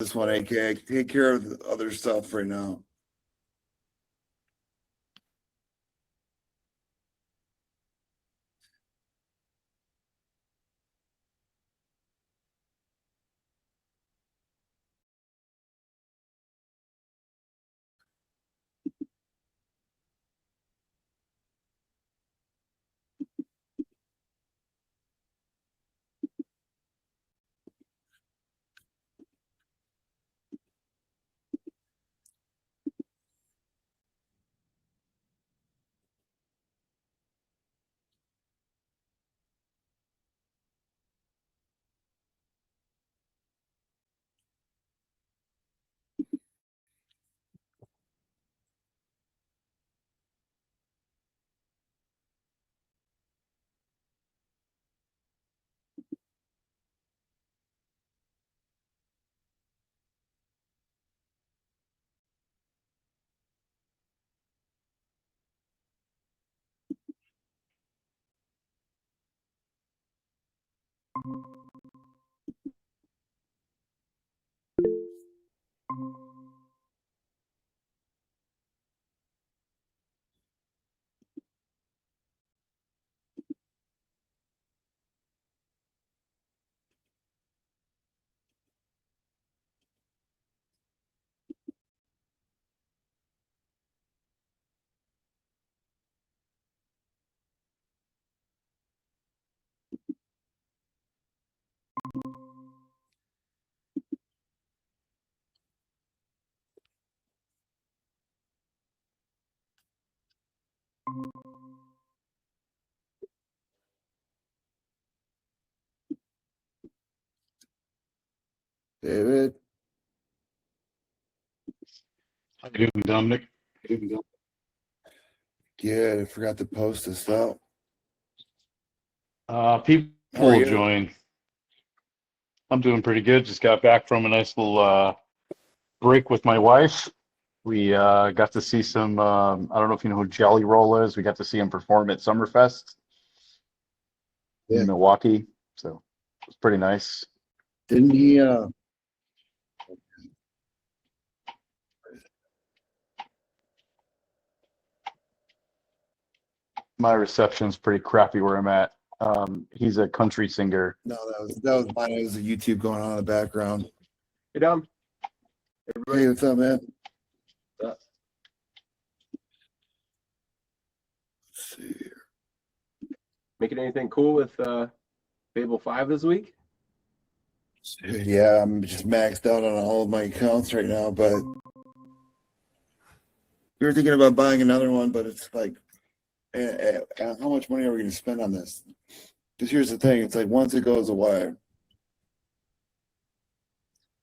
this one, AK. Take care of the other stuff right now. David. How you doing, Dominic? Yeah, I forgot to post this out. People How are will you? join. I'm doing pretty good. Just got back from a nice little break with my wife. We got to see some, I don't know if you know who Jelly Roll is. We got to see him perform at Summerfest Yeah. in Milwaukee. So it was pretty nice. Didn't he My reception's pretty crappy where I'm at. He's a country singer. No, that was mine. It was a YouTube going on in the background. Hey, Dom. Everybody. Hey, what's up, man? What's up? Let's see here. Making anything cool with Fable 5 this week? Yeah, I'm just maxed out on all of my accounts right now, but we were thinking about buying another one, but it's like, how much money are we going to spend on this? Because here's the thing, it's like once it goes away,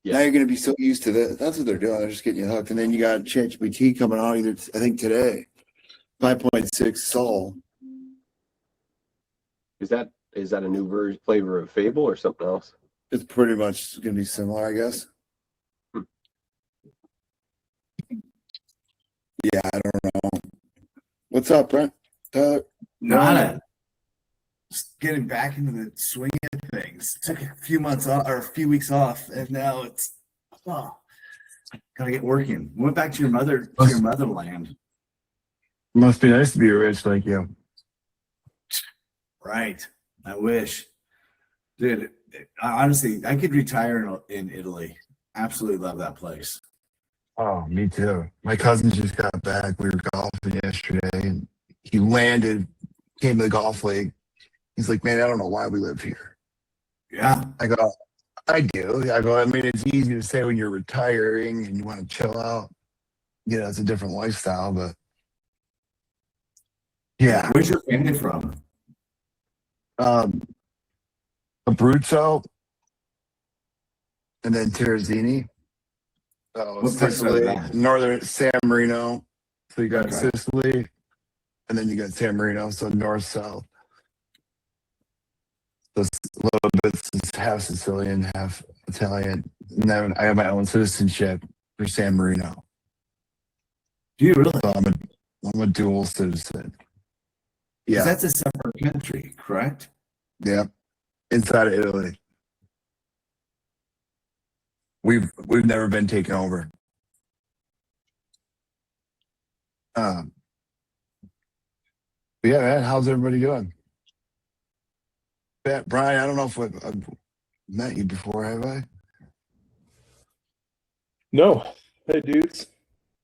now you're going to be so used to that. That's what they're doing. They're just getting you hooked. And then you got ChatGPT coming out either, I think today, 5.6 Sol. Is that a new flavor of Fable or something else? It's pretty much going to be similar, I guess. Yeah, I don't know. What's up, Brent? Nada. Just getting back into the swing of things. Took a few months off or a few weeks off, and now it's gotta get working. Went back to your motherland. Must be nice to be rich like you. Right. I wish. Dude, honestly, I could retire in Italy. Absolutely love that place. Oh, me too. My cousin just got back. We were golfing yesterday, and he landed, came to the golf league. He's like, man, I don't know why we live here. Yeah. I go, I do. I go, I mean, it's easy to say when you're retiring and you want to chill out. You know, it's a different lifestyle, but yeah. Where's your family from? Abruzzo and then Terrazzini. So What place are Sicily, they? northern San Marino. So you got Okay. Sicily, and then you got San Marino, so north-south. So it's a little bit, it's half Sicilian, half Italian. And then I have my own citizenship for San Marino. Do you really? So I'm a dual citizen. 'Cause Yeah, that's a separate country, correct? yeah. Inside of Italy. we've never been taken over. But yeah, man, how's everybody doing? Brian, I don't know if I've met you before, have I? No. Hey, dudes.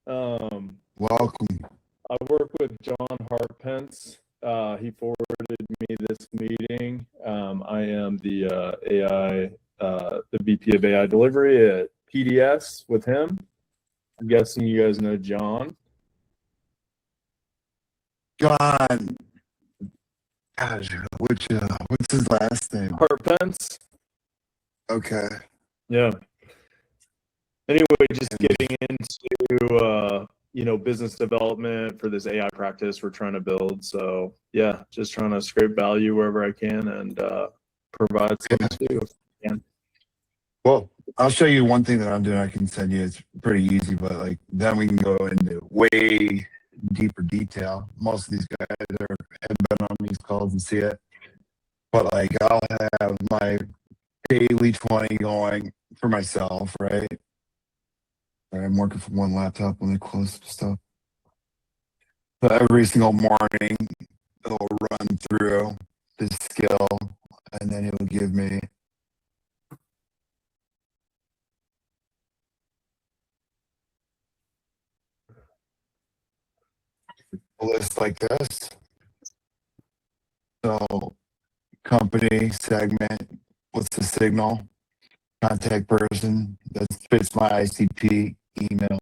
Um, Welcome. I work with John Harpence. He forwarded me this meeting. I am the the VP of AI delivery at PDS with him. I'm guessing you guys know John. John. Gosh, what's his last name? Harpence. Okay. Yeah. Anyway, just getting into business development for this AI practice we're trying to build. So yeah, just trying to scrape value wherever I can and provide something too. Well, I'll show you one thing that I'm doing. I can send you. It's pretty easy, but like then we can go into way deeper detail. Most of these guys have been on these calls and see it. But like I'll have my daily 20 going for myself, right? I'm working from one laptop when they close stuff. So every single morning, it'll run through this skill, and then it'll give me a list like this. So company, segment, what's the signal, contact person, that fits my ICP, email,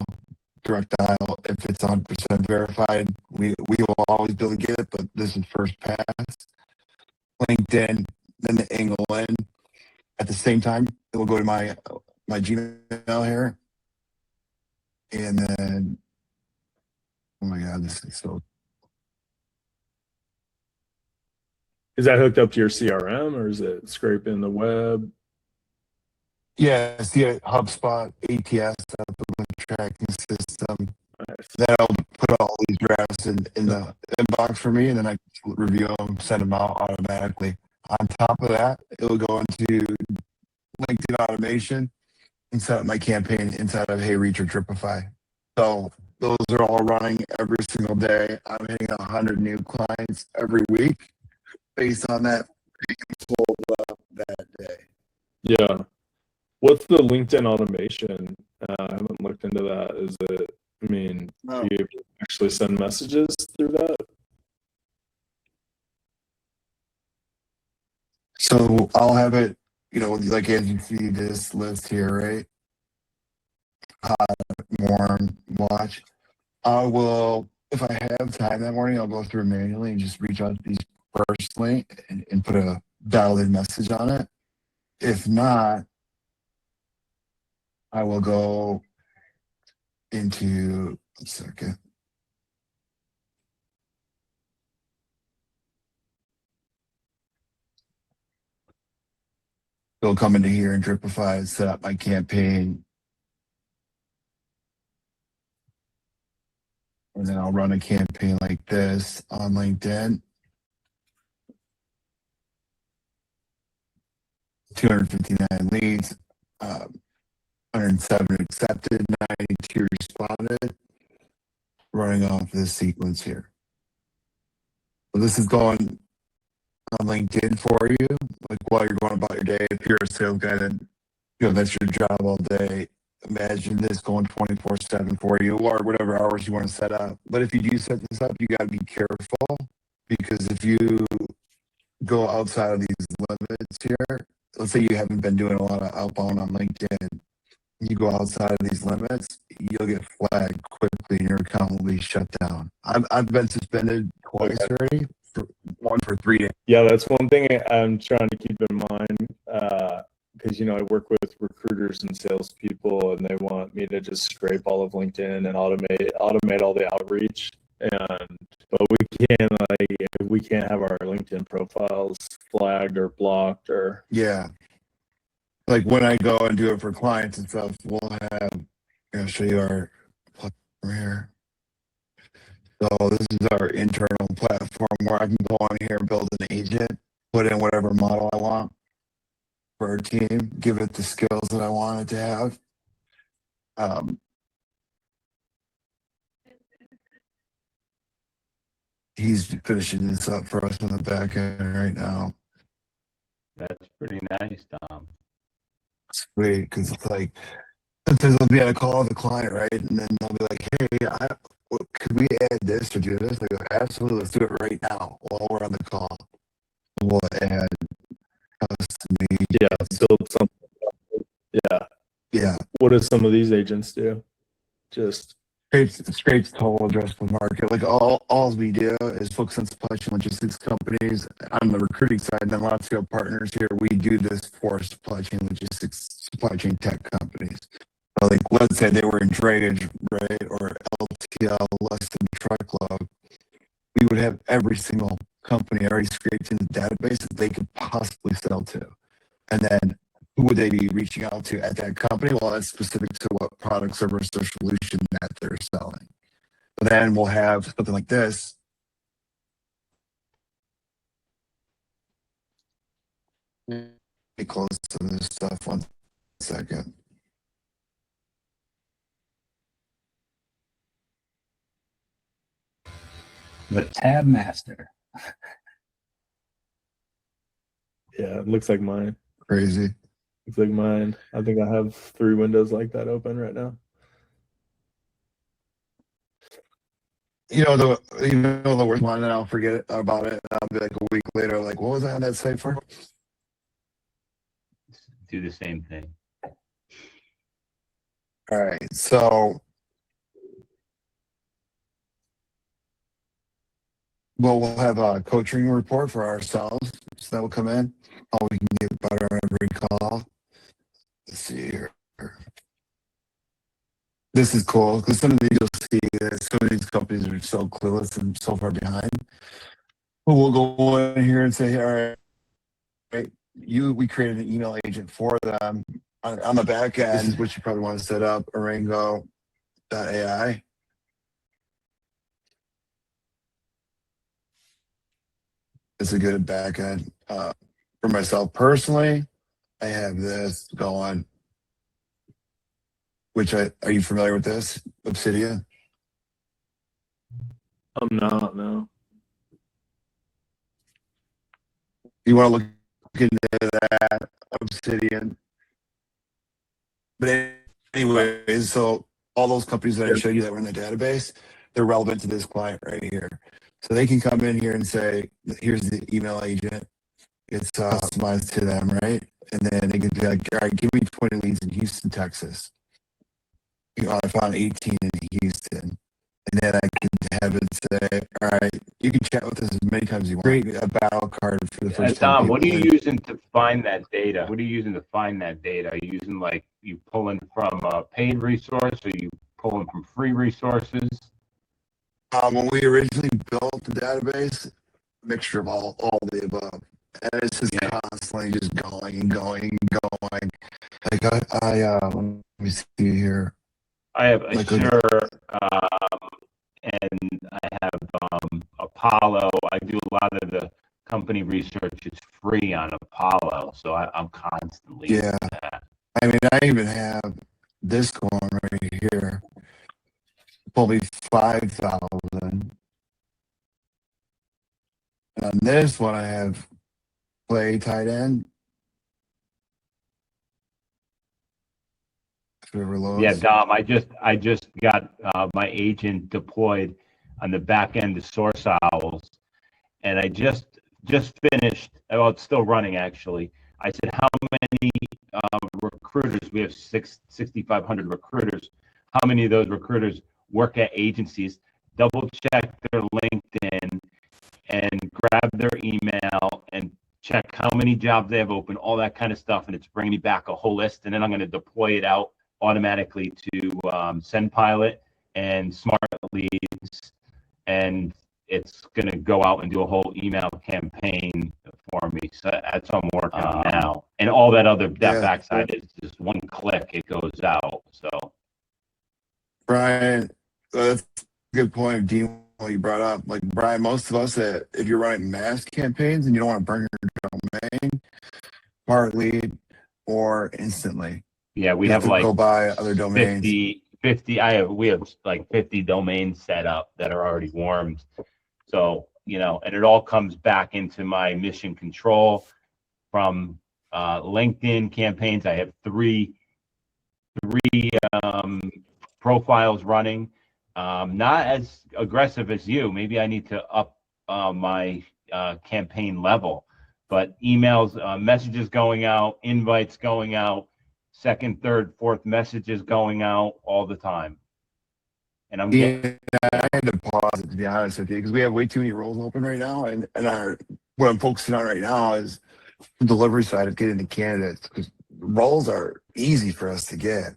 direct dial. If it's 100% verified, we will always be able to get it, but this is first pass. LinkedIn, then the angle in. At the same time, it will go to my Gmail here. And then, oh my God, this is so. Is that hooked up to your CRM or is it scraping the web? Yeah, see a HubSpot, ATS, tracking system. Nice. That'll put all these drafts in the inbox for me, and then I can review them, send them out automatically. On top of that, it'll go into LinkedIn automation and set up my campaign inside of Hey Reach or Tripify. So those are all running every single day. I'm hitting 100 new clients every week based on that pulled up that day. Yeah. What's the LinkedIn automation? I haven't looked into that. Is it, do you actually send messages through that? So I'll have it, like as you see this list here, right? Hot, warm, watch. I will, if I have time that morning, I'll go through manually and just reach out to these personally and put a dialed in message on it. If not, I will go into a second. It'll come into here and Dripify, set up my campaign. And then I'll run a campaign like this on LinkedIn. 259 leads, 107 accepted, 92 responded. Running off this sequence here. So this is going on LinkedIn for you, like while you're going about your day. If you're a sales guy, then that's your job all day. Imagine this going 24/7 for you, or whatever hours you want to set up. But if you do set this up, you got to be careful, because if you go outside of these limits here, let's say you haven't been doing a lot of outbound on LinkedIn, you go outside of these limits, you'll get flagged quickly and your account will be shut down. I've been suspended twice already, one for 3 days. Yeah, that's one thing I'm trying to keep in mind, because I work with recruiters and salespeople, and they want me to just scrape all of LinkedIn and automate all the outreach. But we can't have our LinkedIn profiles flagged or blocked or. Yeah. Like when I go and do it for clients and stuff, we'll have, I'll show you our platform here. So this is our internal platform where I can go on here and build an agent, put in whatever model I want for our team, give it the skills that I want it to have. He's finishing this up for us on the back end right now. That's pretty nice, Tom. Sweet, because it's like sometimes I'll be on a call with the client, right? And then they'll be like, hey, could we add this or do this? I go, absolutely, let's do it right now while we're on the call. We'll add custom Yeah, build something. Yeah. Yeah. What do some of these agents do? Just Scrapes total addressable market. Like all we do is focus on supply chain logistics companies on the recruiting side, and then lots of our partners here. We do this for supply chain logistics, supply chain tech companies. Like let's say they were in drayage, right, or LTL, less than truckload. We would have every single company already scraped in the database that they could possibly sell to, and then who would they be reaching out to at that company? Well, that's specific to what product, service, or solution that they're selling. But then we'll have something like this. Be close to this stuff 1 second. The Tab Master. yeah, it looks like mine. Crazy. Looks like mine. I think I have 3 windows like that open right now. You know the worst one, and I'll forget about it. And I'll be like a week later, like, what was I on that site for? Do the same thing. All right, so we'll have a coaching report for ourselves, so that will come in. How we can get better on every call. Let's see here. This is cool because some of these you'll see that some of these companies are so clueless and so far behind. But we'll go in here and say, all right, we created an email agent for them on the back end. This is what you probably want to set up, Orango.ai. It's a good back end. For myself personally, I have this going, are you familiar with this? Obsidian? I'm not, no. You want to look into that, Obsidian. But anyways, so all those companies that I showed you that were in the database, they're relevant to this client right here. So they can come in here and say, here's the email agent. It's customized to them, right? And then they can be like, all right, give me 20 leads in Houston, Texas. I found 18 in Houston. And then I can have it say, all right, you can chat with us as many times as you want. Create a battle card for the first time. Tom, what are you using to find that data? What are you using to find that data? Are you using like you pulling from a paid resource or you pulling from free resources? When we originally built the database, mixture of all the above. And it's just constantly just going and going and going. Like let me see here. I have Like Assure, and I have Apollo. I do a lot of the company research. It's free on Apollo, so I'm constantly yeah. that. I mean, I even have this going right here. Probably 5,000. And on this one, I have play tight end. Yeah, Dom, I just got my agent deployed on the back end of Source Owls, and I just finished. Well, it's still running actually. I said, how many recruiters? We have 6,500 recruiters. How many of those recruiters work at agencies? Double check their LinkedIn and grab their email and check how many jobs they have open, all that kind of stuff, and it's bringing me back a whole list. And then I'm going to deploy it out automatically to SendPilot and Smart Leads, and it's going to go out and do a whole email campaign for me. So that's what I'm working on now. And all that backside is just one click, it goes out. So, Brian, that's a good point, Dean, what you brought up. Like, Brian, most of us, if you're running mass campaigns and you don't want to burn your domain, Smart Lead or Instantly. Yeah, we You have like go buy other domains. 50, we have like 50 domains set up that are already warmed. So, and it all comes back into my mission control from LinkedIn campaigns. I have three profiles running. Not as aggressive as you. Maybe I need to up my campaign level, but emails, messages going out, invites going out, second, third, fourth messages going out all the time. And I'm getting, I had to pause it, to be honest with you, because we have way too many roles open right now, and what I'm focusing on right now is the delivery side of getting the candidates, because roles are easy for us to get.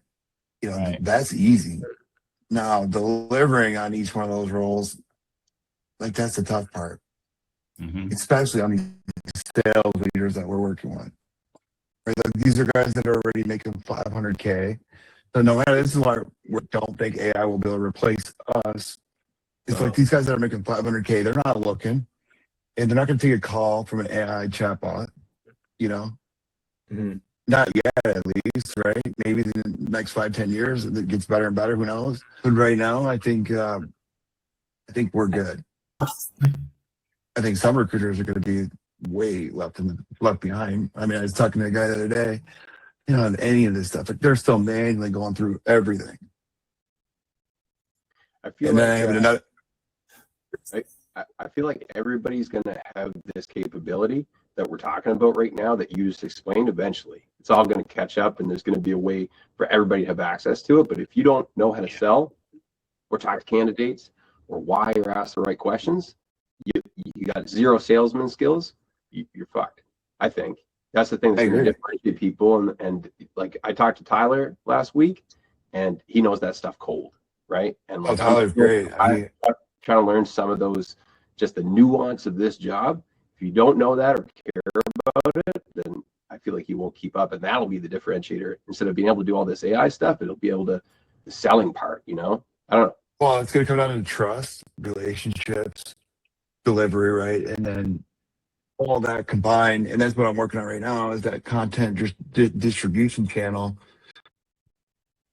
Right. That's easy. Now delivering on each one of those roles, like that's the tough part, especially on these sales leaders that we're working with. Right? Like, these are guys that are already making $500K. So no matter, this is why we don't think AI will be able to replace us. It's like these guys that are making $500K, they're not looking, and they're not going to take a call from an AI chatbot. Not yet, at least, right? Maybe in the next 5-10 years it gets better and better. Who knows? But right now, I think we're good. I think some recruiters are going to be way left behind. I mean, I was talking to a guy the other day. On any of this stuff, like they're still manually going through everything. I feel And like then I have another. I feel like everybody's going to have this capability that we're talking about right now that you just explained. Eventually, it's all going to catch up, and there's going to be a way for everybody to have access to it. But if you don't know how to sell or talk to candidates or why or ask the right questions, you got zero salesman skills, you're fucked. I think that's the thing that's going to differentiate people. And like I talked to Tyler last week, and he knows that stuff cold, right? And like Tyler's great. I'm trying to learn some of those, just the nuance of this job. If you don't know that or care about it, then I feel like you won't keep up, and that'll be the differentiator. Instead of being able to do all this AI stuff, it'll be able to the selling part. I don't know. Well, it's going to come down to trust, relationships, delivery, right, and then all that combined. And that's what I'm working on right now is that content distribution channel.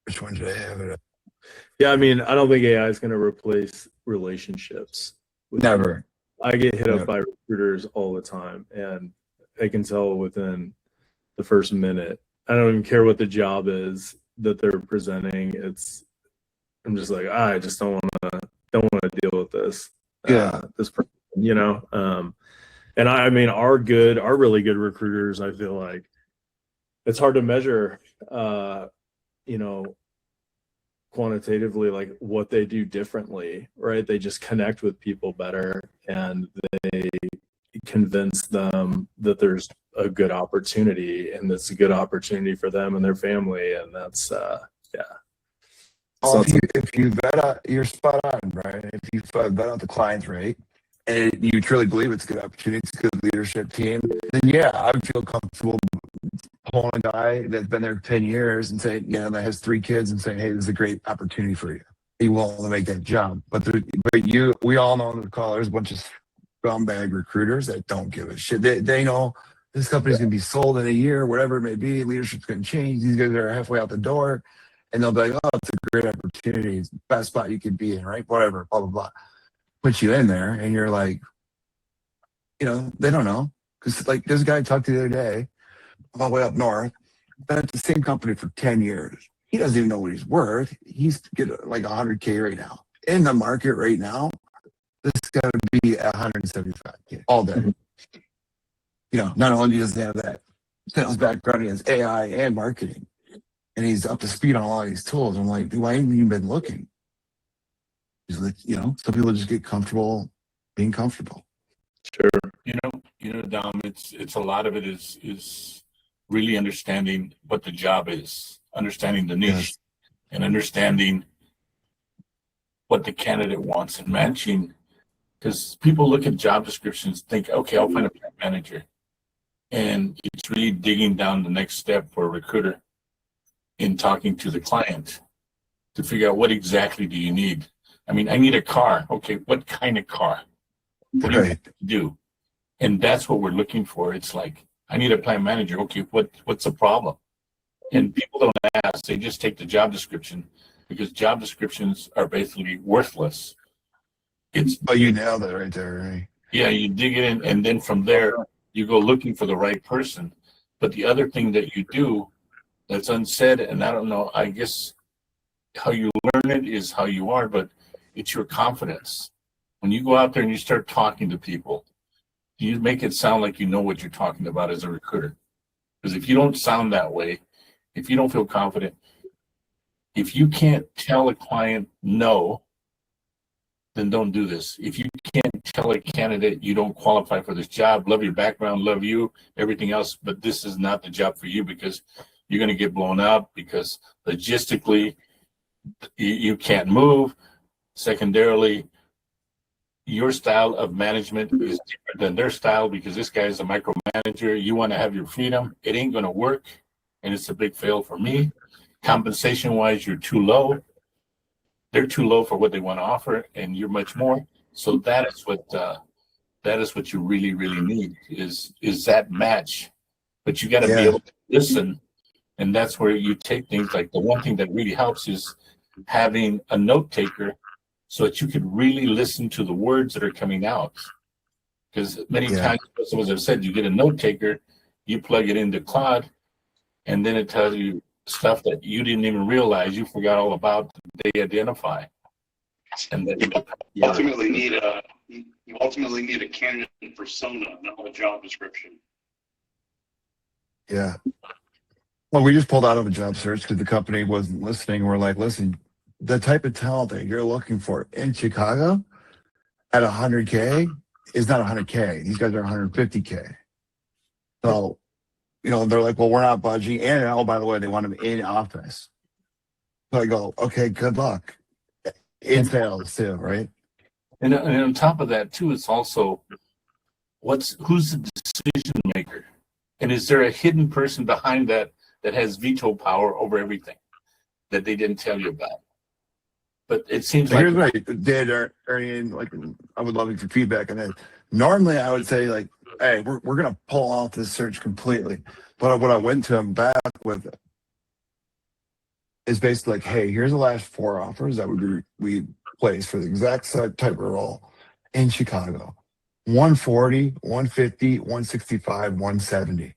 Which one did I have it? Yeah, I mean, I don't think AI is going to replace relationships. Never. I get hit up by recruiters all the time, and I can tell within the first minute. I don't even care what the job is that they're presenting. I'm just like, I just don't want to deal with this. This person, and I mean, our really good recruiters, I feel like it's hard to measure, quantitatively, like what they do differently, right? They just connect with people better, and they convince them that there's a good opportunity, and it's a good opportunity for them and their family, and that's Well, if you vet out, you're spot on, right? If you vet out the clients right, and you truly believe it's a good opportunity, it's a good leadership team, then yeah, I would feel comfortable pulling a guy that's been there 10 years and saying, that has 3 kids and saying, hey, this is a great opportunity for you. Are you willing to make that jump? We all know on the call, there's a bunch of scumbag recruiters that don't give a shit. They know this company's going to be sold in a year, whatever it may be. Leadership's going to change. These guys are halfway out the door. And they'll be like, oh, it's a great opportunity. It's the best spot you could be in, right? Whatever, blah, blah, blah. Put you in there, and you're like, they don't know. Because, like, there's a guy I talked to the other day, all the way up north, been at the same company for 10 years. He doesn't even know what he's worth. He's getting like 100K right now. In the market right now, this got to be 175K all day. Not only does he have that sales background, he has AI and marketing. And he's up to speed on a lot of these tools. I'm like, why haven't you been looking? He's like, some people just get comfortable being comfortable. Sure. Dom, it's a lot of it is really understanding what the job is, understanding the niche, and understanding what the candidate wants and matching. Because people look at job descriptions, think, okay, I'll find a plant manager. And it's really digging down the next step for a recruiter in talking to the client to figure out what exactly do you need. I mean, I need a car. Okay, what kind of car? What do you have to do? And that's what we're looking for. It's like, I need a plant manager. Okay, what's the problem? And people don't ask, they just take the job description because job descriptions are basically worthless. But you nailed it right there, right? Yeah, you dig it in, and then from there, you go looking for the right person. But the other thing that you do that's unsaid, and I don't know, I guess how you learn it is how you are, but it's your confidence. When you go out there and you start talking to people, you make it sound like you know what you're talking about as a recruiter. Because if you don't sound that way, if you don't feel confident, if you can't tell a client no, then don't do this. If you can't tell a candidate you don't qualify for this job, love your background, love you, everything else, but this is not the job for you because you're going to get blown up because logistically you can't move. Secondarily, your style of management is different than their style because this guy is a micromanager. You want to have your freedom. It ain't going to work, and it's a big fail for me. Compensation-wise, you're too low. They're too low for what they want to offer, and you're much more. So that is what you really, really need is that match. But you got to be able to listen, and that's where you take things like the one thing that really helps is having a note taker so that you could really listen to the words that are coming out. Because many times, as I've said, you get a note taker, you plug it into Claude, and then it tells you stuff that you didn't even realize you forgot all about that they identify. And then you ultimately need a candidate persona, not a job description. Yeah. Well, we just pulled out of a job search because the company wasn't listening. We're like, listen, the type of talent that you're looking for in Chicago at 100K is not 100K. These guys are 150K. So, you know, they're like, well, we're not budging. And oh, by the way, they want them in office. So I go, okay, good luck. In sales too, right? And on top of that too, it's also who's the decision maker? And is there a hidden person behind that has veto power over everything that they didn't tell you about? But it seems like here's what I did, Arian, like I would love your feedback on that. Normally I would say like, hey, we're gonna pull off this search completely. But what I went to him back with is basically like, hey, here's the last 4 offers that we placed for the exact type of role in Chicago. 140, 150, 165, 170.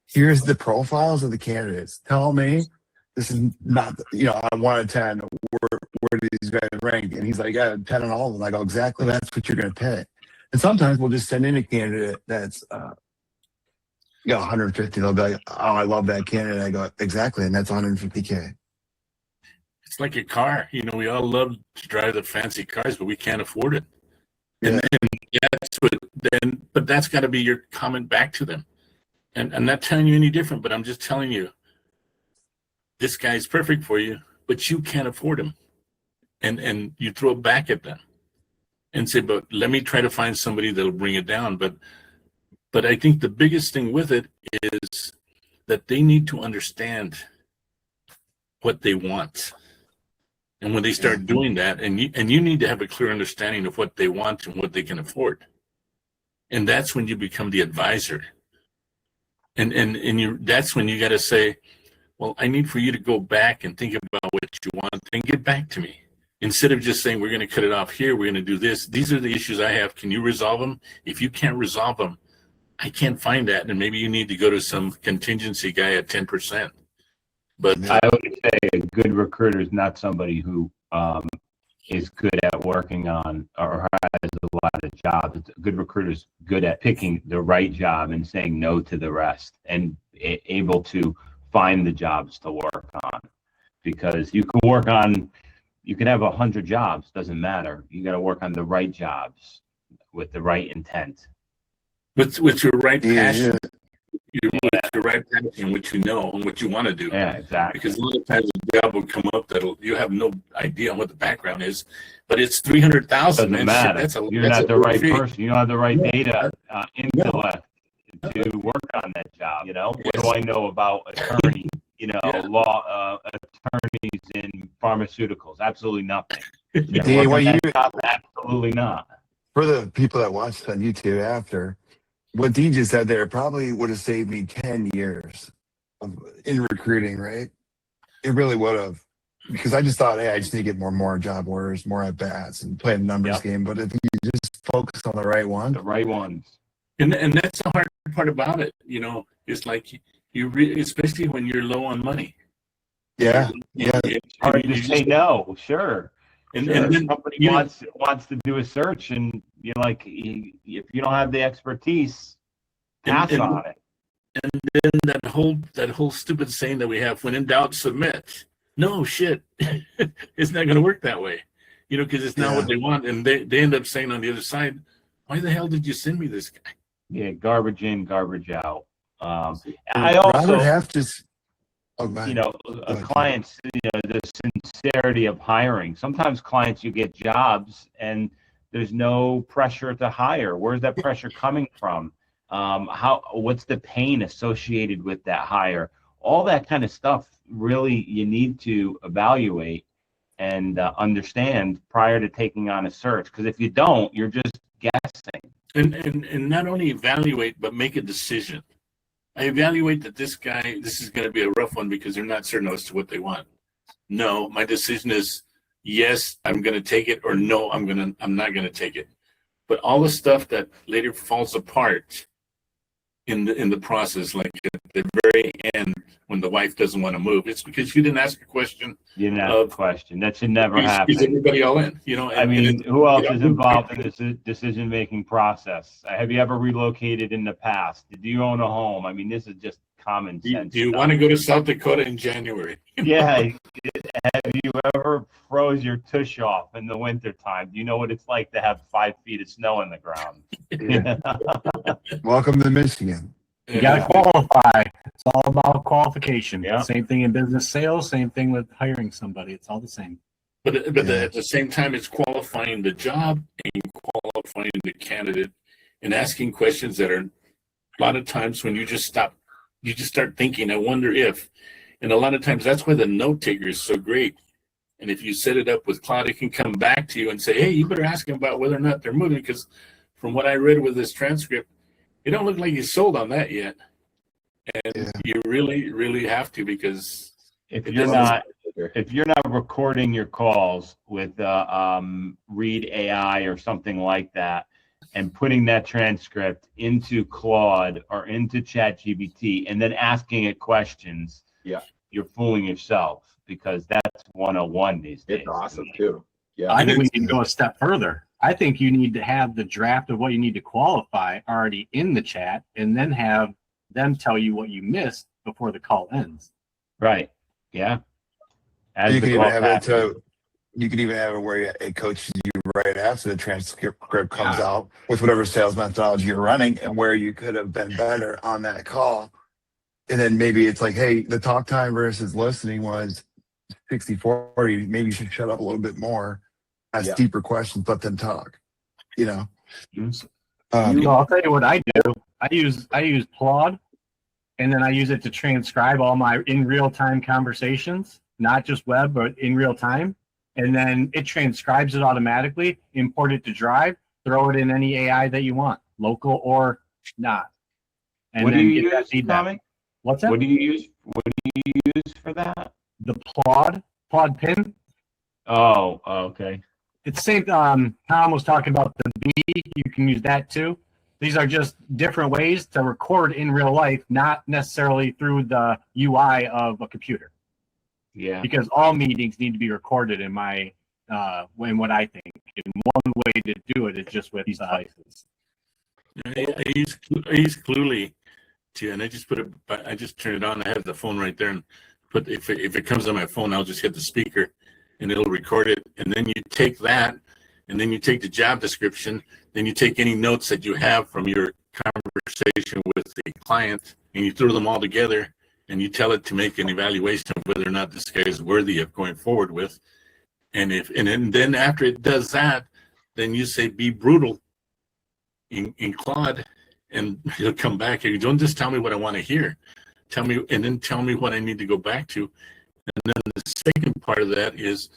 Here's the profiles of the candidates. Tell me this is not, you know, on 1 out of 10, where do these guys rank? And he's like, yeah, 10 on all of them. I go, exactly, that's what you're going to pay. And sometimes we'll just send in a candidate that's, 150. They'll be like, oh, I love that candidate. I go, exactly, and that's 150K. it's like a car. You know, we all love to drive the fancy cars, but we can't afford it. Yeah. And but that's got to be your comment back to them. And I'm not telling you any different, but I'm just telling you, this guy's perfect for you, but you can't afford him. And you throw it back at them and say, but let me try to find somebody that'll bring it down. But I think the biggest thing with it is that they need to understand what they want. And when they start doing that, and you need to have a clear understanding of what they want and what they can afford. And that's when you become the advisor. And that's when you got to say, well, I need for you to go back and think about what you want and get back to me. Instead of just saying, we're going to cut it off here, we're going to do this. These are the issues I have. Can you resolve them? If you can't resolve them, I can't find that. And maybe you need to go to some contingency guy at 10%. But I would say a good recruiter is not somebody who is good at working on or has a lot of jobs. A good recruiter is good at picking the right job and saying no to the rest and able to find the jobs to work on. Because you can have 100 jobs, doesn't matter. You got to work on the right jobs with the right intent. with your right passion. Your right passion, what you know and what you want to do. Yeah, exactly. Because a lot of times a job will come up that you have no idea on what the background is, but it's 300,000. Doesn't matter. You're not the right person. You don't have the right data intellect to work on that job. You know, what do I know about attorney? You know, law attorneys in pharmaceuticals? Absolutely nothing. Absolutely not. For the people that watched on YouTube after, what Dean just said there probably would have saved me 10 years in recruiting, right? It really would have. Because I just thought, hey, I just need to get more job orders, more at bats, and play the numbers Yep. game. But if you just focus on the right one, The right ones. And that's the hard part about it. You know, it's like especially when you're low on money. yeah, It's hard to say no. Sure. And Then then somebody wants to do a search, and you're like, if you don't have the expertise, pass And- on it. then that whole stupid saying that we have, when in doubt, submit. No shit, it's not going to work that way, you know, because it's not what they want, and they end up saying on the other side, why the hell did you send me this guy? Yeah, garbage in, garbage out. I Robert also, have to. Oh, man. you know, a client's, the sincerity of hiring. Sometimes clients, you get jobs and there's no pressure to hire. Where's that pressure coming from? What's the pain associated with that hire? All that kind of stuff really you need to evaluate and understand prior to taking on a search. Because if you don't, you're just guessing. And not only evaluate, but make a decision. I evaluate that this is going to be a rough one because they're not certain as to what they want. No, my decision is yes, I'm going to take it, or no, I'm not going to take it. But all the stuff that later falls apart in the process, like at the very end, when the wife doesn't want to move, it's because you didn't ask a question. You didn't ask a question. That should never happen. Is everybody all in? You know, I mean, who else is involved in this decision-making process? Have you ever relocated in the past? Did you own a home? I mean, this is just common sense. Do you want to go to South Dakota in January? Yeah. Have you ever froze your tush off in the wintertime? Do you know what it's like to have 5 feet of snow in the ground? Welcome to Michigan. You got to qualify. It's all about qualification. Yeah. Same thing in business sales. Same thing with hiring somebody. It's all the same. But at the same time, it's qualifying the job and qualifying the candidate and asking questions that are a lot of times when you just start thinking, I wonder if, and a lot of times that's why the note taker is so great. And if you set it up with Claude, it can come back to you and say, hey, you better ask them about whether or not they're moving, because from what I read with this transcript, it don't look like you sold on that yet. And you really, really have to, because if you're not recording your calls with Read AI or something like that, and putting that transcript into Claude or into ChatGPT and then asking it questions, you're fooling yourself, because that's 101 these days. It's awesome too. Yeah. I think we need to go a step further. I think you need to have the draft of what you need to qualify already in the chat, and then have them tell you what you missed before the call ends. Right. Yeah. You can even have it where it coaches you right after the transcript comes out with whatever sales methodology you're running and where you could have been better on that call. And then maybe it's like, hey, the talk time versus listening was 60-40. Maybe you should shut up a little bit more, ask deeper questions, let them talk, you know? I'll tell you what I do. I use Claude, and then I use it to transcribe all my in real time conversations, not just web, but in real time. And then it transcribes it automatically, import it to Drive, throw it in any AI that you want, local or not. And what do then you get that use, feedback. Tommy? What's that? What do you use for that? The Claude Pin. Oh, okay. It's the same. Tom was talking about the B. You can use that too. These are just different ways to record in real life, not necessarily through the UI of a computer. Yeah. Because all meetings need to be recorded in my in what I think. And one way to do it is just with these devices. I use Cluely too, and I just turn it on. I have the phone right there, and if it comes on my phone, I'll just hit the speaker, and it'll record it. And then you take that, and then you take the job description, then you take any notes that you have from your conversation with the client, and you throw them all together, and you tell it to make an evaluation of whether or not this guy is worthy of going forward with. And then after it does that, then you say be brutal in Claude, and he'll come back and you don't just tell me what I want to hear. Tell me what I need to go back to. And then the second part of that is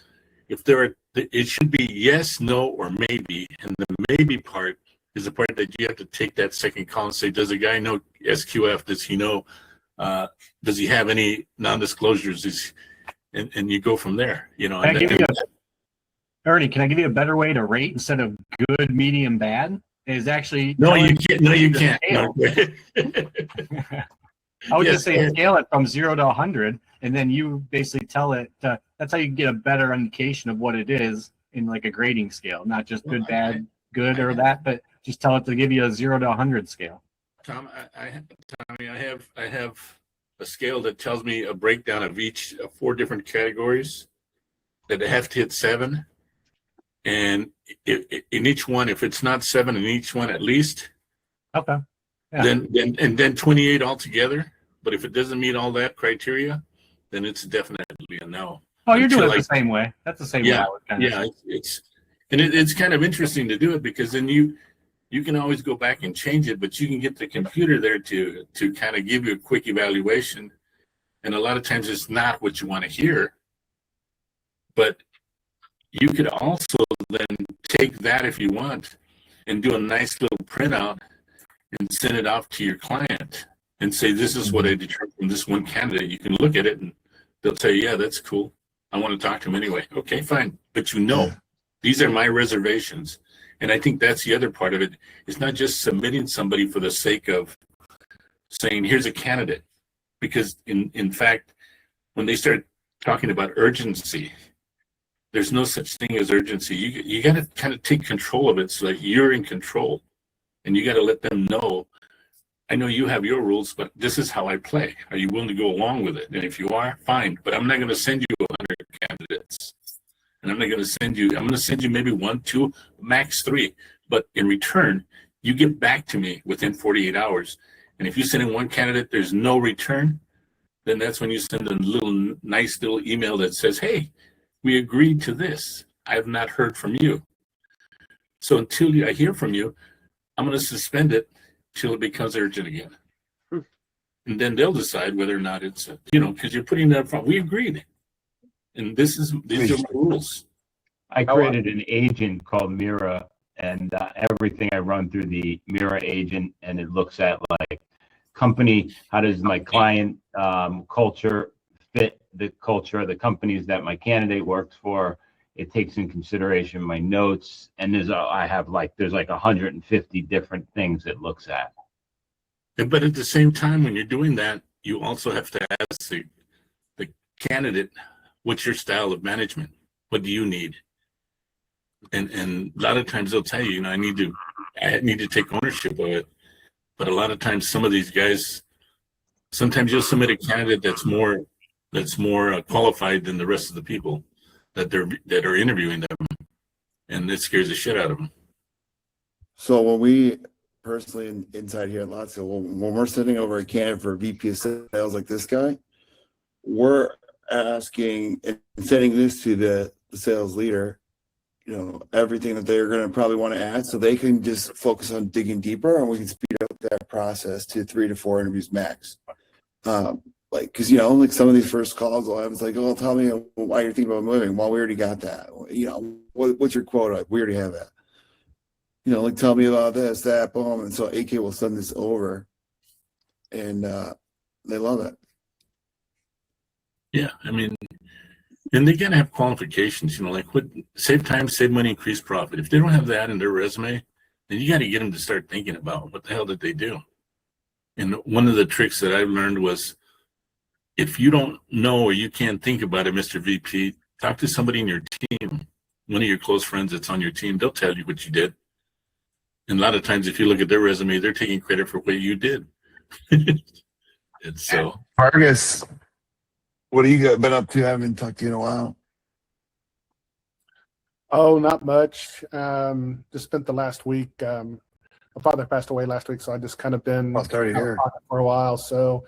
it should be yes, no, or maybe. And the maybe part is the part that you have to take that second call and say, does the guy know SQF? Does he know Does he have any non-disclosures? And you go from there, you know. Can I give you Ernie, can I give you a better way to rate instead of good, medium, bad? Is actually no, you can't. No, you can't. No. I would Yes, just say scale it from 0 to 100, and then you basically tell it. That's how you get a better indication of what it is in like a grading scale, not just good, bad, good, or that, but just tell it to give you a 0 to 100 scale. Tom, Tommy, I have a scale that tells me a breakdown of each of 4 different categories that have to hit 7, and in each one, if it's not 7 in each one at least, Okay. Yeah. then 28 altogether. But if it doesn't meet all that criteria, then it's definitely a no. Oh, you're doing it the same way. That's the same way I would kind of say. It's kind of interesting to do it, because then you can always go back and change it, but you can get the computer there to kind of give you a quick evaluation. And a lot of times it's not what you want to hear, but you could also then take that if you want and do a nice little printout and send it off to your client and say, this is what I determined from this one candidate. You can look at it and they'll say, yeah, that's cool. I want to talk to him anyway. Okay, fine. But these are my reservations. And I think that's the other part of it. It's not just submitting somebody for the sake of saying, here's a candidate. Because in fact, when they start talking about urgency, there's no such thing as urgency. You got to kind of take control of it so that you're in control. And you got to let them know, I know you have your rules, but this is how I play. Are you willing to go along with it? And if you are, fine. But I'm not going to send you 100 candidates. And I'm going to send you maybe 1, 2, max 3. But in return, you get back to me within 48 hours. And if you send in one candidate, there's no return, then that's when you send a nice little email that says, hey, we agreed to this. I have not heard from you. So until I hear from you, I'm going to suspend it till it becomes urgent again. And then they'll decide whether or not it's, because you're putting that front. We agreed. And these are my rules. I created an agent called Mira, and everything I run through the Mira agent, and it looks at like company, how does my client culture fit the culture of the companies that my candidate works for. It takes in consideration my notes, and there's like 150 different things it looks at. But at the same time, when you're doing that, you also have to ask the candidate, what's your style of management? What do you need? And a lot of times they'll tell you, I need to take ownership of it. But a lot of times, some of these guys, sometimes you'll submit a candidate that's more qualified than the rest of the people that are interviewing them, and it scares the shit out of them. So when we personally inside here at Lotso, when we're sending over a candidate for a VP of sales like this guy, we're asking and sending this to the sales leader, everything that they're going to probably want to add, so they can just focus on digging deeper, and we can speed up that process to 3 to 4 interviews max. Because like some of these first calls I'll have, it's like, oh, tell me why you're thinking about moving. Well, we already got that. What's your quota? We already have that. Like, tell me about this, that, boom. And so AK will send this over, and they love it. Yeah, I mean, and they gotta have qualifications, like save time, save money, increase profit. If they don't have that in their resume, then you got to get them to start thinking about what the hell did they do. And one of the tricks that I learned was, if you don't know or you can't think about it, Mr. VP, talk to somebody in your team, one of your close friends that's on your team. They'll tell you what you did. And a lot of times, if you look at their resume, they're taking credit for what you did. And so, Vargas, what have you been up to? I haven't talked to you in a while. Oh, not much. Just spent the last week. My father passed away last week, so I just kind of been Oh, sorry to hear. for a while. So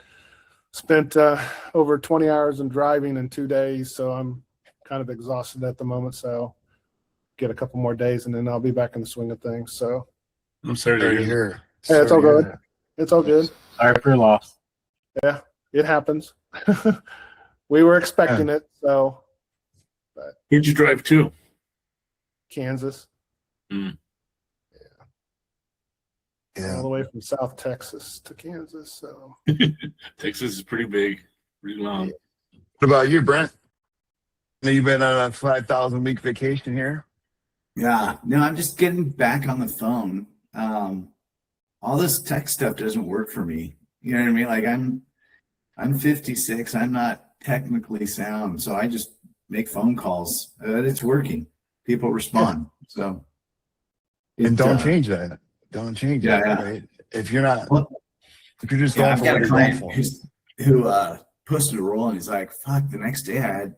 spent over 20 hours in driving in 2 days. So I'm kind of exhausted at the moment. So get a couple more days, and then I'll be back in the swing of things. So I'm sorry to hear. yeah, it's all good. It's all good. Sorry for your loss. Yeah, it happens. We were expecting it. So, but Where'd you drive to? Kansas. Mm. Yeah. all Yeah. the way from South Texas to Kansas. So Texas is pretty big, pretty long. What about you, Brent? I know you've been on a 5,000 week vacation here. Yeah, no, I'm just getting back on the phone. All this tech stuff doesn't work for me. You know what I mean? Like I'm 56. I'm not technically sound, so I just make phone calls. It's working. People respond. So And don't change that. Don't change Yeah, that. yeah. Right? If you're not, Well, if you're just yeah, going I've for got what a you're going client for. who posted a role and he's like, fuck, the next day I had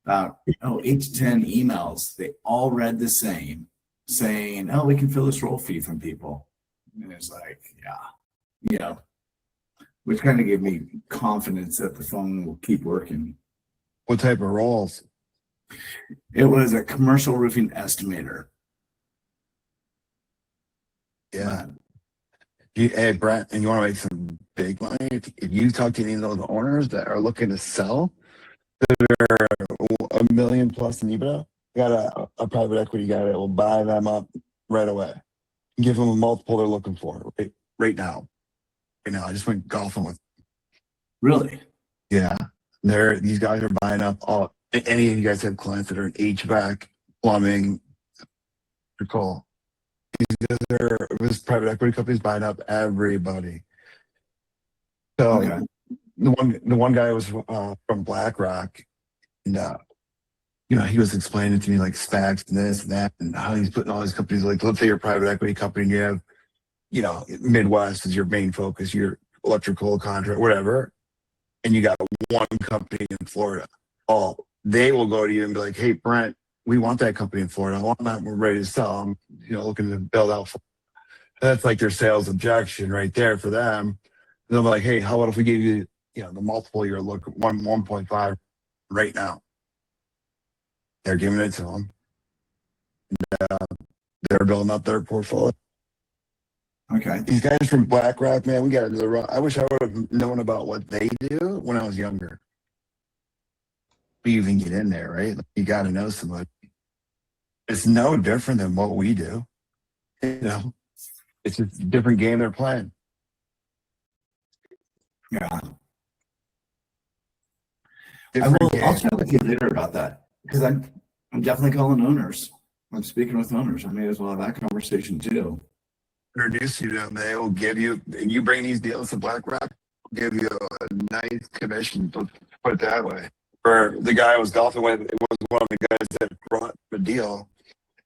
about 8 to 10 emails. They all read the same, saying, oh, we can fill this role for you from people. And it's like, yeah, you know, which kind of gave me confidence that the phone will keep working. What type of roles? It was a commercial roofing estimator. Yeah. Hey, Brent, and you want to make some big money? If you talk to any of those owners that are looking to sell, that are $1 million plus in EBITDA, got a private equity guy that will buy them up right away. Give them a multiple they're looking for right now. Right now, I just went golfing with. Really? Yeah, these guys are buying up all. Any of you guys have clients that are in HVAC, plumbing, cool. This private equity companies buying up everybody. So Okay. the one guy was from BlackRock, and he was explaining to me like SPACs and this and that, and how he's putting all these companies, like, let's say you're a private equity company and you have, Midwest is your main focus, your electrical contract, whatever, and you got one company in Florida. Oh, they will go to you and be like, hey, Brent, we want that company in Florida. I want that. We're ready to sell. I'm, looking to build out. That's like their sales objection right there for them. And they'll be like, hey, how about if we gave you, the multiple you're looking 1.5 right now? They're giving it to them. They're building up their portfolio. Okay. These guys from BlackRock, man, we got to do the I wish I would have known about what they do when I was younger. We even get in there, right? Like, you got to know somebody. It's no different than what we do. It's just a different game they're playing. Yeah. Different I'll game. chat with you later about that because I'm definitely calling owners. I'm speaking with owners. I may as well have that conversation too. Introduce you to them. They will give you, and you bring these deals to BlackRock, give you a nice commission, put it that way. For the guy I was golfing with, it was one of the guys that brought the deal.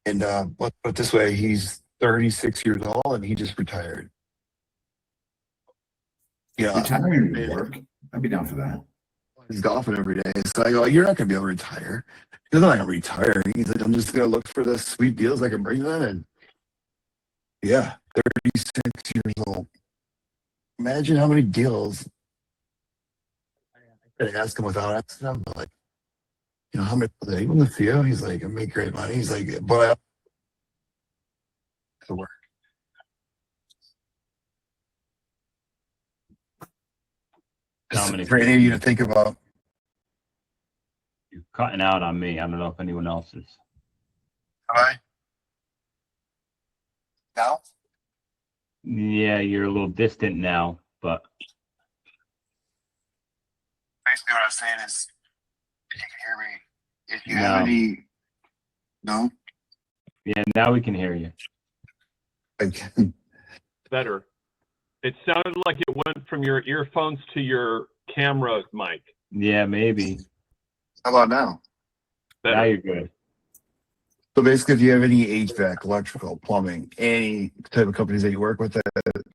And let's put it this way, he's 36 years old and he just retired. Yeah. Retiring would work. I'd be down for that. He's golfing every day. So I go, you're not going to be able to retire. He's not going to retire. He's like, I'm just going to look for the sweet deals I can bring them. And yeah, 36 years old. Imagine how many deals. I could ask him without asking him, but like, how many are they? With Theo, he's like, I make great money. He's like, boy, I to work. Dominic, For any of you to think about. you're cutting out on me. I don't know if anyone else is. Hi. Now? Yeah, you're a little distant now, but Basically what I was saying is, if you can hear me, if you No. have any, no? yeah, now we can hear you. Like, Better. It sounded like it went from your earphones to your camera mic. Yeah, maybe. how about now? Better. Now you're good. So basically, if you have any HVAC, electrical, plumbing, any type of companies that you work with that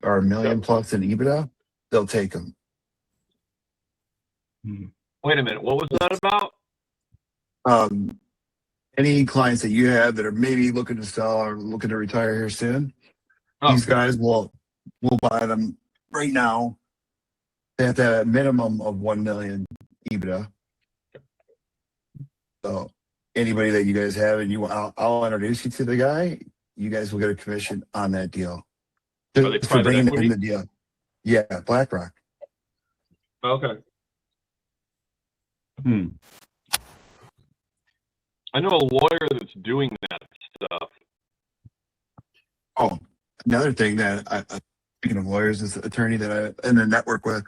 are $1 million plus in EBITDA, they'll take them. Wait a minute. What was that about? Any clients that you have that are maybe looking to sell or looking to retire here soon, Oh. these guys will buy them right now. They have to have a minimum of 1 million EBITDA. So anybody that you guys have and I'll introduce you to the guy. You guys will get a commission on that deal. Are they For private bringing equity? in the deal. Yeah, BlackRock. Okay. Hmm. I know a lawyer that's doing that stuff. Oh, another thing that speaking of lawyers, this attorney that I in the network with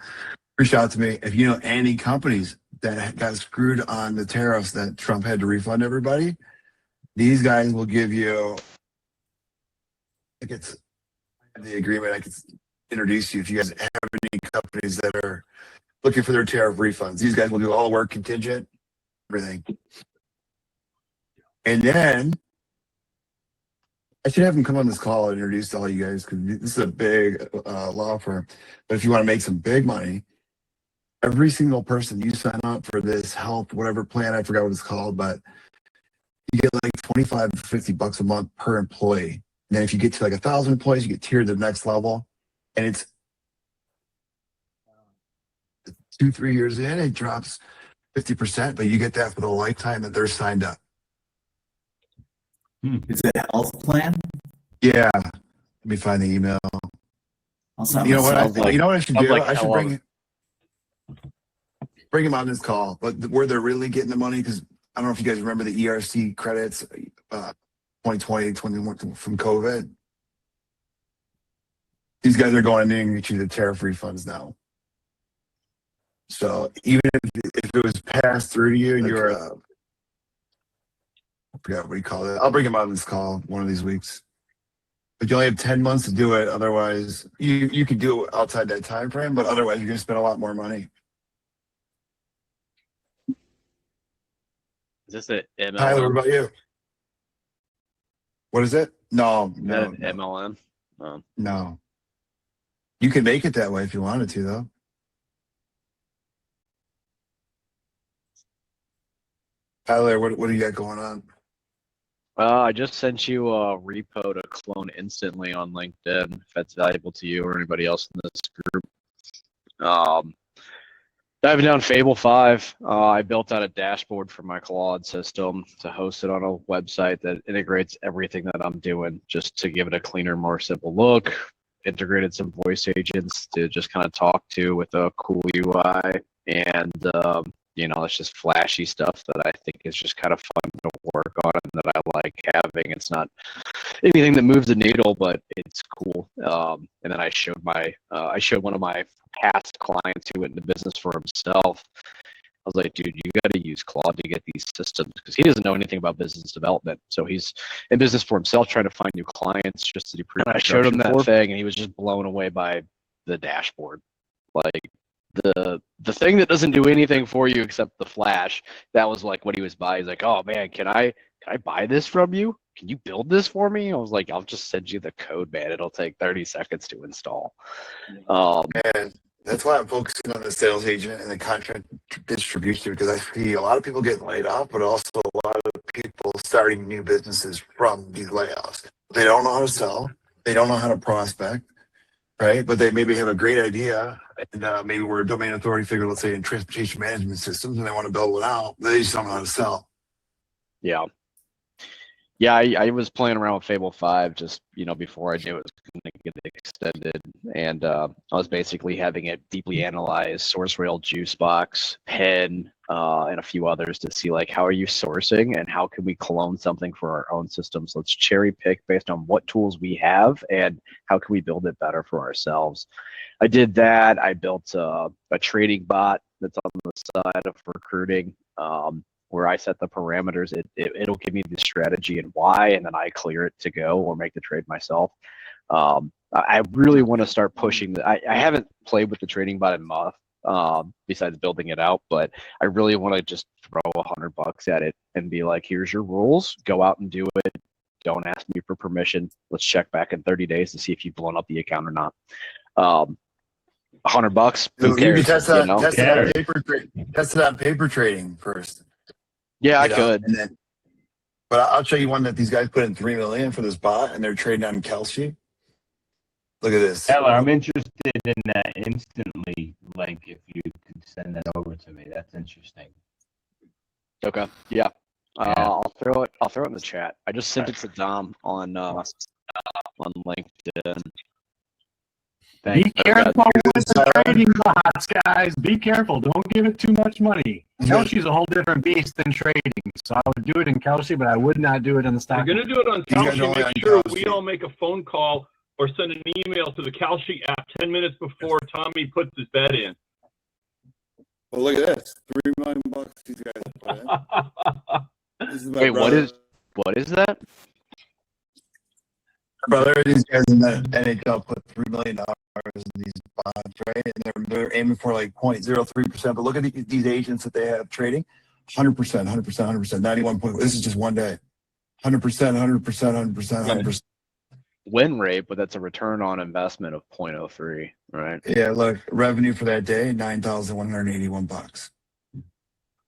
reached out to me. If you know any companies that got screwed on the tariffs that Trump had to refund everybody, these guys will give you, like, it's the agreement. I could introduce you if you guys have any companies that are looking for their tariff refunds. These guys will do all the work, contingent, everything. And then I should have them come on this call and introduce to all you guys, because this is a big law firm. But if you want to make some big money, every single person you sign up for this health, whatever plan, I forgot what it's called, but you get like 25 to 50 bucks a month per employee. And then if you get to like 1,000 employees, you get tiered to the next level. And it's 2-3 years in, it drops 50%, but you get that for the lifetime that they're signed up. It's a health plan. Yeah. Let me find the email. I'll sign You know what? myself. You know what I should do? like I should hell bring him on this call, but where they're really getting the money, because I don't know if you guys remember the ERC credits, 2020, 21 from COVID. These guys are going in and get you the tariff refunds now. So even if it was passed through to you and you're, I forgot what you call it. I'll bring him on this call one of these weeks. But you only have 10 months to do it. Otherwise, you could do it outside that time frame, but otherwise you're going to spend a lot more money. Is this a MLM? Tyler, what about you? What is it? No. MLM? No. You can make it that way if you wanted to, though. Tyler, what do you got going on? I just sent you a repo to clone instantly on LinkedIn, if that's valuable to you or anybody else in this group. Diving down Fable 5, I built out a dashboard for my Claude system to host it on a website that integrates everything that I'm doing, just to give it a cleaner, more simple look. Integrated some voice agents to just kind of talk to with a cool UI, and it's just flashy stuff that I think is just kind of fun to work on and that I like having. It's not anything that moves the needle, but it's cool. And then I showed one of my past clients who went into business for himself. I was like, dude, you got to use Claude to get these systems, because he doesn't know anything about business development. So he's in business for himself, trying to find new clients just to do pre-construction. I showed him that thing, and he was just blown away by the dashboard. Like, the thing that doesn't do anything for you except the flash, that was like what he was buying. He's like, oh man, can I buy this from you? Can you build this for me? I was like, I'll just send you the code, man. It'll take 30 seconds to install. And that's why I'm focusing on the sales agent and the contract distribution, because I see a lot of people getting laid off, but also a lot of people starting new businesses from these layoffs. They don't know how to sell. They don't know how to prospect, right? But they maybe have a great idea, and maybe we're a domain authority figure, let's say in transportation management systems, and they want to build one out. They just don't know how to sell. Yeah. Yeah, I was playing around with Fable 5 just, before I knew it was going to get extended. And I was basically having it deeply analyze SourceRail, Juicebox, Pen, and a few others to see, like, how are you sourcing and how can we clone something for our own systems? Let's cherry pick based on what tools we have and how can we build it better for ourselves. I did that. I built a trading bot that's on the side of recruiting. Where I set the parameters, it'll give me the strategy and why, and then I clear it to go or make the trade myself. I really want to start pushing. I haven't played with the trading bot in month, besides building it out, but I really want to just throw $100 at it and be like, here's your rules, go out and do it. Don't ask me for permission. Let's check back in 30 days to see if you've blown up the account or not. $100, who cares? You can test it on paper trading first. Yeah, I could. But I'll show you one that these guys put in $3 million for this bot, and they're trading on Kelsey. Look at this. Tyler, I'm interested in that instantly. Like, if you could send that over to me, that's interesting. Okay. Yeah. I'll throw it in the chat. I just sent it to Dom on LinkedIn. Be careful with the trading bots, guys. Be careful. Don't give it too much money. Kelsey's a whole different beast than trading. So I would do it in Kelsey, but I would not do it in the stock. If you're going to do it on Kelsey, make sure we all make a phone call or send an email to the CalSheet app 10 minutes before Tommy puts his bet in. Well, look at this. $3 million these guys put in. This is my Wait, brother. what is that? Brother, these guys in the NHL put $3 million in these bonds, right? And they're aiming for like 0.03%. But look at these agents that they have trading. 100%, 100%, 100%, 91 point. This is just one day. 100%, 100%, 100%, 100%. Win rate, but that's a return on investment of 0.03, right? Yeah, look, revenue for that day, $9,181.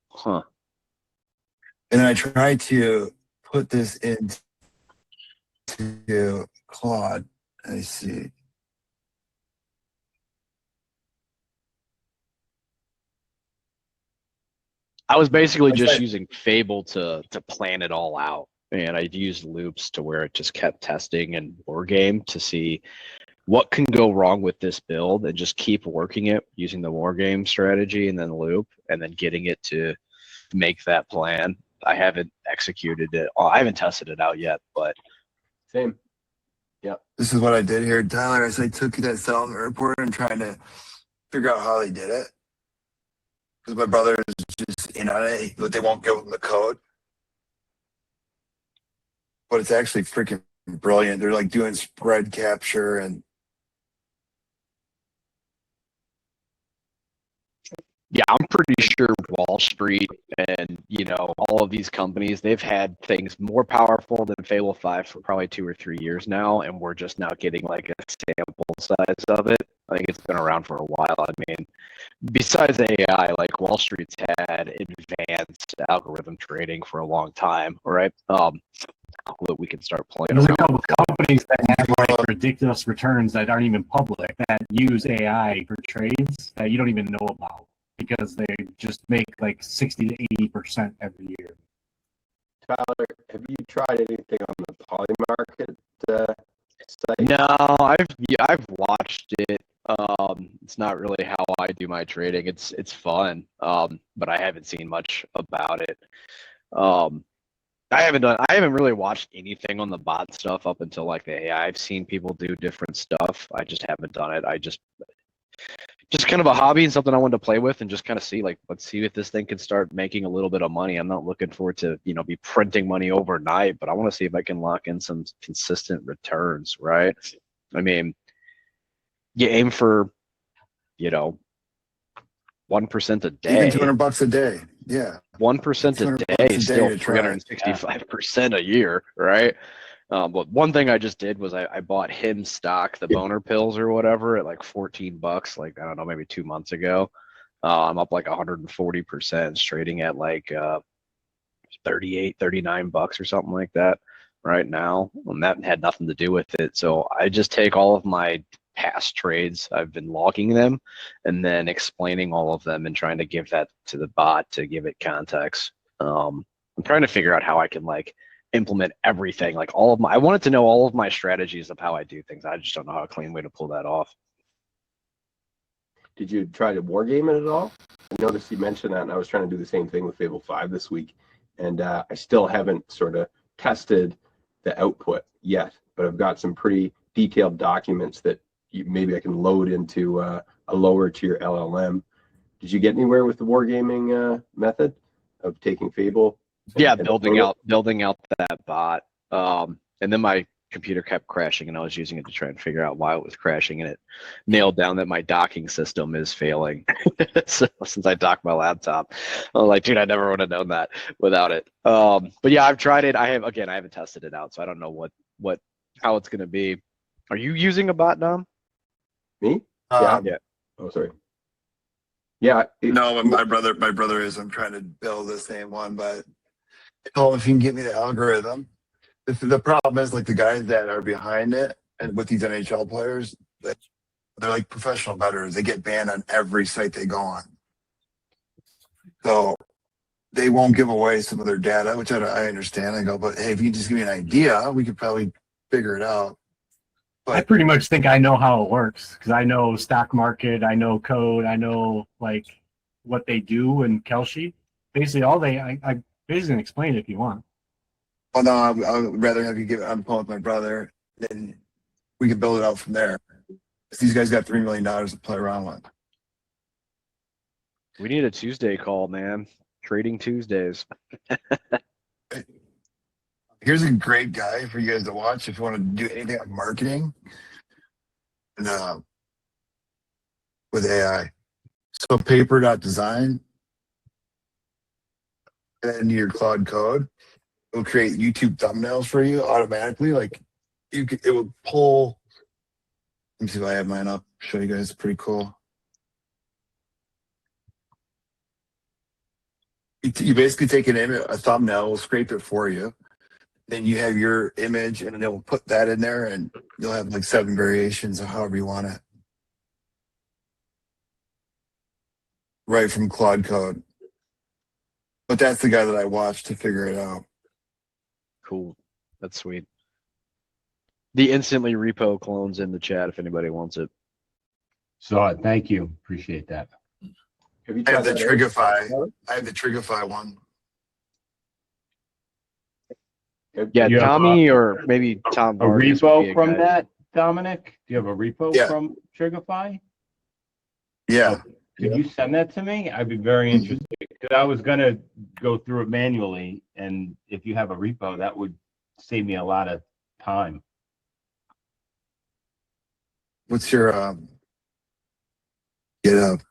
Huh. And then I tried to put this into Claude. I see. I was basically just using Fable to plan it all out. And I'd used loops to where it just kept testing and war game to see what can go wrong with this build and just keep working it using the war game strategy and then loop and then getting it to make that plan. I haven't executed it. I haven't tested it out yet, but Same. Yep. This is what I did here, Tyler. As I took that settlement report and trying to figure out how they did it. Because my brother is just in on it, but they won't give him the code. But it's actually freaking brilliant. They're like doing spread capture and yeah, I'm pretty sure Wall Street and, all of these companies, they've had things more powerful than Fable 5 for probably 2 or 3 years now, and we're just now getting like a sample size of it. I think it's been around for a while. I mean, besides AI, like Wall Street's had advanced algorithm trading for a long time, right? That we can start playing There's around. a couple of companies that have like ridiculous returns that aren't even public that use AI for trades that you don't even know about because they just make like 60 to 80% every year. Tyler, have you tried anything on the Poly Market site? No, I've watched it. It's not really how I do my trading. It's fun, but I haven't seen much about it. I haven't really watched anything on the bot stuff up until like the AI. I've seen people do different stuff. I just haven't done it. I just kind of a hobby and something I wanted to play with and just kind of see, like, let's see if this thing can start making a little bit of money. I'm not looking for it to, be printing money overnight, but I want to see if I can lock in some consistent returns, right? I mean, you aim for, 1% a day. even $200 a day. Yeah. 1% a day is still 365% a year, right? But one thing I just did was I bought him stock, the boner pills or whatever, at like $14, like, I don't know, maybe 2 months ago. I'm up like 140%, trading at like $38, $39 or something like that right now. And that had nothing to do with it. So I just take all of my past trades, I've been logging them and then explaining all of them and trying to give that to the bot to give it context. I'm trying to figure out how I can like implement everything, like I wanted to know all of my strategies of how I do things. I just don't know how a clean way to pull that off. Did you try to wargame it at all? I noticed you mentioned that, and I was trying to do the same thing with Fable 5 this week, and I still haven't sort of tested the output yet, but I've got some pretty detailed documents that maybe I can load into a lower tier LLM. Did you get anywhere with the wargaming method of taking Fable? Yeah, building out that bot. And then my computer kept crashing and I was using it to try and figure out why it was crashing, and it nailed down that my docking system is failing. So since I docked my laptop, I was like, dude, I never would have known that without it. But yeah, I've tried it. I haven't tested it out, so I don't know how it's gonna be. Are you using a bot, Dom? Me? Yeah. Oh, sorry. Yeah. No, my brother is. I'm trying to build the same one, but I told him if you can get me the algorithm. The problem is like the guys that are behind it and with these NHL players, they're like professional bettors. They get banned on every site they go on. So they won't give away some of their data, which I understand. I go, but hey, if you just give me an idea, we could probably figure it out. But I pretty much think I know how it works because I know stock market, I know code, I know like what they do in CalSheet. Basically, I basically explain it if you want. well, no, I would rather have you give it on the phone with my brother than we can build it out from there. These guys got $3 million to play around with. We need a Tuesday call, man. Trading Tuesdays. Here's a great guy for you guys to watch if you want to do anything on marketing and with AI. So paper.design and your Claude code will create YouTube thumbnails for you automatically. Like it will pull. Let me see if I have mine up. Show you guys. Pretty cool. You basically take an image, a thumbnail, will scrape it for you. Then you have your image, and it will put that in there, and you'll have like 7 variations of however you want it. Right from Claude Code. But that's the guy that I watched to figure it out. Cool. That's sweet. The instantly repo clones in the chat if anybody wants it. So thank you. Appreciate that. Have you I have tried the that Trigify. I have the Trigify one. Yeah, You have Tommy or maybe Tom a Vargas would be repo a from guy. that, Dominic? Do you have a repo Yeah. from Trigify? Yeah. Could you send that to me? I'd be very interested because I was gonna go through it manually, and if you have a repo, that would save me a lot of time. What's your GitHub?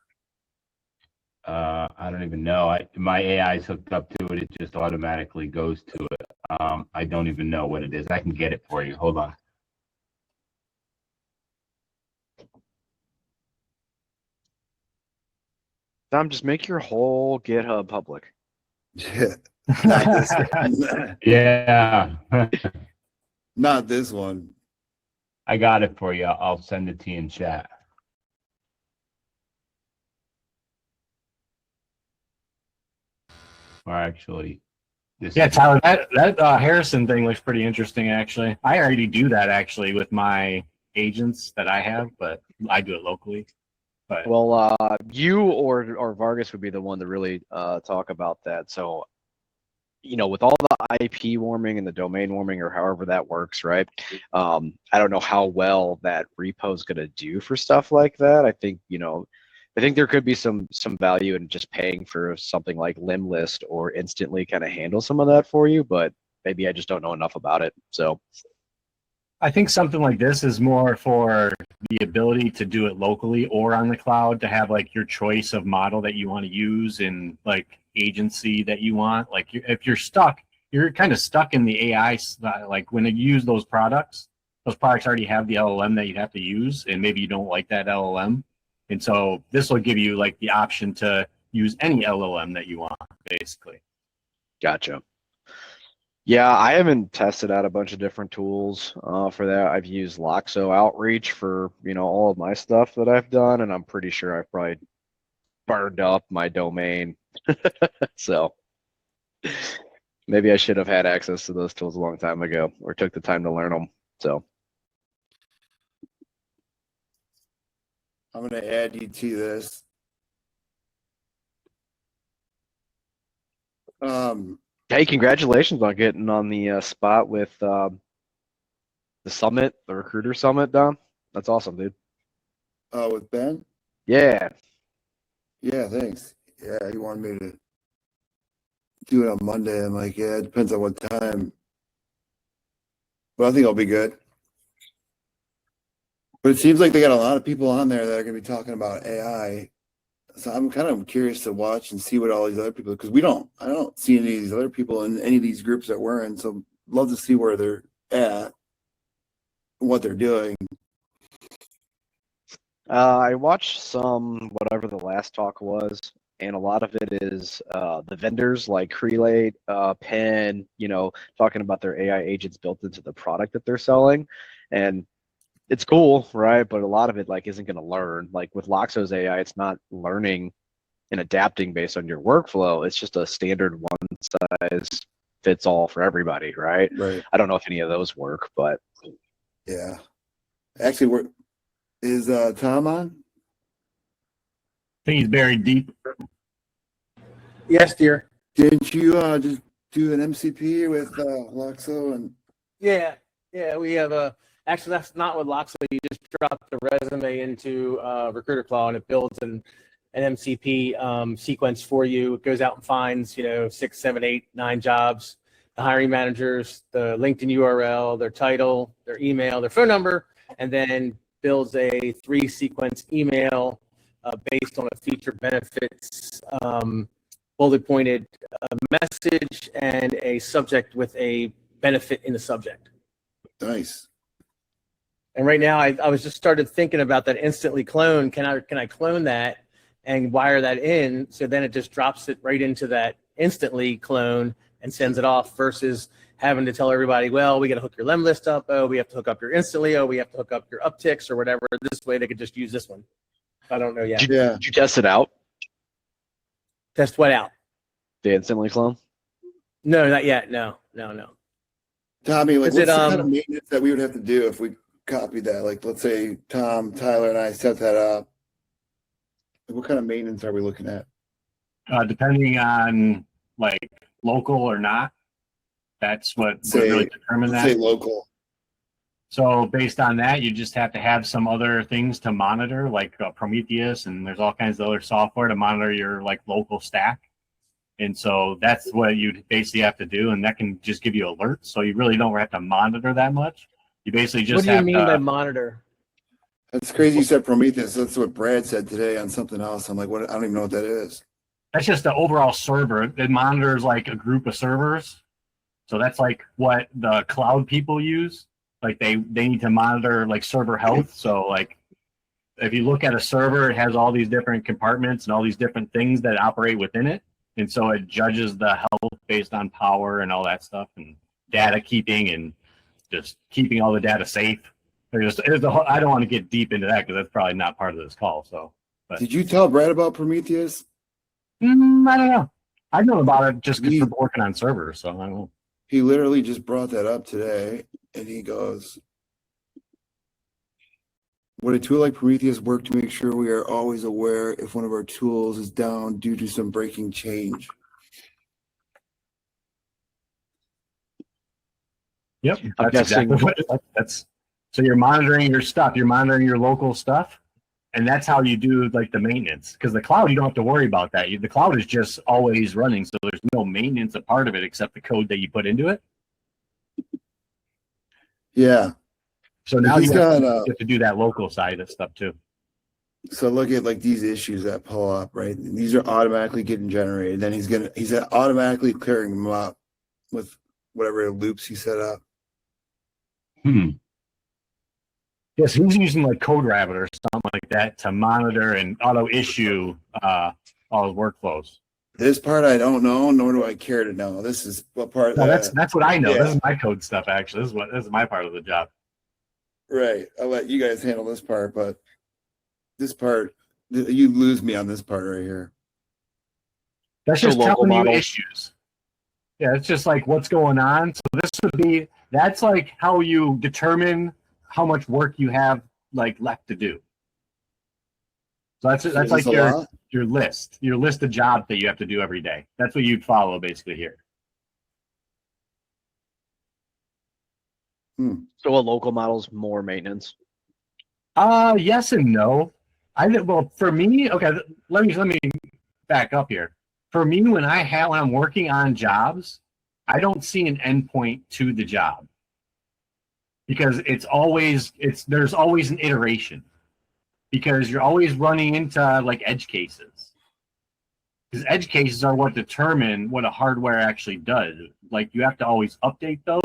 I don't even know. My AI is hooked up to it. It just automatically goes to it. I don't even know what it is. I can get it for you. Hold on. Tom, just make your whole GitHub public. Yeah. Not this one. Yeah. Not this one. I got it for you. I'll send it to you in chat. Or actually, this Yeah, is- Tyler, that Harrison thing looks pretty interesting, actually. I already do that, actually, with my agents that I have, but I do it locally. But Well, you or Vargas would be the one to really talk about that. So, you know, with all the IP warming and the domain warming or however that works, right? I don't know how well that repo is going to do for stuff like that. I think, you know, I think there could be some value in just paying for something like Limlist or Instantly kind of handle some of that for you, but maybe I just don't know enough about it. So I think something like this is more for the ability to do it locally or on the cloud, to have like your choice of model that you want to use and like agency that you want. Like if you're stuck, you're kind of stuck in the AI. Like when you use those products already have the LLM that you have to use, and maybe you don't like that LLM. And so this will give you like the option to use any LLM that you want, basically. Gotcha. Yeah, I haven't tested out a bunch of different tools for that. I've used Loxo Outreach for, you know, all of my stuff that I've done, and I'm pretty sure I've probably burned up my domain. So maybe I should have had access to those tools a long time ago, or took the time to learn them. So I'm going to add you to this. hey, congratulations on getting on the spot with the summit, the recruiter summit, Don. That's awesome, dude. With Ben? Yeah. Yeah, thanks. Yeah, he wanted me to do it on Monday. I'm like, yeah, it depends on what time. But I think I'll be good. But it seems like they got a lot of people on there that are going to be talking about AI. So I'm kind of curious to watch and see what all these other people, because I don't see any of these other people in any of these groups that we're in. So love to see where they're at, what they're doing. I watched some, whatever the last talk was, and a lot of it is the vendors like Crelate, Penn, you know, talking about their AI agents built into the product that they're selling. And it's cool, right? But a lot of it like isn't going to learn. Like with Loxo's AI, it's not learning and adapting based on your workflow. It's just a standard one size fits all for everybody, right? Right. I don't know if any of those work, but Yeah. Actually, is Tom on? I think he's buried deep. Yes, dear. Didn't you just do an MCP with Loxo and Yeah, we have a Actually, that's not what Loxley. You just drop the resume into Recruiter Claw, and it builds an MCP sequence for you. It goes out and finds 6, 7, 8, 9 jobs, the hiring managers, the LinkedIn URL, their title, their email, their phone number, and then builds a 3-sequence email based on a feature benefits bullet pointed message and a subject with a benefit in the subject. Nice. And right now, I was just started thinking about that instantly clone. Can I clone that and wire that in? So then it just drops it right into that instantly clone and sends it off versus having to tell everybody, well, we got to hook your lem list up. Oh, we have to hook up your instantly. Oh, we have to hook up your upticks or whatever. This way they could just use this one. I don't know yet. Did you test it out? Test what out? The instantly clone? No, not yet. No. Tommy, like, Is what's it, the kind of maintenance that we would have to do if we copied that? Like, let's say Tom, Tyler, and I set that up. What kind of maintenance are we looking at? Depending on like local or not, that's what would really determine that. Say local. So based on that, you just have to have some other things to monitor, like Prometheus, and there's all kinds of other software to monitor your like local stack. And so that's what you basically have to do, and that can just give you alerts. So you really don't have to monitor that much. You basically just What do you mean by monitor? That's crazy you said Prometheus. That's what Brad said today on something else. I'm like, what? I don't even know what that is. That's just the overall server. It monitors like a group of servers. So that's like what the cloud people use. Like they need to monitor like server health. So like if you look at a server, it has all these different compartments and all these different things that operate within it. And so it judges the health based on power and all that stuff and data keeping and just keeping all the data safe. I don't want to get deep into that because that's probably not part of this call. So, but Did you tell Brad about Prometheus? I don't know. I know about it just because we're working on servers. So I don't know. He literally just brought that up today, and he goes, would a tool like Prometheus work to make sure we are always aware if one of our tools is down due to some breaking change? Yep, that's exactly what that's. So you're monitoring your stuff. You're monitoring your local stuff, and that's how you do like the maintenance. Because the cloud, you don't have to worry about that. The cloud is just always running, so there's no maintenance a part of it except the code that you put into it. Yeah. So now you have to do that local side of stuff too. So look at like these issues that pull up, right? These are automatically getting generated. Then he's automatically clearing them up with whatever loops he set up. Yes, he's using like CodeRabbit or something like that to monitor and auto issue all his workflows. This part I don't know, nor do I care to know. This is what part. No, that's what I know. Yeah. This is my code stuff. Actually, this is my part of the job. Right. I'll let you guys handle this part, but this part, you lose me on this part right here. That's just telling you issues. Yeah, it's just like what's going on. So that's like how you determine how much work you have like left to do. So that's like your list of jobs that you have to do every day. That's what you'd follow basically here. So a local model's more maintenance? Yes and no. Well, for me, okay, let me back up here. For me, when I'm working on jobs, I don't see an endpoint to the job because there's always an iteration because you're always running into like edge cases. Because edge cases are what determine what a hardware actually does. Like you have to always update those.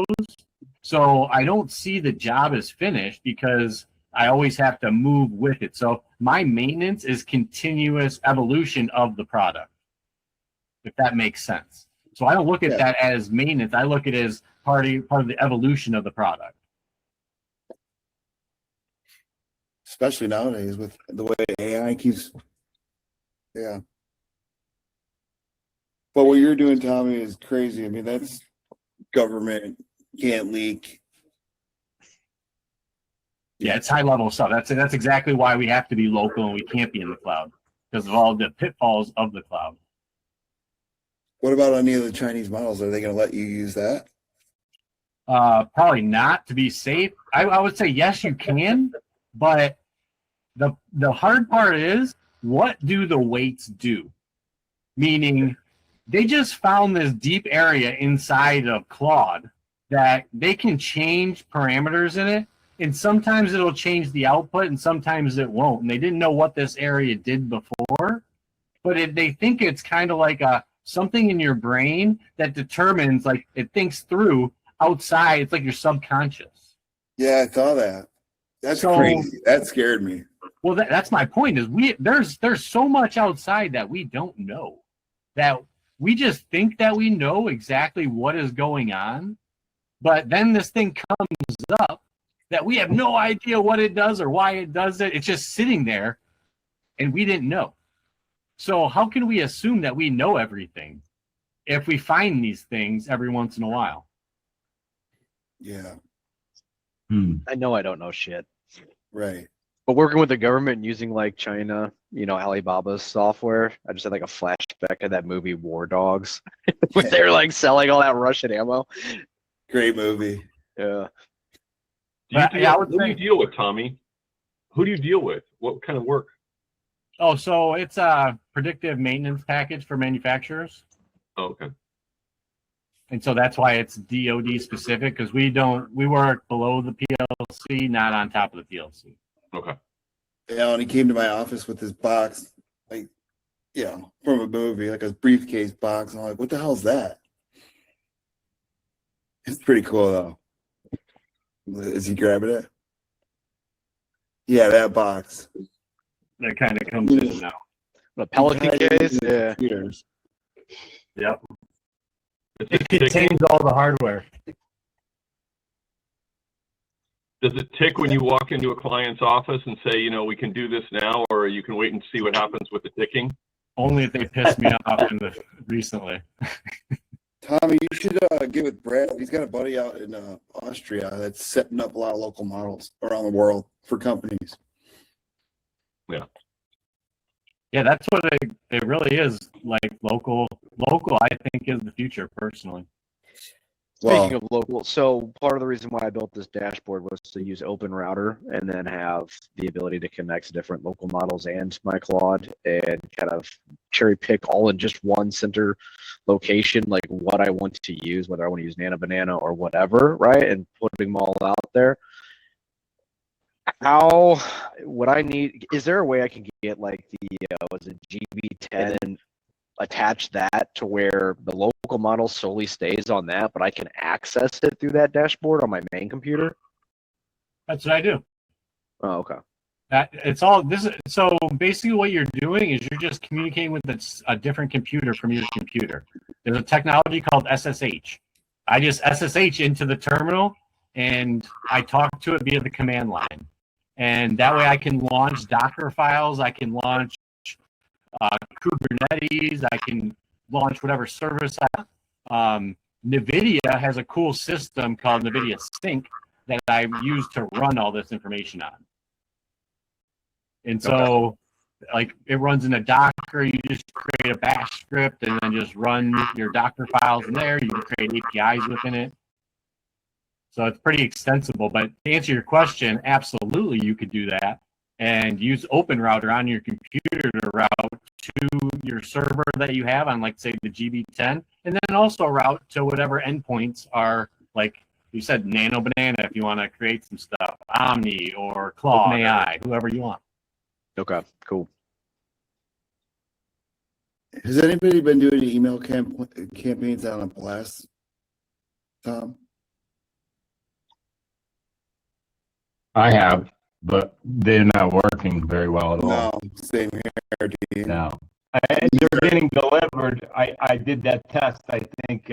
So I don't see the job as finished because I always have to move with it. So my maintenance is continuous evolution of the product, if that makes sense. So I don't look at that as maintenance. I look at it as part of the evolution of the product. Especially nowadays with the way AI keeps, yeah. But what you're doing, Tommy, is crazy. I mean, that's government, can't leak. Yeah, it's high level stuff. That's exactly why we have to be local and we can't be in the cloud because of all the pitfalls of the cloud. What about any of the Chinese models? Are they going to let you use that? Probably not, to be safe. I would say yes, you can, but the hard part is, what do the weights do? Meaning, they just found this deep area inside of Claude that they can change parameters in it, and sometimes it'll change the output and sometimes it won't. And they didn't know what this area did before, but they think it's kind of like something in your brain that determines, like, it thinks through outside. It's like your subconscious. Yeah, I saw that. That's crazy. That scared me. Well, that's my point. Is there's so much outside that we don't know, that we just think that we know exactly what is going on, but then this thing comes up that we have no idea what it does or why it does it. It's just sitting there, and we didn't know. So how can we assume that we know everything if we find these things every once in a while? Yeah. I know I don't know shit. Right. But working with the government and using like China, Alibaba's software, I just had like a flashback of that movie War Dogs, where they're like selling all that Russian ammo. Great movie. Yeah. Who do you deal with, Tommy? Who do you deal with? What kind of work? Oh, so it's a predictive maintenance package for manufacturers. Oh, okay. And so that's why it's DoD specific, because we work below the PLC, not on top of the PLC. Okay. Yeah, and he came to my office with this box, like, from a movie, like a briefcase box. And I'm like, what the hell is that? It's pretty cool, though. Is he grabbing it? Yeah, that box. That kind of comes in now. A Pelican case? Yeah. Computers. Yep. It contains all the hardware. Does it tick when you walk into a client's office and say, we can do this now, or you can wait and see what happens with the ticking? Only if they piss me off recently. Tommy, you should get with Brad. He's got a buddy out in Austria that's setting up a lot of local models around the world for companies. Yeah. Yeah, that's what it really is. Like local, I think, is the future, personally. Speaking of local, so part of the reason why I built this dashboard was to use Open Router and then have the ability to connect to different local models and my Claude and kind of cherry pick all in just one center location, like what I want to use, whether I want to use Nano Banana or whatever, right? And putting them all out there. How would I need? Is there a way I can get like the was it GB10 and attach that to where the local model solely stays on that, but I can access it through that dashboard on my main computer? That's what I do. Oh, okay. It's all this. So basically, what you're doing is you're just communicating with a different computer from your computer. There's a technology called SSH. I just SSH into the terminal, and I talk to it via the command line. And that way I can launch Docker files, I can launch Kubernetes, I can launch whatever service I have. NVIDIA has a cool system called NVIDIA Sync that I use to run all this information on. And so, like, it runs in a Docker, you just create a bash script and then just run your Docker files in there. You can create APIs within it. So it's pretty extensible, but to answer your question, absolutely you could do that and use Open Router on your computer to route to your server that you have on, like, say, the GB10, and then also route to whatever endpoints are, like you said, Nano Banana if you want to create some stuff, Omni or Claude AI, whoever you want. Okay, cool. Has anybody been doing email campaigns on a Blast, Tom? I have, but they're not working very well at all. No, same here, Dean. No. And they're getting delivered. I did that test. I think,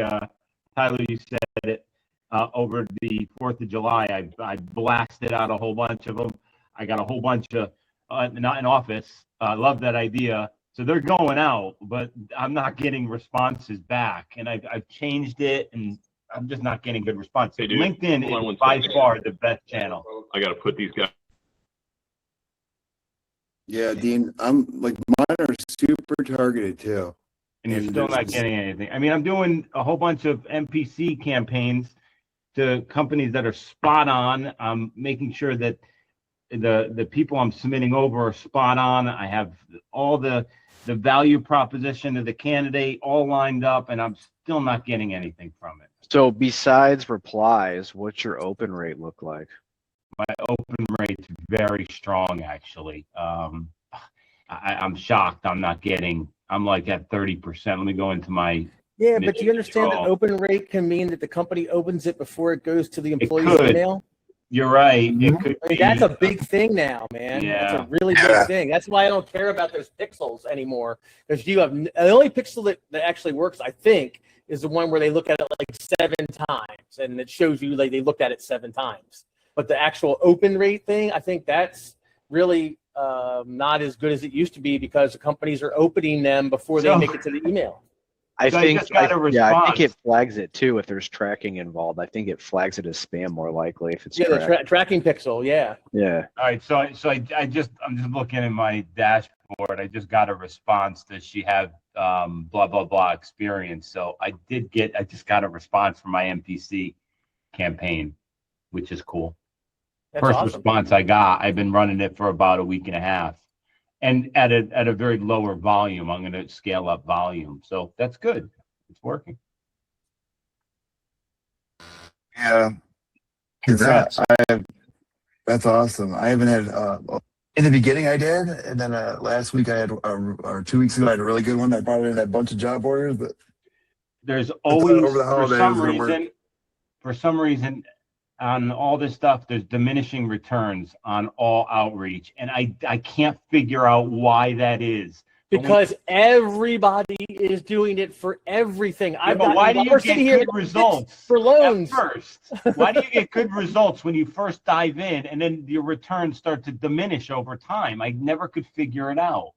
Tyler, you said it, over the 4th of July. I blasted out a whole bunch of them. I got a whole bunch of, not in office. I love that idea. So they're going out, but I'm not getting responses back. And I've changed it, and I'm just not getting good response. Hey, dude, LinkedIn is by far the best channel. I got to put these guys. Yeah, Dean, I'm like, mine are super targeted too. And you're still not getting anything. I mean, I'm doing a whole bunch of NPC campaigns, to companies that are spot on. I'm making sure that the people I'm submitting over are spot on. I have all the value proposition of the candidate all lined up, and I'm still not getting anything from it. So besides replies, what's your open rate look like? My open rate's very strong, actually. I'm shocked. I'm not getting. I'm like at 30%. Let me go into my. Yeah, but do you understand that open rate can mean that the company opens it before it goes to the employee's could. email? You're right. It could I mean, that's a big thing now, man. Yeah. That's a really big thing. That's why I don't care about those pixels anymore. Because you have the only pixel that actually works, I think, is the one where they look at it like 7 times, and it shows you like they looked at it 7 times. But the actual open rate thing, I think that's really not as good as it used to be because the companies are opening them before they make it to the email. I think it flags it too if there's tracking involved. I think it flags it as spam more likely if it's the tracking pixel. Yeah. Yeah. All right. So I'm just looking at my dashboard. I just got a response. Does she have blah blah blah experience? So I just got a response from my MPC campaign, which is cool. That's First awesome. response I got. I've been running it for about a week and a half. And at a very lower volume. I'm going to scale up volume. So that's good. It's working. Yeah. That's awesome. I haven't had, in the beginning I did. And then last week I had, or 2 weeks ago, I had a really good one. I brought in a bunch of job orders, but there's always, over the holidays, for some reason, on all this stuff, there's diminishing returns on all outreach, and I can't figure out why that is. Because everybody is doing it for everything. Yeah, but why do you get good results for loans at first? Why do you get good results when you first dive in, and then your returns start to diminish over time? I never could figure it out.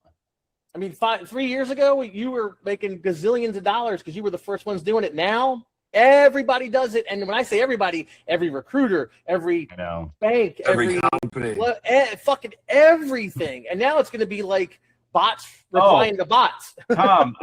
I mean, 3 years ago, you were making gazillions of dollars because you were the first ones doing it. Now, everybody does it. And when I say everybody, every recruiter, every bank, every company, fucking everything. And now it's going to be like bots replying to bots. Tom,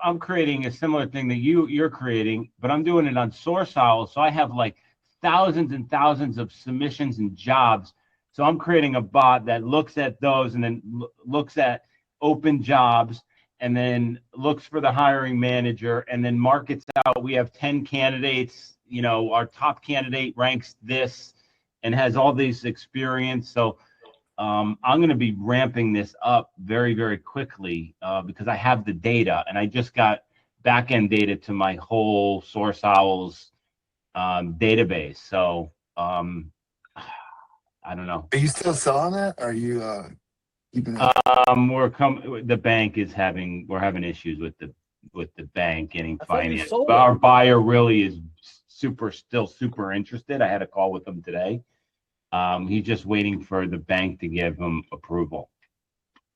I'm creating a similar thing that you're creating, but I'm doing it on Source Owl. So I have like thousands and thousands of submissions and jobs. So I'm creating a bot that looks at those and then looks at open jobs and then looks for the hiring manager and then markets out. We have 10 candidates, our top candidate ranks this and has all these experience. So I'm going to be ramping this up very, very quickly because I have the data and I just got back-end data to my whole Source Owls database. So I don't know. Are you still selling that? Are you keeping it? We're having issues with the bank getting finance. But our buyer really is still super interested. I had a call with him today. He's just waiting for the bank to give him approval.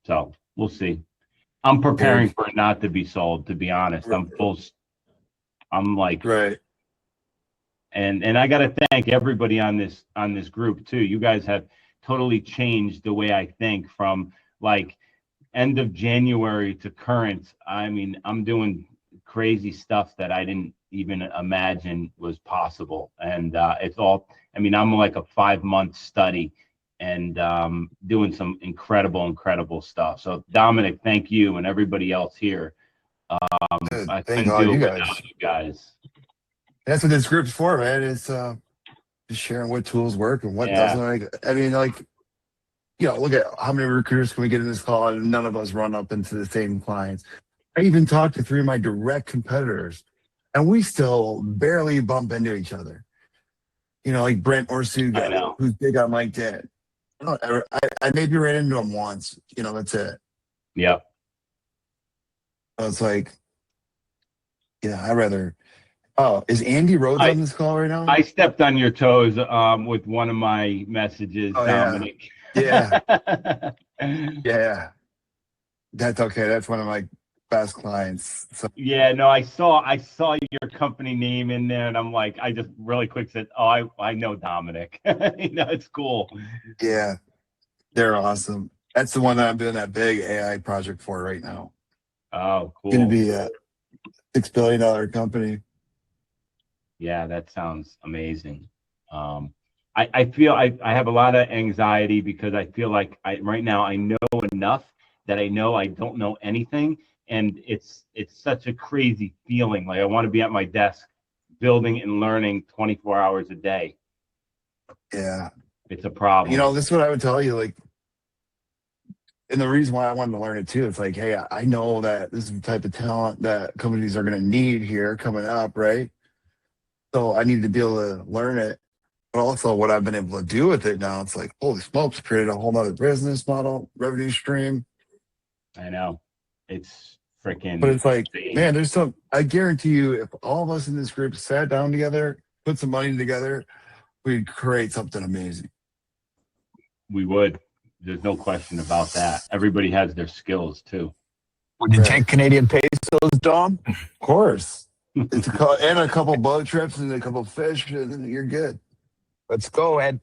So we'll see. I'm preparing for it not to be sold, to be honest. I'm like, right. And I got to thank everybody on this group too. You guys have totally changed the way I think from like end of January to current. I mean, I'm doing crazy stuff that I didn't even imagine was possible. And it's all, I mean, I'm like a 5-month study and doing some incredible stuff. So Dominic, thank you and everybody else here. I thank couldn't do it you without you guys. That's what this group's for, man. It's just sharing what tools work and what doesn't. I mean, like, look at how many recruiters can we get in this call and none of us run up into the same clients. I even talked to 3 of my direct competitors and we still barely bump into each other. Like Brent Orsuga, who's big on LinkedIn. I maybe ran into him once, that's it. Yeah. So it's like, I'd rather. Oh, is Andy Rhodes on this call right now? I stepped on your toes with one of my messages, Dominic. Yeah. Yeah. That's okay. That's one of my best clients. So. Yeah, no, I saw your company name in there, and I'm like, I just really quick said, oh, I know Dominic. It's cool. Yeah, they're awesome. That's the one that I'm doing that big AI project for right now. Oh, cool. It's going to be a $6 billion company. Yeah, that sounds amazing. I feel I have a lot of anxiety because I feel like right now I know enough that I know I don't know anything, and it's such a crazy feeling. Like I want to be at my desk building and learning 24 hours a day. Yeah. It's a problem. You know, this is what I would tell you, like, and the reason why I wanted to learn it too, it's like, hey, I know that this is the type of talent that companies are going to need here coming up, right? So I need to be able to learn it. But also what I've been able to do with it now, it's like, holy smokes, created a whole nother business model, revenue stream. I know. It's freaking. But it's like, man, there's some, I guarantee you, if all of us in this group sat down together, put some money together, we'd create something amazing. We would. There's no question about that. Everybody has their skills too. Would you take Canadian pesos, Dom? Of course. It's and a couple boat trips and a couple fish, and you're good. Let's go, Ed.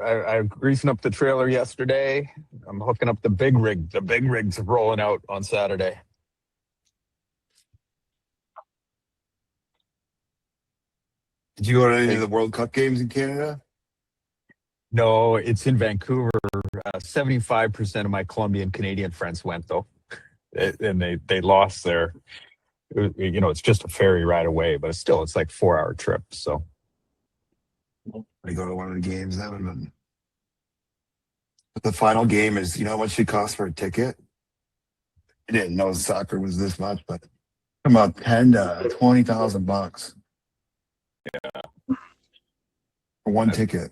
I'm greasing up the trailer yesterday. I'm hooking up the big rig. The big rig's rolling out on Saturday. Did you go to any of the World Cup games in Canada? No, it's in Vancouver. 75% of my Colombian Canadian friends went, though. And they lost their, you know, it's just a ferry ride away, but it's like 4-hour trip. So I go to one of the games. That would have been. But the final game is, you know how much it costs for a ticket? I didn't know soccer was this much, but about $10,000 to $20,000. Yeah. For one ticket.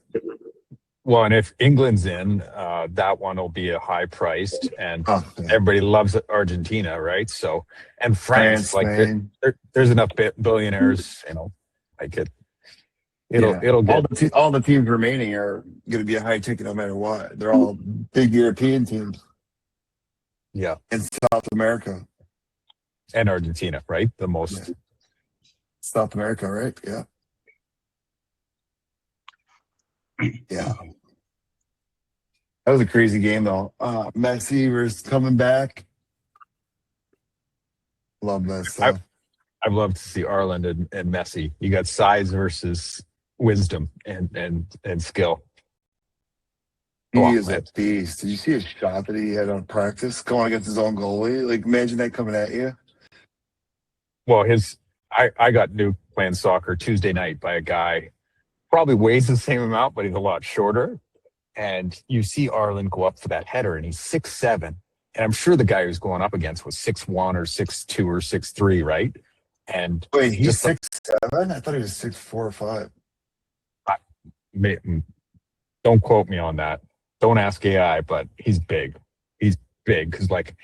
Well, and if England's in, that one will be a high priced, and everybody loves Argentina, right? So, and France, like there's enough billionaires, you know, like it'll get all the teams remaining are going to be a high ticket no matter what. They're all big European teams. Yeah, in South America and Argentina, right? The most South America, right? Yeah. Yeah. That was a crazy game though. Messi was coming back. Love that stuff. I'd love to see Ireland and Messi. You got size versus wisdom and skill. He is a beast. Did you see his shot that he had on practice going against his own goalie? Like imagine that coming at you. Well, I got new playing soccer Tuesday night by a guy. Probably weighs the same amount, but he's a lot shorter. And you see Arlen go up for that header, and he's 6'7". And I'm sure the guy who's going up against was 6'1" or 6'2" or 6'3", right? And wait, he's 6'7"? I thought he was 6'4" or 5". Don't quote me on that. Don't ask AI, but he's big. He's big because like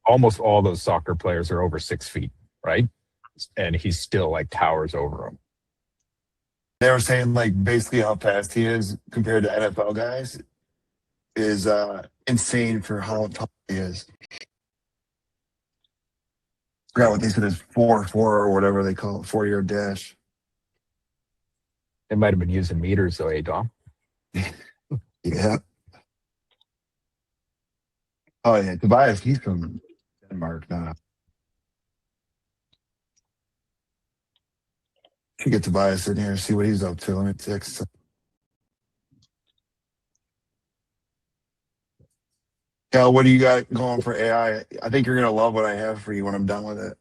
almost all those soccer players are over 6 feet, right? And he's still like towers over them. They were saying like basically how fast he is compared to NFL guys is insane for how tall he is. Forgot what they said is 4.4 or whatever they call it, 4-yard dash. They might have been using meters though, eh, Dom? Yeah. Oh yeah, Tobias, he's from Denmark now. Should get Tobias in here, see what he's up to. Let me text. Cal, what do you got going for AI? I think you're gonna love what I have for you when I'm done with it.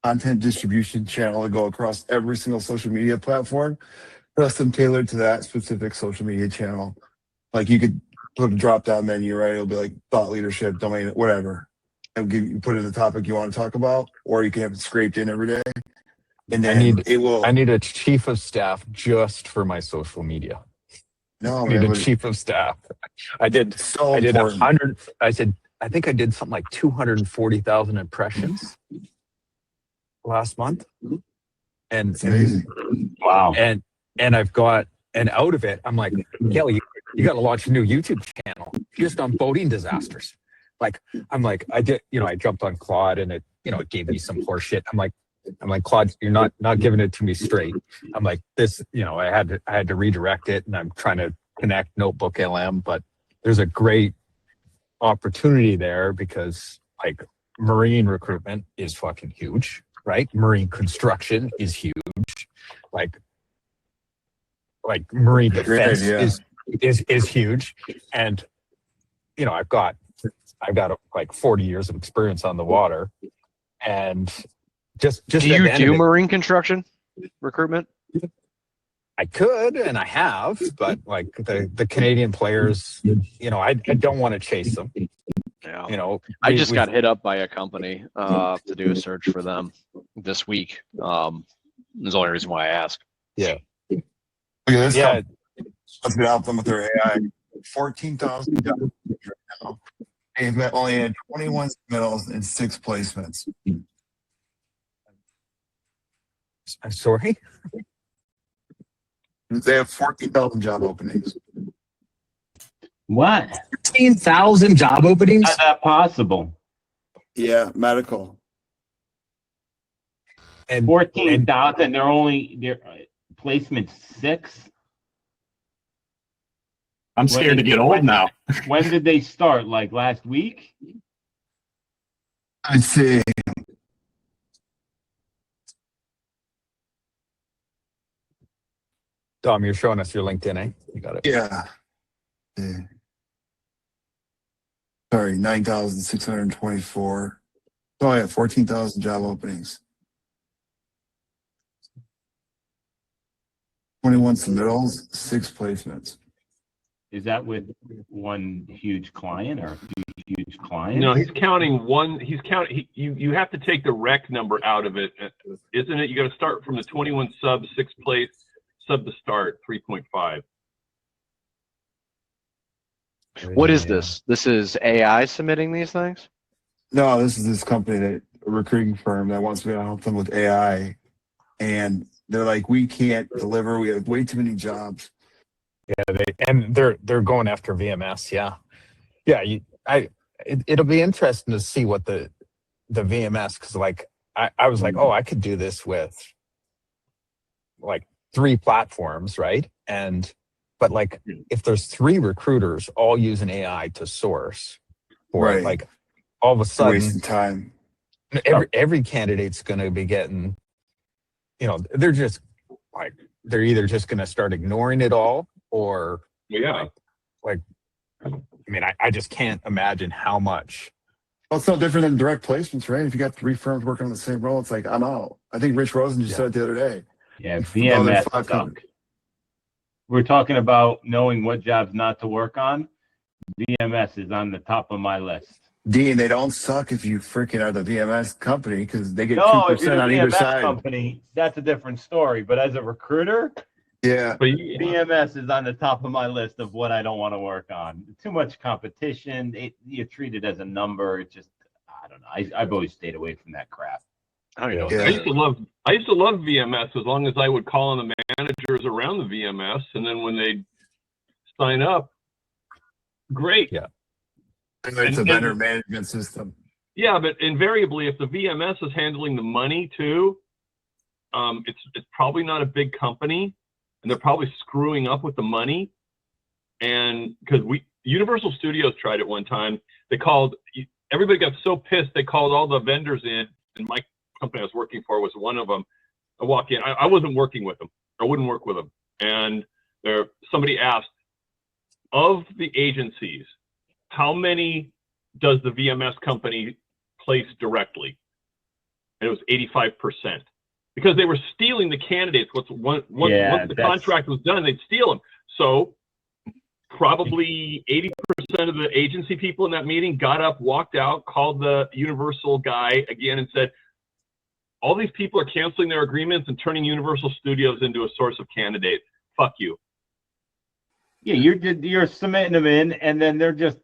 Content distribution channel to go across every single social media platform, custom tailored to that specific social media channel. Like you could put a drop down menu, right? It'll be like thought leadership, domain, whatever. And you put in the topic you want to talk about, or you can have it scraped in every day. And then I need a chief of staff just for my social media. No, I need a chief of staff. I did 100. I think I did something like 240,000 impressions last month. And it's amazing. Wow. And I've got, and out of it, I'm like, Kelly, you got to launch a new YouTube channel just on boating disasters. Like, I'm like, I jumped on Claude and it gave me some horse shit. I'm like, Claude, you're not giving it to me straight. I'm like, this, I had to redirect it, and I'm trying to connect Notebook LM, but there's a great opportunity there because like marine recruitment is fucking huge, right? Marine construction is huge. like marine Great defense idea. is huge, and you know I've got like 40 years of experience on the water, and just Do at you the end do of it, marine construction recruitment? I could and I have, but like the Canadian players, you know, I don't want to chase them. Yeah. You know, I just got hit up by a company to do a search for them this week. That's the only reason why I asked. Yeah. Look at this. Yeah. Let's get help them with their AI. 14,000 jobs right now. They've only had 21 submittals and 6 placements. I'm sorry. They have 14,000 job openings. What? 14,000 job openings? How's that possible? Yeah, medical. And 14,000. Their placement 6. I'm scared to get old now. When did they start? Like last week? Let's see. Dom, you're showing us your LinkedIn, eh? You got it. Yeah. Sorry, 9,624. Oh, yeah, 14,000 job openings. 21 submittals, 6 placements. Is that with one huge client or a few huge clients? No, he's counting one. He's counting. You have to take the rec number out of it, isn't it? You got to start from the 21 subs, 6th place, sub to start 3.5. What is this? This is AI submitting these things? No, this is this company, that a recruiting firm that wants me to help them with AI. And they're like, we can't deliver. We have way too many jobs. Yeah, they're going after VMS. Yeah, yeah. It'll be interesting to see what the VMS, because like I was like, oh, I could do this with like 3 platforms, right? But like if there's 3 recruiters all using AI to source for it, like all of a sudden wasting time. Every candidate's going to be getting, you know, they're just like, they're either just going to start ignoring it all, or like I mean, I just can't imagine how much. Well, it's no different than direct placements, right? If you got 3 firms working on the same role, it's like, I'm out. I think Rich Rosen just said it the other day. Yeah, VMS suck. We're talking about knowing what jobs not to work on. VMS is on the top of my list. Dean, they don't suck if you freaking are the VMS company, because they get No, 2% if you're on the either VMS side. company, that's a different story. But as a recruiter, yeah, VMS is on the top of my list of what I don't want to work on. Too much competition. You treat it as a number. It just, I don't know. I've always stayed away from that crap. I used to love VMS as long as I would call on the managers around the VMS, and then when they sign up, great. Yeah. And it's a vendor management system. Yeah, but invariably, if the VMS is handling the money too, it's probably not a big company, and they're probably screwing up with the money. And because Universal Studios tried it one time, everybody got so pissed they called all the vendors in, and my company I was working for was one of them. I walk in, I wasn't working with them. I wouldn't work with them, and somebody asked, of the agencies, how many does the VMS company place directly? And it was 85%, because they were stealing the candidates. Once the contract was done, they'd steal them. So probably 80% of the agency people in that meeting got up, walked out, called the Universal guy again and said, all these people are canceling their agreements and turning Universal Studios into a source of candidates. Fuck you. Yeah, you're submitting them in, and then they're just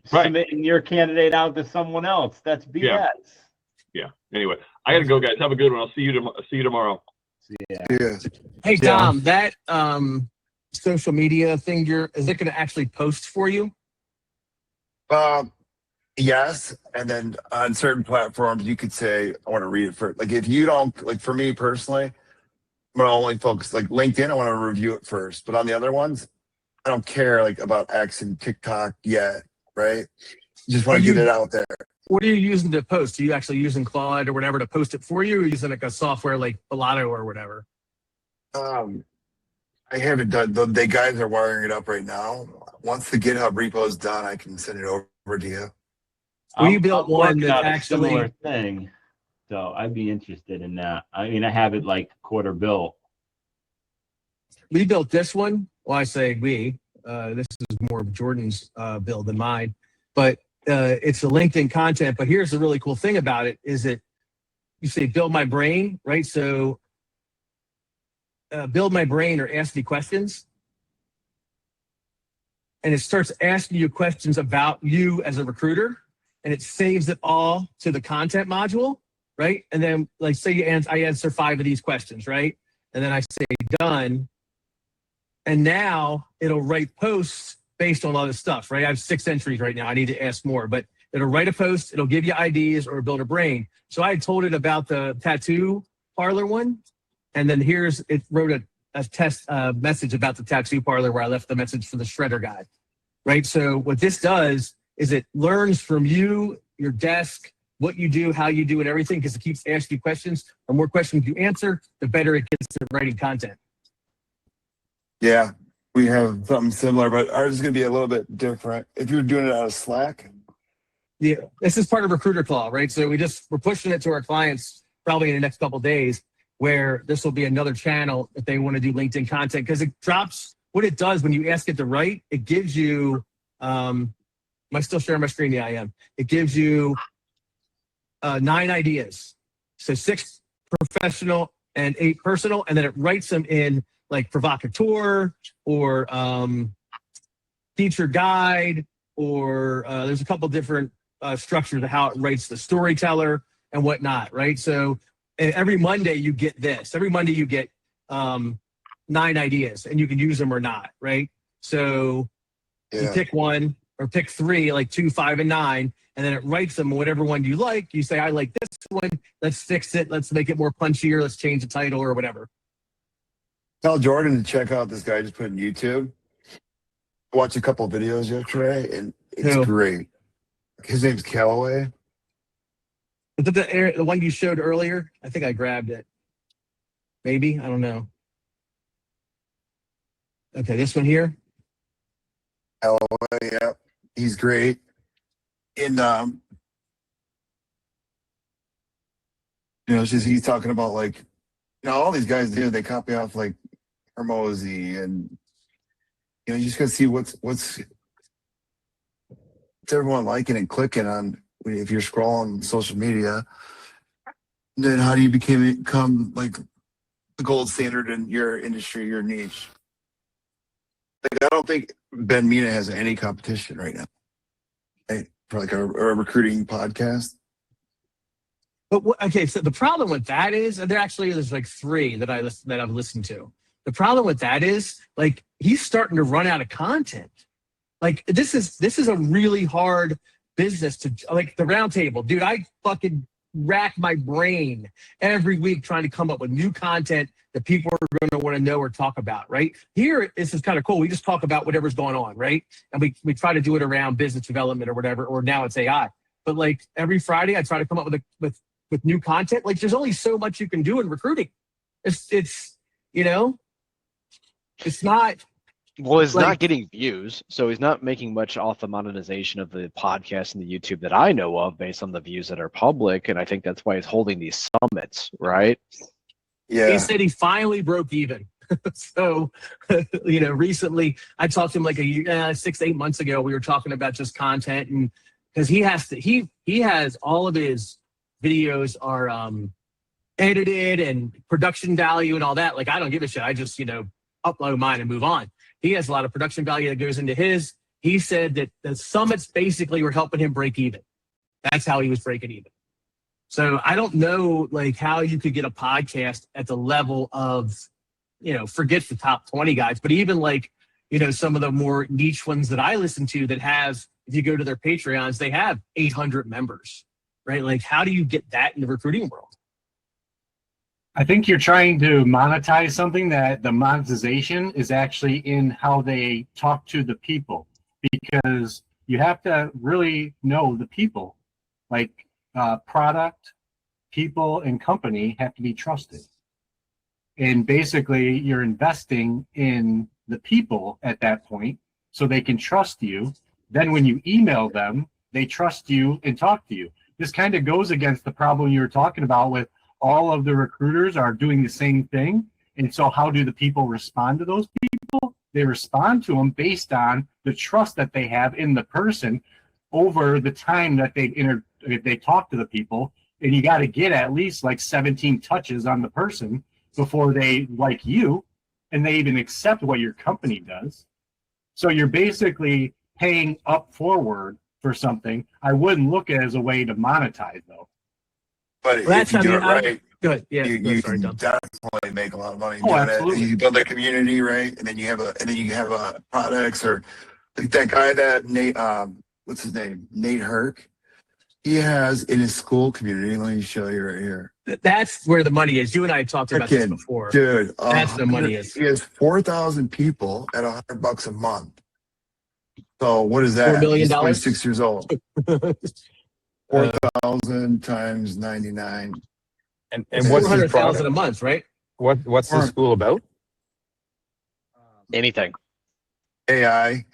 submitting your candidate out to someone else. That's BS. Yeah. Anyway, I gotta go, guys. Have a good one. I'll see you tomorrow. Yeah. Hey Tom, that social media thing, is it going to actually post for you? Yes, and then on certain platforms, you could say, I want to read it first. Like if you don't, like for me personally, I'm gonna only focus, like LinkedIn, I want to review it first. But on the other ones, I don't care like about X and TikTok yet, right? Just want to get it out there. What are you using to post? Are you actually using Claude or whatever to post it for you, or using like a software like Pilato or whatever? I haven't done. The guys are wiring it up right now. Once the GitHub repo is done, I can send it over to you. We built one working that on a actually similar thing, so I'd be interested in that. I mean, I have it like quarter built. we built this one. Well, I say we. This is more of Jordan's build than mine, but it's a LinkedIn content. But here's the really cool thing about it is that you say build my brain, right? So build my brain or ask me questions. And it starts asking you questions about you as a recruiter, and it saves it all to the content module, right? And then like say I answer 5 of these questions, right? And then I say done. And now it'll write posts based on all this stuff, right? I have 6 entries right now. I need to ask more, but it'll write a post. It'll give you ideas or build a brain. So I told it about the tattoo parlor one. And then it wrote a test message about the tattoo parlor where I left the message for the shredder guy, right? So what this does is it learns from you, your desk, what you do, how you do it, everything, because it keeps asking you questions. The more questions you answer, the better it gets at writing content. Yeah, we have something similar, but ours is going to be a little bit different. If you're doing it out of Slack. Yeah, this is part of Recruiter Claw, right? So we're pushing it to our clients probably in the next couple of days, where this will be another channel if they want to do LinkedIn content, because it drops what it does when you ask it to write. It gives you, am I still sharing my screen? Yeah, I am. It gives you 9 ideas. So 6 professional and 8 personal, and then it writes them in like provocateur or feature guide, or there's a couple different structures of how it writes the storyteller and whatnot, right? So every Monday you get this. Every Monday you get 9 ideas, and you can use them or not, right? So you pick one or pick 3, like 2, 5, and 9, and then it writes them whatever one you like. You say, I like this one. Let's fix it. Let's make it more punchier. Let's change the title or whatever. Tell Jordan to check out this guy I just put in YouTube. Watched a couple videos yesterday, and it's great. His name's Callaway. Is that the one you showed earlier? I think I grabbed it. Maybe, I don't know. Okay, this one here. Callaway, yeah, he's great. And it's just he's talking about like, all these guys do. They copy off like Hermosi, and you just gotta see what's everyone liking and clicking on if you're scrolling social media. Then how do you become like the gold standard in your industry, your niche? Like, I don't think Ben Mina has any competition right now, right? For like a recruiting podcast. But okay, so the problem with that is, and there's like 3 that I've listened to. The problem with that is, like, he's starting to run out of content. Like, this is a really hard business to, like, the Roundtable, dude. I fucking rack my brain every week trying to come up with new content that people are going to want to know or talk about, right? Here, this is kind of cool. We just talk about whatever's going on, right? And we try to do it around business development or whatever, or now it's AI. But like every Friday, I try to come up with new content. Like, there's only so much you can do in recruiting. It's not. Well, he's not getting views, so he's not making much off the monetization of the podcast and the YouTube that I know of based on the views that are public. And I think that's why he's holding these summits, right? Yeah. He said he finally broke even. So, recently I talked to him like 6 to 8 months ago. We were talking about just content, and because he has all of his videos are edited and production value and all that. Like, I don't give a shit. I just, upload mine and move on. He has a lot of production value that goes into his. He said that the summits basically were helping him break even. That's how he was breaking even. So I don't know, like, how you could get a podcast at the level of, forget the top 20 guys, but even like, some of the more niche ones that I listen to that have, if you go to their Patreons, they have 800 members, right? Like, how do you get that in the recruiting world? I think you're trying to monetize something that the monetization is actually in how they talk to the people, because you have to really know the people. Like, product, people, and company have to be trusted. And basically, you're investing in the people at that point so they can trust you. Then when you email them, they trust you and talk to you. This kind of goes against the problem you were talking about with all of the recruiters are doing the same thing. And so how do the people respond to those people? They respond to them based on the trust that they have in the person over the time that they talk to the people. And you got to get at least like 17 touches on the person before they like you and they even accept what your company does. So you're basically paying up forward for something. I wouldn't look at it as a way to monetize though. But if you do it right, good. Yeah, you can definitely make a lot of money. Oh, doing absolutely. it. You build a community, right? And then you have products or like that guy that Nate, what's his name? Nate Herc. He has in his school community. Let me show you right here. That's where the money is. You and I had talked about this before. Dude, that's the money is. He has 4,000 people at $100 a month. So what is that? $4 million? He's 26 years old. 4,000 times 99. And what's his 400,000 a month, right? What's the school about? Anything. AI.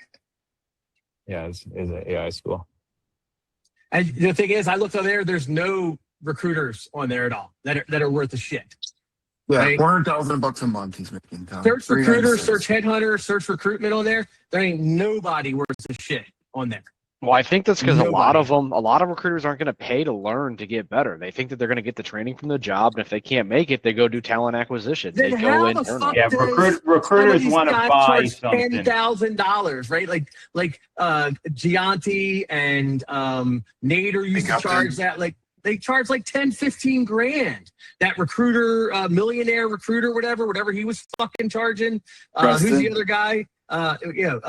Yeah, it's an AI school. And the thing is, I looked on there. There's no recruiters on there at all that are worth a shit. Yeah, right? $400,000 a month he's making. Tom. Search recruiter, 396. search headhunter, search recruitment on there. There ain't nobody worth a shit on there. Well, I think that's because a lot Nobody. of recruiters aren't going to pay to learn to get better. They think that they're going to get the training from the job, and if they can't make it, they go do talent acquisition. They Then go how in. the fuck Yeah, does recruiters want to buy something. $10,000, right? Like Gianti and Nader used to charge that. Like they charge like 10, 15 grand. That recruiter, millionaire recruiter, whatever he was fucking charging. Who's the other guy?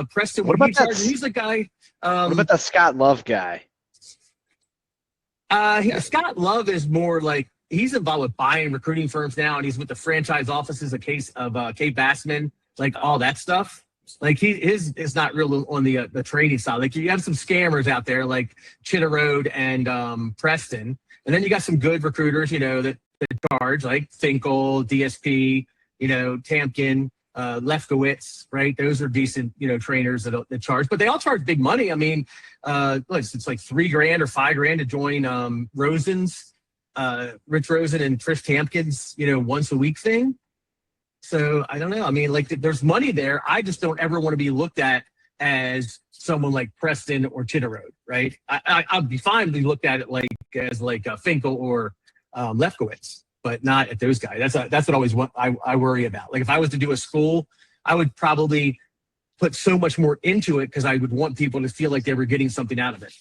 Preston. What about he charged? He's the guy. What about that Scott Love guy? Scott Love is more like he's involved with buying recruiting firms now, and he's with the franchise offices of Kate Bassman, like all that stuff. Like his is not real on the training side. Like you have some scammers out there like Chitterode and Preston, and then you got some good recruiters, that charge like Finkel, DSP, Tamkin. Lefkowitz, right? Those are decent, trainers that charge, but they all charge big money. I mean, it's like $3 grand or $5 grand to join Rosen's, Rich Rosen and Trish Tampkins, once a week thing. So I don't know. I mean, like there's money there. I just don't ever want to be looked at as someone like Preston or Chitterode, right? I'd be fine to be looked at it as Finkel or Lefkowitz. But not at those guys. That's what always I worry about. Like if I was to do a school, I would probably put so much more into it because I would want people to feel like they were getting something out of it.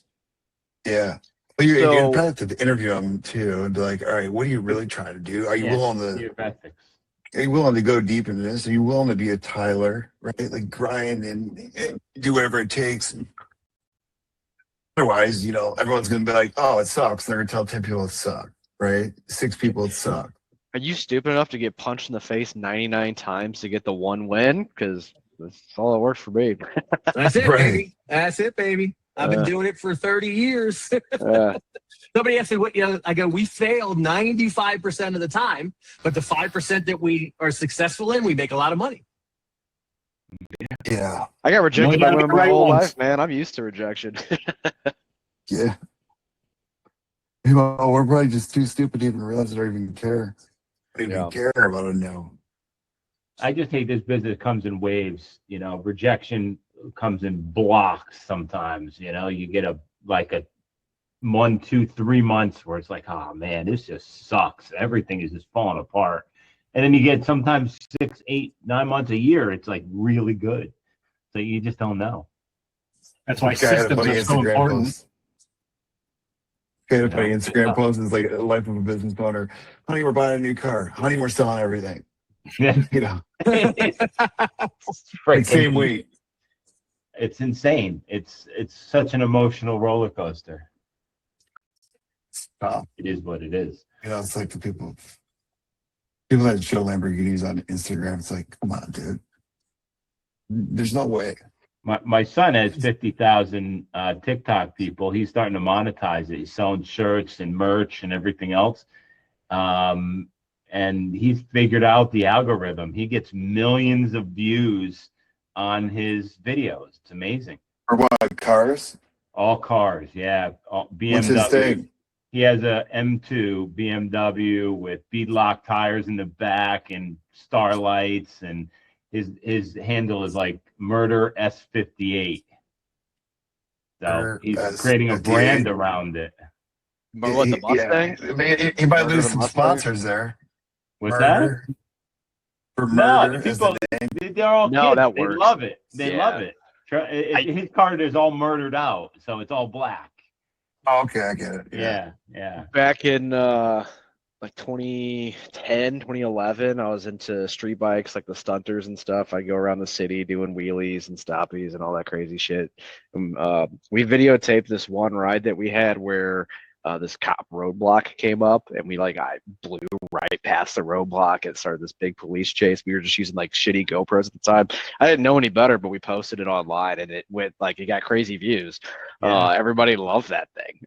Yeah. Well, you're probably have to interview them too and be like, all right, what are you really trying to do? Are you willing to go deep into this? Are you willing to be a Tyler, right? Like grind and do whatever it takes. Otherwise, everyone's going to be like, oh, it sucks. They're going to tell 10 people it sucks. Right? 6 people it suck. Are you stupid enough to get punched in the face 99 times to get the one win? Because that's all that works for me. That's it, baby. That's it, baby. I've been doing it for 30 years. Somebody asked me what, I go, we fail 95% of the time, but the 5% that we are successful in, we make a lot of money. Yeah. I got rejected by women my whole life, man. I'm used to rejection. Yeah. We're probably just too stupid to even realize they don't even care. They don't even care about a no. I just hate this business comes in waves. Rejection comes in blocks sometimes. You get a 1, 2, 3 months where it's like, oh man, this just sucks. Everything is just falling apart. And then you get sometimes 6, 8, 9 months a year. It's like really good. So you just don't know. That's why systems are so important. Okay, funny Instagram post is like the life of a business owner. Honey, we're buying a new car. Honey, we're selling everything. Same week. It's insane. It's such an emotional roller coaster. It is what it is. It's like the people that show Lamborghinis on Instagram. It's like, come on, dude. There's no way. My son has 50,000 TikTok people. He's starting to monetize it. He's selling shirts and merch and everything else. And and he's figured out the algorithm. He gets millions of views on his videos. It's amazing. For what, cars? All cars, yeah. BMW. What's his thing? He has a M2 BMW with beadlock tires in the back and starlights, and his handle is like Murder S58. So he's creating a brand around it. But what, the Mustang? Yeah. He might lose some sponsors there. What's Murder. that? For No, murder the is people, the name. they're all No, kids. that They works. love it. They Yeah. love it. His car is all murdered out, so it's all black. Oh, okay, I get it. Yeah. Back in like 2010, 2011, I was into street bikes, like the stunters and stuff. I go around the city doing wheelies and stoppies and all that crazy shit. We videotaped this one ride that we had where this cop roadblock came up, and I blew right past the roadblock and started this big police chase. We were just using like shitty GoPros at the time. I didn't know any better, but we posted it online, and it went it got crazy views. Everybody loved that thing.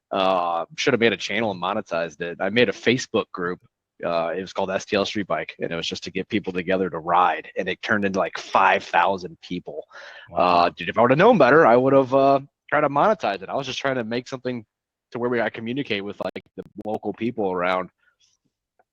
Should have made a channel and monetized it. I made a Facebook group. It was called STL Street Bike, and it was just to get people together to ride, and it turned into like 5,000 people. Dude, if I would have known better, I would have tried to monetize it. I was just trying to make something to where I communicate with like the local people around.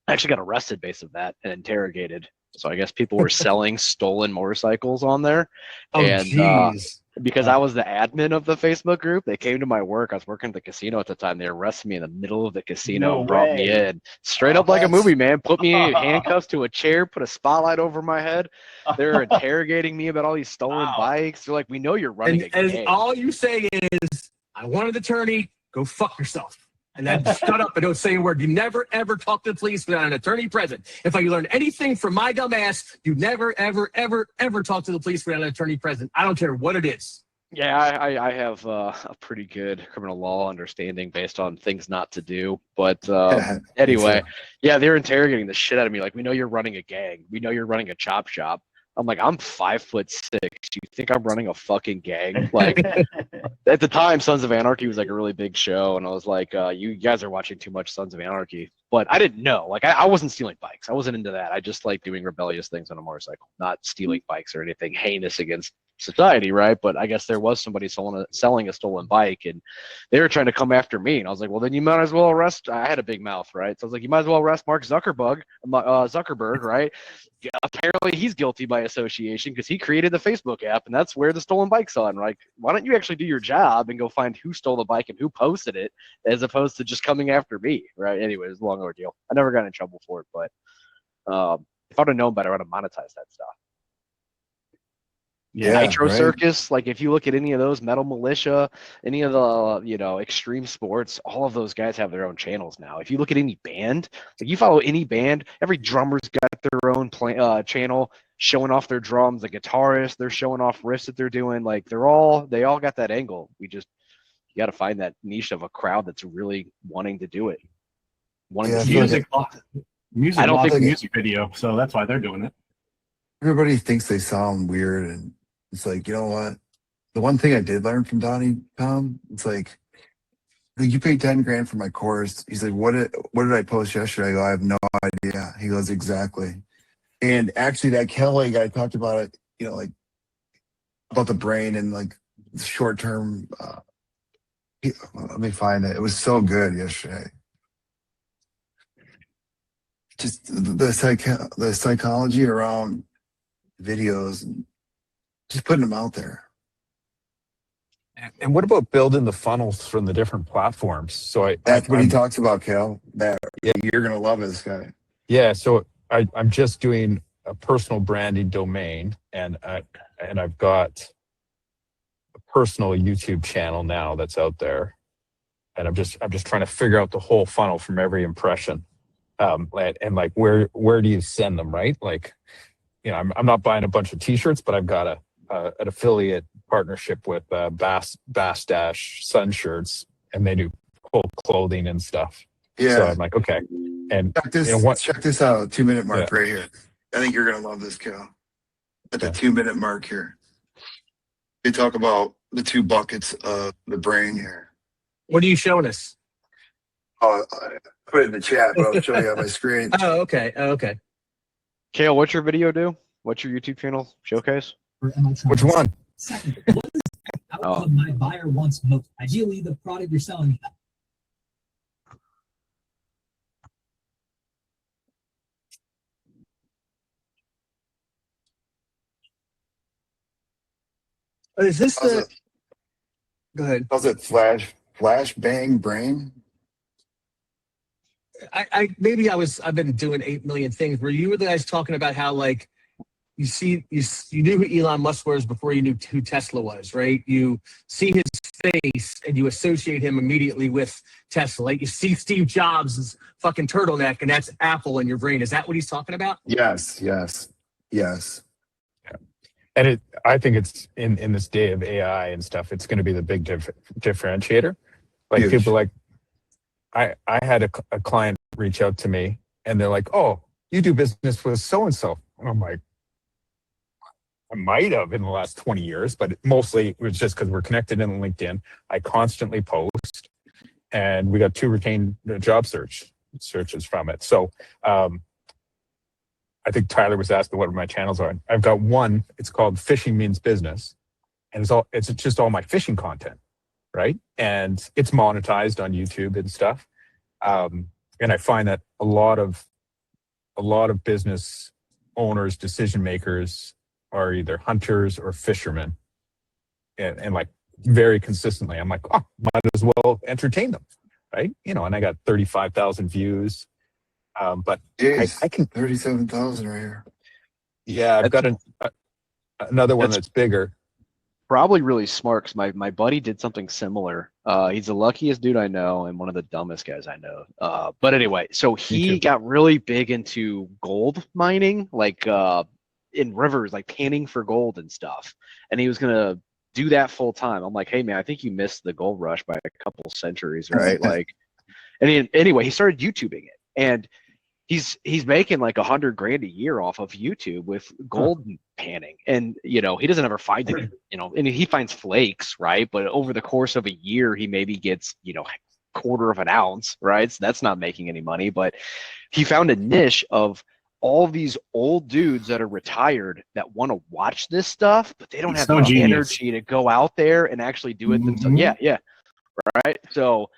I actually got arrested based of that and interrogated. So I guess people were selling stolen motorcycles on there. Oh, and jeez. Because I was the admin of the Facebook group, they came to my work. I was working at the casino at the time. They arrested me in the middle of the casino and brought me in straight up like a movie, man. Put me in handcuffs to a chair, put a spotlight over my head. They're interrogating me about all these stolen bikes. They're like, we know you're running a gang. All you say is, I want an attorney, go fuck yourself. And then shut up and don't say a word. You never, ever talk to the police without an attorney present. If I learned anything from my dumb ass, you never, ever, ever, ever talk to the police without an attorney present. I don't care what it is. Yeah, I have a pretty good criminal law understanding based on things not to do. But anyway, yeah, they're interrogating the shit out of me. Like, we know you're running a gang. We know you're running a chop shop. I'm like, I'm 5'6". You think I'm running a fucking gang? Like, at the time, Sons of Anarchy was like a really big show, and I was like, you guys are watching too much Sons of Anarchy. But I didn't know. Like, I wasn't stealing bikes. I wasn't into that. I just like doing rebellious things on a motorcycle, not stealing bikes or anything heinous against society, right? But I guess there was somebody selling a stolen bike, and they were trying to come after me. And I was like, well, then you might as well arrest. I had a big mouth, right? So I was like, you might as well arrest Mark Zuckerberg, right? Yeah, apparently he's guilty by association because he created the Facebook app, and that's where the stolen bike's on. Like, why don't you actually do your job and go find who stole the bike and who posted it, as opposed to just coming after me, right? Anyway, it's a long ordeal. I never got in trouble for it, but if I'd have known better, I'd have monetized that stuff. Nitro Circus, like if you look at any of those, Metal Militia, any of the extreme sports, all of those guys have their own channels now. If you look at any band, like you follow any band, every drummer's got their own channel showing off their drums. The guitarist, they're showing off riffs that they're doing. Like they all got that angle. You got to find that niche of a crowd that's really wanting to do it. Music. I don't think music video, so that's why they're doing it. Everybody thinks they sound weird, and it's like, you know what? The one thing I did learn from Donnie, Tom, it's like, you paid 10 grand for my course. He's like, what did I post yesterday? I go, I have no idea. He goes, exactly. And actually, that Kelly guy talked about it, like about the brain and like short term. Let me find it. It was so good yesterday. Just the psychology around videos and just putting them out there. And what about building the funnels from the different platforms? So that's what he talks about, Cal. That you're gonna love this guy. Yeah. So I'm just doing a personal branding domain, and I've got a personal YouTube channel now that's out there, and I'm just trying to figure out the whole funnel from every impression. And like where do you send them, right? Like, I'm not buying a bunch of t-shirts, but I've got an affiliate partnership with Bass Dash Sun Shirts, and they do full clothing and stuff. Yeah. So I'm like, okay. And check this out, 2-minute mark right here. I think you're gonna love this, Cal. At the 2-minute mark here. They talk about the 2 buckets of the brain here. What are you showing us? put it in the chat, but I'll show you on my screen. Oh, okay. Oh, okay. Kale, what's your video do? What's your YouTube channel showcase? Which one? Second, what is the outcome my buyer wants most? Ideally, the product you're selling. Is this How's the? it, Go ahead. how's it flash bang brain? Maybe I've been doing 8 million things. Were you the guys talking about how like you knew who Elon Musk was before you knew who Tesla was, right? You see his face and you associate him immediately with Tesla. Like you see Steve Jobs' fucking turtleneck and that's Apple in your brain. Is that what he's talking about? Yes. And I think it's in this day of AI and stuff, it's going to be the big differentiator. Like Huge. people like, I had a client reach out to me and they're like, oh, you do business with so-and-so. And I'm like, I might have in the last 20 years, but mostly it was just because we're connected in LinkedIn. I constantly post and we got 2 retained job searches from it. So I think Tyler was asking what my channels are. I've got one, it's called Fishing Means Business. And it's just all my fishing content, right? And it's monetized on YouTube and stuff. And I find that a lot of business owners, decision makers are either hunters or fishermen. And like very consistently, I'm like, oh, might as well entertain them, right? You know, and I got 35,000 views. But I can 37,000 right here. Yeah, I've got another one that's bigger. Probably really smart because my buddy did something similar. He's the luckiest dude I know and one of the dumbest guys I know. But anyway, so he got really big into gold mining, like in rivers, like panning for gold and stuff. And he was gonna do that full time. I'm like, hey man, I think you missed the gold rush by a couple centuries, right? Like, and anyway, he started YouTubing it, and he's making like $100,000 a year off of YouTube with gold panning. And you know, he doesn't ever find it, you know, and he finds flakes, right? But over the course of a year, he maybe gets, you know, 1/4 of an ounce, right? So that's not making any money. But he found a niche of all these old dudes that are retired that want to watch this stuff, but they don't have the energy to go out there and actually do it themselves. Yeah, right. So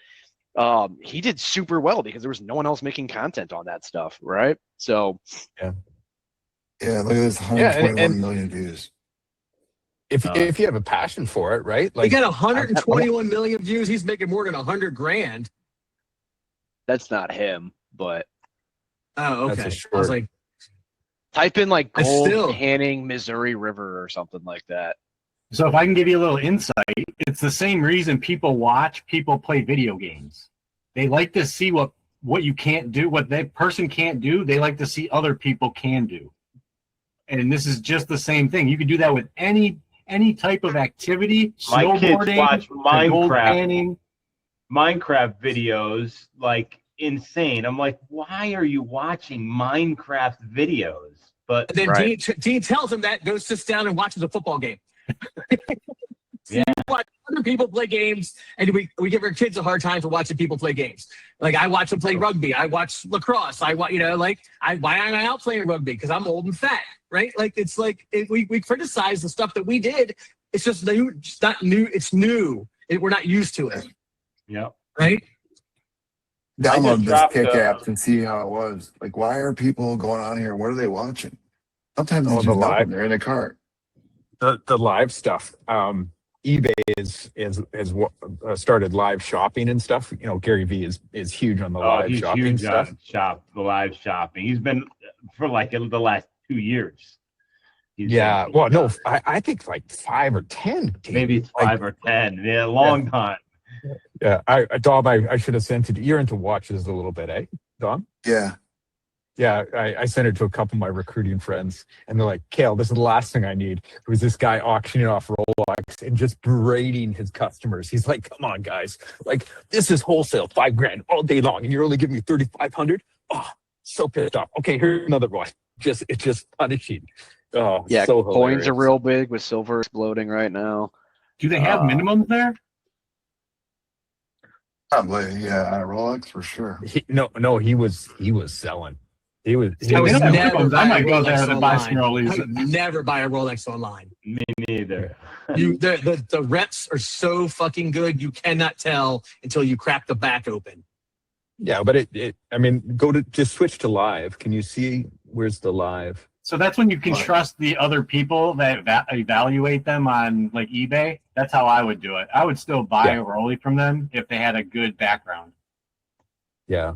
he did super well because there was no one else making content on that stuff, right? So yeah, look at this, 121 million views. If you have a passion for it, right? Like he got 121 million views. He's making more than $100,000. That's not him, but oh, okay. I was like, type in like gold panning Missouri River or something like that. So if I can give you a little insight, it's the same reason people play video games. They like to see what you can't do, what that person can't do. They like to see other people can do. And this is just the same thing. You can do that with any type of activity. My kids watch Minecraft videos like insane. I'm like, why are you watching Minecraft videos? But and then Dean tells him that, goes sits down and watches a football game. Yeah. Watch other people play games, and we give our kids a hard time for watching people play games. Like I watch them play rugby, I watch lacrosse, I watch, you know, like why am I out playing rugby? Because I'm old and fat, right? Like it's like we criticize the stuff that we did. It's just new, it's not new. It's new. We're not used to it. Yeah. Right. Download this Kick app and see how it was. Like, why are people going on here? What are they watching? Sometimes it's just nothing. They're in a cart. The live stuff. eBay is started live shopping and stuff. You know, Gary Vee is huge on the live shopping stuff. The live shopping. He's been for like the last 2 years. Yeah. Well, no, I think like 5 or 10. Maybe it's 5 or 10. Yeah, a long time. Yeah, Dom, I should have sent it. You're into watches a little bit, eh, Dom? Yeah. Yeah, I sent it to a couple of my recruiting friends, and they're like, Kale, this is the last thing I need. It was this guy auctioning off Rolex and just berating his customers. He's like, come on, guys. Like, this is wholesale, $5,000 all day long, and you're only giving me $3,500? Oh, so pissed off. Okay, here's another one. It's just punishing. Oh, yeah, so coins hilarious. are real big with silver exploding right now. Do they have minimums there? Probably, yeah, Rolex for sure. No, he was selling. He was. I would they don't have never coupons. I buy a might go there Rolex to buy some online. I Rollies. would never buy a Rolex online. Me neither. The reps are so fucking good, you cannot tell until you crack the back open. Yeah, but I mean, just switch to live. Can you see where's the live? So that's when you can trust the other people that evaluate them on like eBay. That's how I would do it. I would still buy a Rollie from them if they had a good background. Yeah.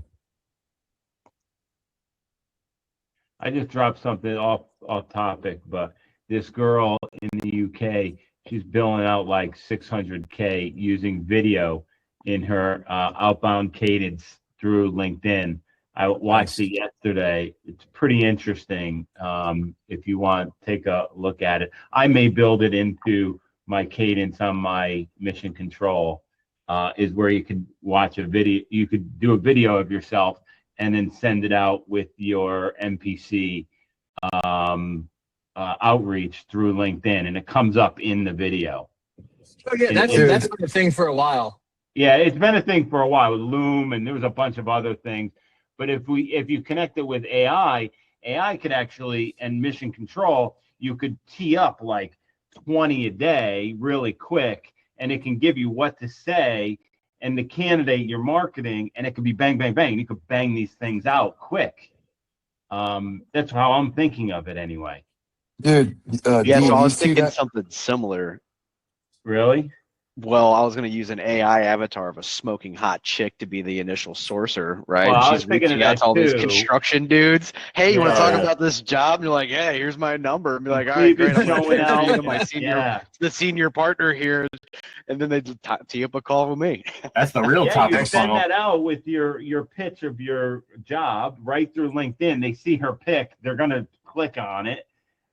I just dropped something off topic, but this girl in the UK, she's billing out like 600K using video in her outbound cadence through LinkedIn. I watched it yesterday. It's pretty interesting. If you want to take a look at it, I may build it into my cadence on my mission control. Is where you could watch a video. You could do a video of yourself and then send it out with your MPC outreach through LinkedIn, and it comes up in the video. Oh yeah, that's been a thing for a while. Yeah, it's been a thing for a while with Loom, and there was a bunch of other things. But if you connect it with AI could actually, and mission control, you could tee up like 20 a day really quick, and it can give you what to say and the candidate you're marketing, and it could be bang, bang, bang. You could bang these things out quick. That's how I'm thinking of it anyway. Dude, yeah, so I was thinking something similar. Really? Well, I was going to use an AI avatar of a smoking hot chick to be the initial sourcer, right? Well, I was She's thinking reaching of out that to all these too. construction dudes. Hey, you want to Yeah. talk about this job? And you're like, hey, here's my number. And be like, all See right, if it's great. I'm going to showing transfer you to out. my senior, Yeah. the senior partner here. And then they tee up a call with me. That's the real top You of send funnel. that out with your pitch of your job right through LinkedIn. They see her pick. They're going to click on it.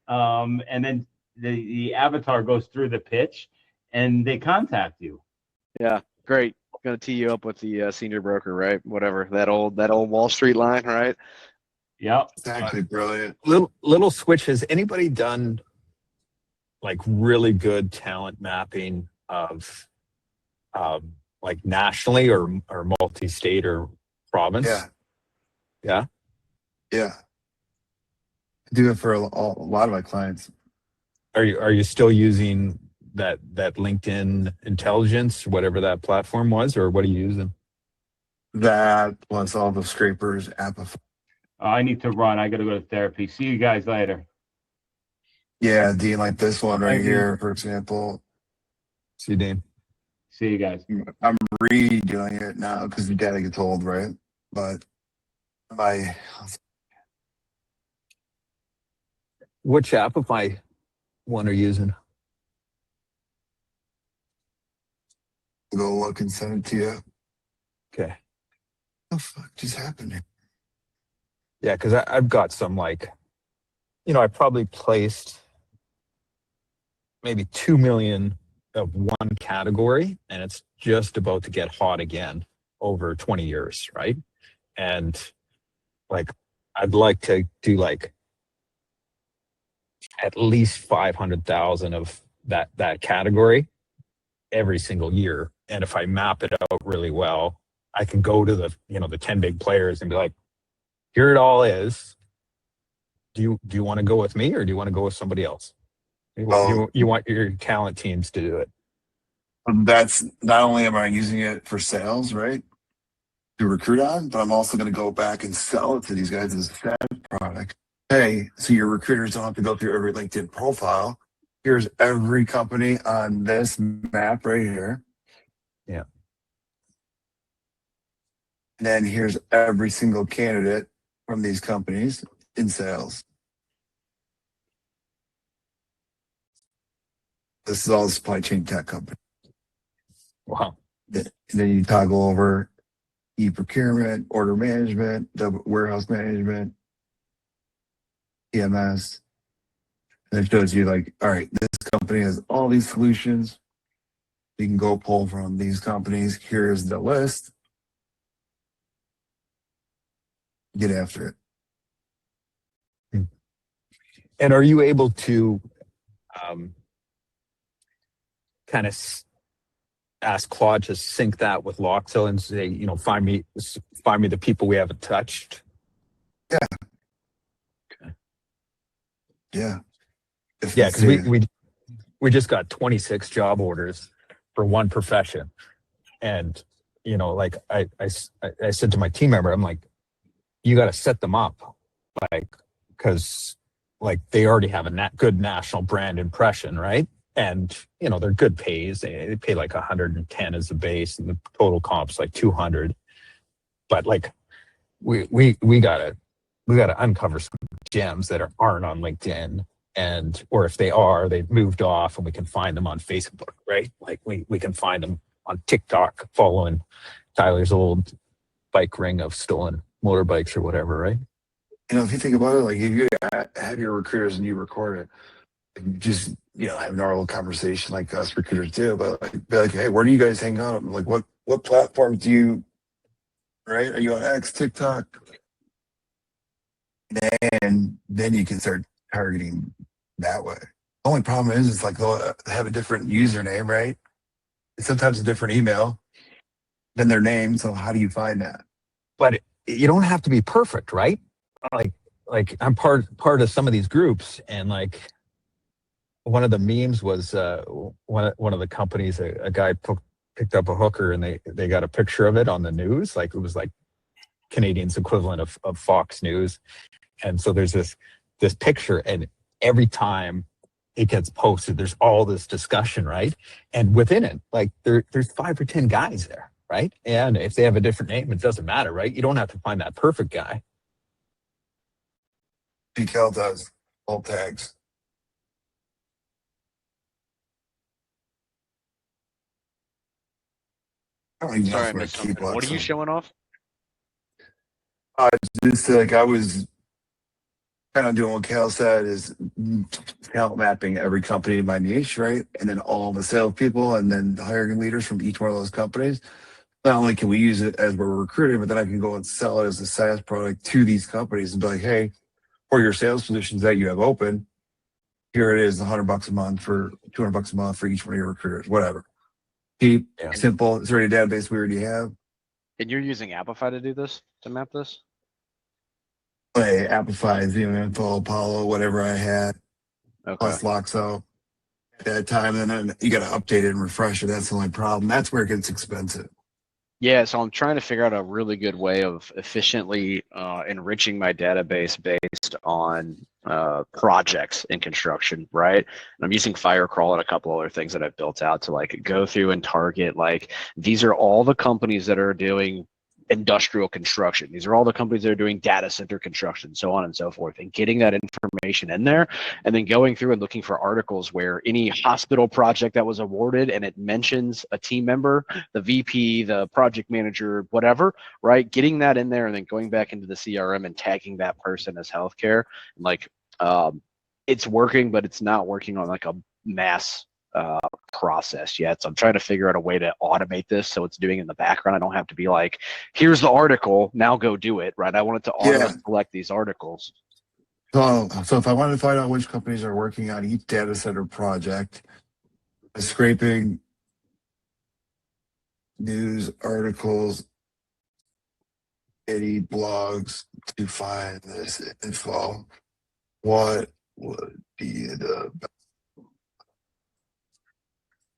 And then the avatar goes through the pitch and they contact you. Yeah, great. Going to tee you up with the senior broker, right? Whatever. That old Wall Street line, right? Yep. Exactly, brilliant. Little switch. Has anybody done like really good talent mapping of like nationally or multi-state or province? Yeah. I do it for a lot of my clients. Are you still using that LinkedIn intelligence, whatever that platform was, or what are you using? That plus all the scrapers app. I need to run. I got to go to therapy. See you guys later. Yeah, Dean, like this one right Thank you. here, for example. See you, Dean. See you guys. I'm redoing it now because the data gets old, right? But Which Shopify one are you using? go look and send it to you. Okay. What the fuck just happened here? Yeah, because I've got some like, I probably placed maybe 2 million of one category, and it's just about to get hot again over 20 years, right? And like, I'd like to do like at least 500,000 of that category every single year. And if I map it out really well, I can go to the 10 big players and be like, here it all is. Do you want to go with me, or do you want to go with somebody else? You want your talent teams to do it. That's not only am I using it for sales, right, to recruit on, but I'm also going to go back and sell it to these guys as a SaaS product. Hey, so your recruiters don't have to go through every LinkedIn profile. Here's every company on this map right here. Yeah. And then here's every single candidate from these companies in sales. This is all the supply chain tech company. Wow. And then you toggle over e-procurement, order management, the warehouse management, EMS. And it shows you like, all right, this company has all these solutions. You can go pull from these companies. Here's the list. Get after it. And are you able to kind of ask Claude to sync that with Loxo and say, you know, find me the people we haven't touched. Yeah. Okay. Yeah. Yeah, because we just got 26 job orders for one profession, and you know, like I said to my team member, I'm like, you got to set them up, like, because like they already have a good national brand impression, right? And you know, they're good pays. They pay like 110 as a base, and the total comp's like 200. But like, we gotta uncover some gems that aren't on LinkedIn, and or if they are, they've moved off, and we can find them on Facebook, right? Like we can find them on TikTok following Tyler's old bike ring of stolen motorbikes or whatever, right? You know, if you think about it, like if you have your recruiters and you record it, and just, you know, have a normal conversation like us recruiters do, but like, be like, hey, where do you guys hang out? Like, what platforms do you, right? Are you on X, TikTok? And then you can start targeting that way. The only problem is, it's like they'll have a different username, right? And sometimes a different email than their name. So how do you find that? But you don't have to be perfect, right? Like I'm part of some of these groups, and like one of the memes was one of the companies, a guy picked up a hooker, and they got a picture of it on the news, like it was like Canadian's equivalent of Fox News. And so there's this picture, and every time it gets posted, there's all this discussion, right? And within it, like there's 5 or 10 guys there, right? And if they have a different name, it doesn't matter, right? You don't have to find that perfect guy. DKL does alt tags. I don't even know Sorry, I if I'm missed gonna keep something. What are you Loxo. showing off? Just like I was kind of doing what Cal said, is talent mapping every company in my niche, right? And then all the salespeople and then the hiring leaders from each one of those companies. Not only can we use it as we're recruiting, but then I can go and sell it as a SaaS product to these companies and be like, hey, for your sales positions that you have open, here it is, $100 a month for $200 a month for each one of your recruiters, whatever. Cheap, simple. It's already a database we already have. And you're using Appify to do this, to map this? Play Amplify, Info, Apollo, whatever I had, plus Loxo at that time. And then you got to update it and refresh it. That's the only problem. That's where it gets expensive. Yeah, so I'm trying to figure out a really good way of efficiently enriching my database based on projects in construction, right? And I'm using Firecrawl and a couple other things that I've built out to like go through and target, like, these are all the companies that are doing industrial construction. These are all the companies that are doing data center construction, so on and so forth, and getting that information in there, and then going through and looking for articles where any hospital project that was awarded and it mentions a team member, the VP, the project manager, whatever, right? Getting that in there and then going back into the CRM and tagging that person as healthcare. And like, it's working, but it's not working on like a mass process yet. So I'm trying to figure out a way to automate this so it's doing in the background. I don't have to be like, here's the article, now go do it, right? I want it to auto select these articles. So if I want to find out which companies are working on each data center project, scraping news articles, any blogs to find this info, what would be the best?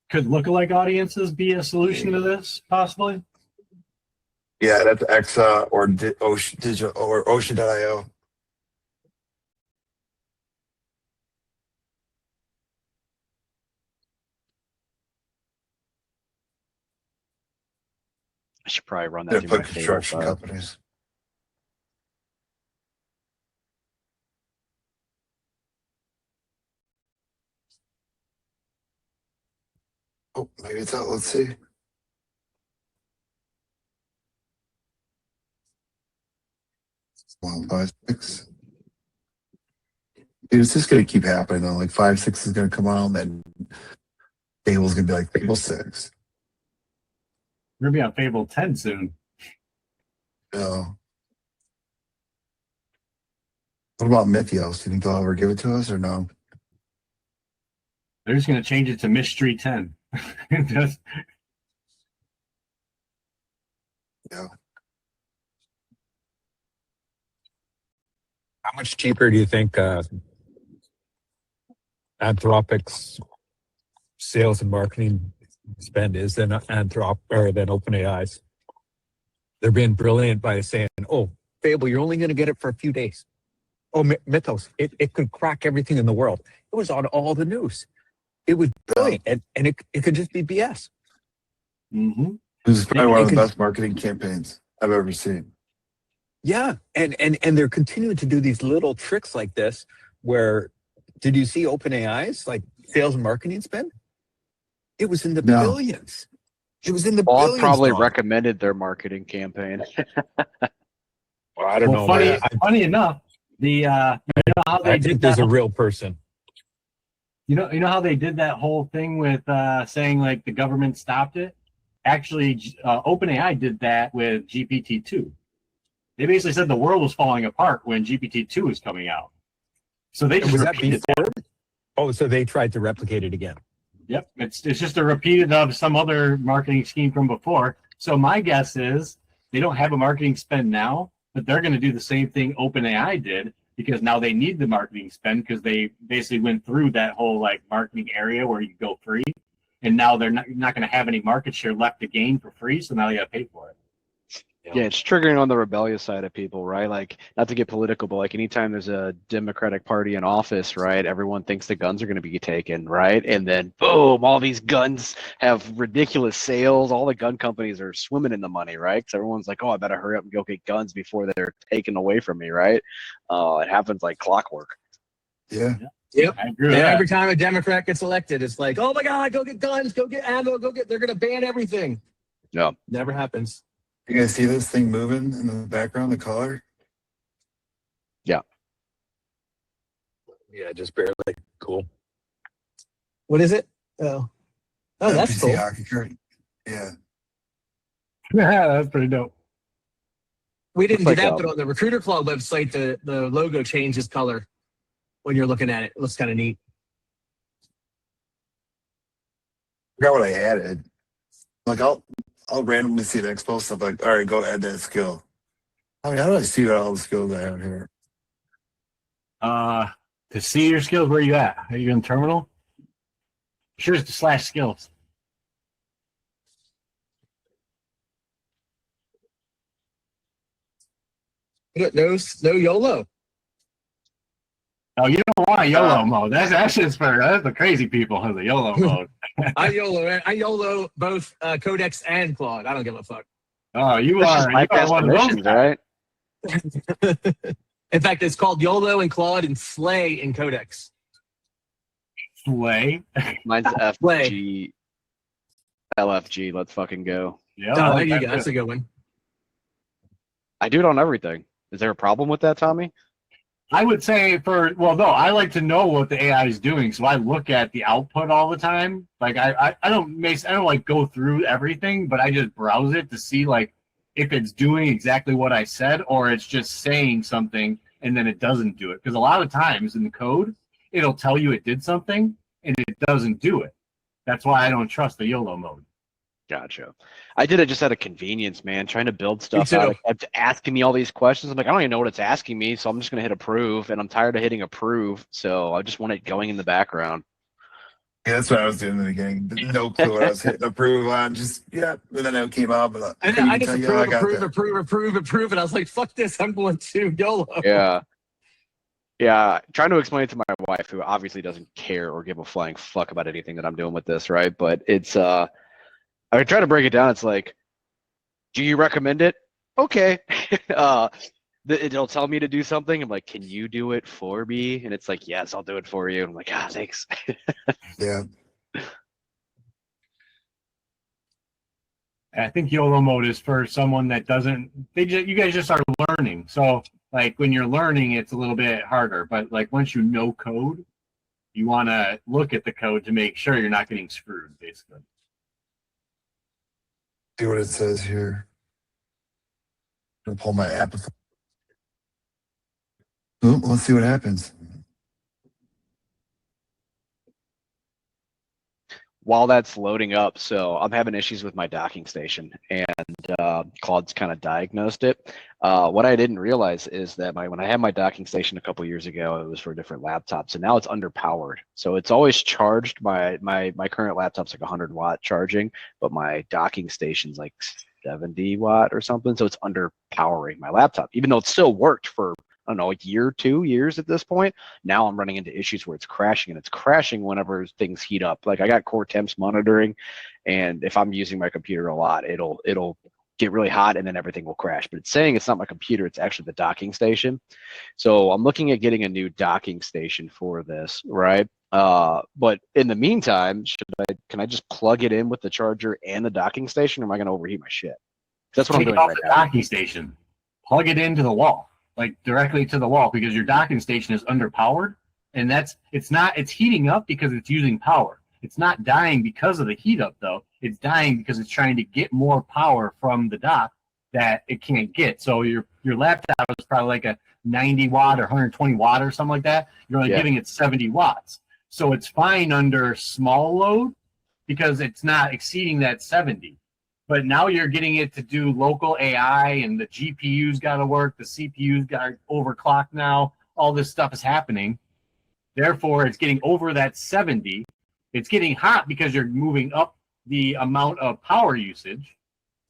Could lookalike audiences be a solution to this, possibly? Yeah, that's Exa or Ocean Digital or Ocean.io. I should probably run that through my construction companies. Oh, maybe it's out. Let's see. One, 5, 6. Dude, it's just gonna keep happening though. Like 5, 6 is gonna come out, and then Fable's gonna be like Fable 6. We're gonna be on Fable 10 soon. No. What about Mythios? Do you think they'll ever give it to us or no? They're just gonna change it to Mystery 10. Yeah. How much cheaper do you think Anthropic's sales and marketing spend is than than OpenAI's? They're being brilliant by saying, "Oh, Fable, you're only going to get it for a few days." Oh, Mythos, it could crack everything in the world. It was on all the news. It was brilliant, and it could just be BS. Mm-hmm. This is probably one of the best marketing campaigns I've ever seen. Yeah, and they're continuing to do these little tricks like this. Where did you see OpenAI's like sales and marketing spend? It was in the billions. It was in the Claude billions. probably Don. recommended their marketing campaign. Well, I don't know. Funny, Man. funny enough, you know how they I did think that. there's a real person. You know how they did that whole thing with saying like the government stopped it. Actually, OpenAI did that with GPT-2. They basically said the world was falling apart when GPT-2 was coming out. So they just Was that repeated before? Oh, so they tried to replicate it again. Yep, it's just a repeat of some other marketing scheme from before. So my guess is they don't have a marketing spend now, but they're going to do the same thing OpenAI did because now they need the marketing spend because they basically went through that whole like marketing area where you go free, and now they're not going to have any market share left to gain for free. So now they got to pay for it. Yeah, it's triggering on the rebellious side of people, right? Like, not to get political, but like anytime there's a Democratic Party in office, right, everyone thinks the guns are going to be taken, right? And then boom, all these guns have ridiculous sales. All the gun companies are swimming in the money, right? Because everyone's like, oh, I better hurry up and go get guns before they're taken away from me, right? It happens like clockwork. Yeah. Yep. I agree with And that. every time a Democrat gets elected, it's like, oh my God, go get guns, go get ammo, they're going to ban everything. Yeah. Never happens. You guys see this thing moving in the background, the color? Yeah. Yeah, just barely. Cool. What is it? Oh, that's NPC cool. hockey card. Yeah. Yeah, that's pretty dope. We didn't Looks do like that, but on the Recruiter Club website, the logo changes color when you're looking at it. It looks kind of neat. Forgot what I added. Like I'll randomly see the expo stuff like, all right, go add that skill. I mean, how do I see all the skills I have here? To see your skills, where are you at? Are you in terminal? Sure, it's the /skills. No YOLO. Oh, you don't want YOLO mode. That's the crazy people who the YOLO mode. I YOLO both Codex and Claude. I don't give a fuck. Oh, you That's just are bypass one of those permissions, guys. right? In fact, it's called YOLO and Claude and Slay in Codex. Slay. Mine's FG, LFG. Let's fucking go. Yeah, Oh, there you go. That's a good one. I do it on everything. Is there a problem with that, Tommy? I would say no, I like to know what the AI is doing, so I look at the output all the time. Like I don't like go through everything, but I just browse it to see like if it's doing exactly what I said or it's just saying something and then it doesn't do it. Because a lot of times in the code, it'll tell you it did something and it doesn't do it. That's why I don't trust the YOLO mode. Gotcha. I did it just out of convenience, man. Trying to build stuff too. out. It kept asking me all these questions. I'm like, I don't even know what it's asking me, so I'm just gonna hit approve, and I'm tired of hitting approve, so I just want it going in the background. Yeah, that's what I was doing in the beginning. No clue what I was hitting approve on. Just and then it came up. And I just approve, and I was like, fuck this, I'm going to YOLO. Yeah, trying to explain it to my wife, who obviously doesn't care or give a flying fuck about anything that I'm doing with this, right? But it's I try to break it down. It's like, do you recommend it? Okay. It'll tell me to do something. I'm like, can you do it for me? And it's like, yes, I'll do it for you. I'm like, thanks. Yeah. I think YOLO mode is for someone that doesn't. You guys just are learning. So like when you're learning, it's a little bit harder. But like once you know code, you want to look at the code to make sure you're not getting screwed, basically. See what it says here. I'm gonna pull my app. Oh, let's see what happens. while that's loading up, so I'm having issues with my docking station, and Claude's kind of diagnosed it. What I didn't realize is that when I had my docking station a couple years ago, it was for different laptops, and now it's underpowered. So it's always charged. My current laptop's like 100-watt charging, but my docking station's like 70 watt or something. So it's underpowering my laptop, even though it still worked for, I don't know, a year, 2 years at this point. Now I'm running into issues where it's crashing, and it's crashing whenever things heat up. Like I got core temps monitoring, and if I'm using my computer a lot, it'll get really hot and then everything will crash. But it's saying it's not my computer, it's actually the docking station. So I'm looking at getting a new docking station for this, right? But in the meantime, can I just plug it in with the charger and the docking station, or am I going to overheat my shit? That's what I'm Take doing it off right the now. docking station. Plug it into the wall, like directly to the wall, because your docking station is underpowered, and it's heating up because it's using power. It's not dying because of the heat up though. It's dying because it's trying to get more power from the dock that it can't get. So your laptop is probably like a 90 watt or 120 watt or something like that. You're only giving it 70 watts. So it's fine under small load because it's not exceeding that 70. But now you're getting it to do local AI, and the GPU's got to work, the CPU's got overclocked now. All this stuff is happening. Therefore, it's getting over that 70. It's getting hot because you're moving up the amount of power usage,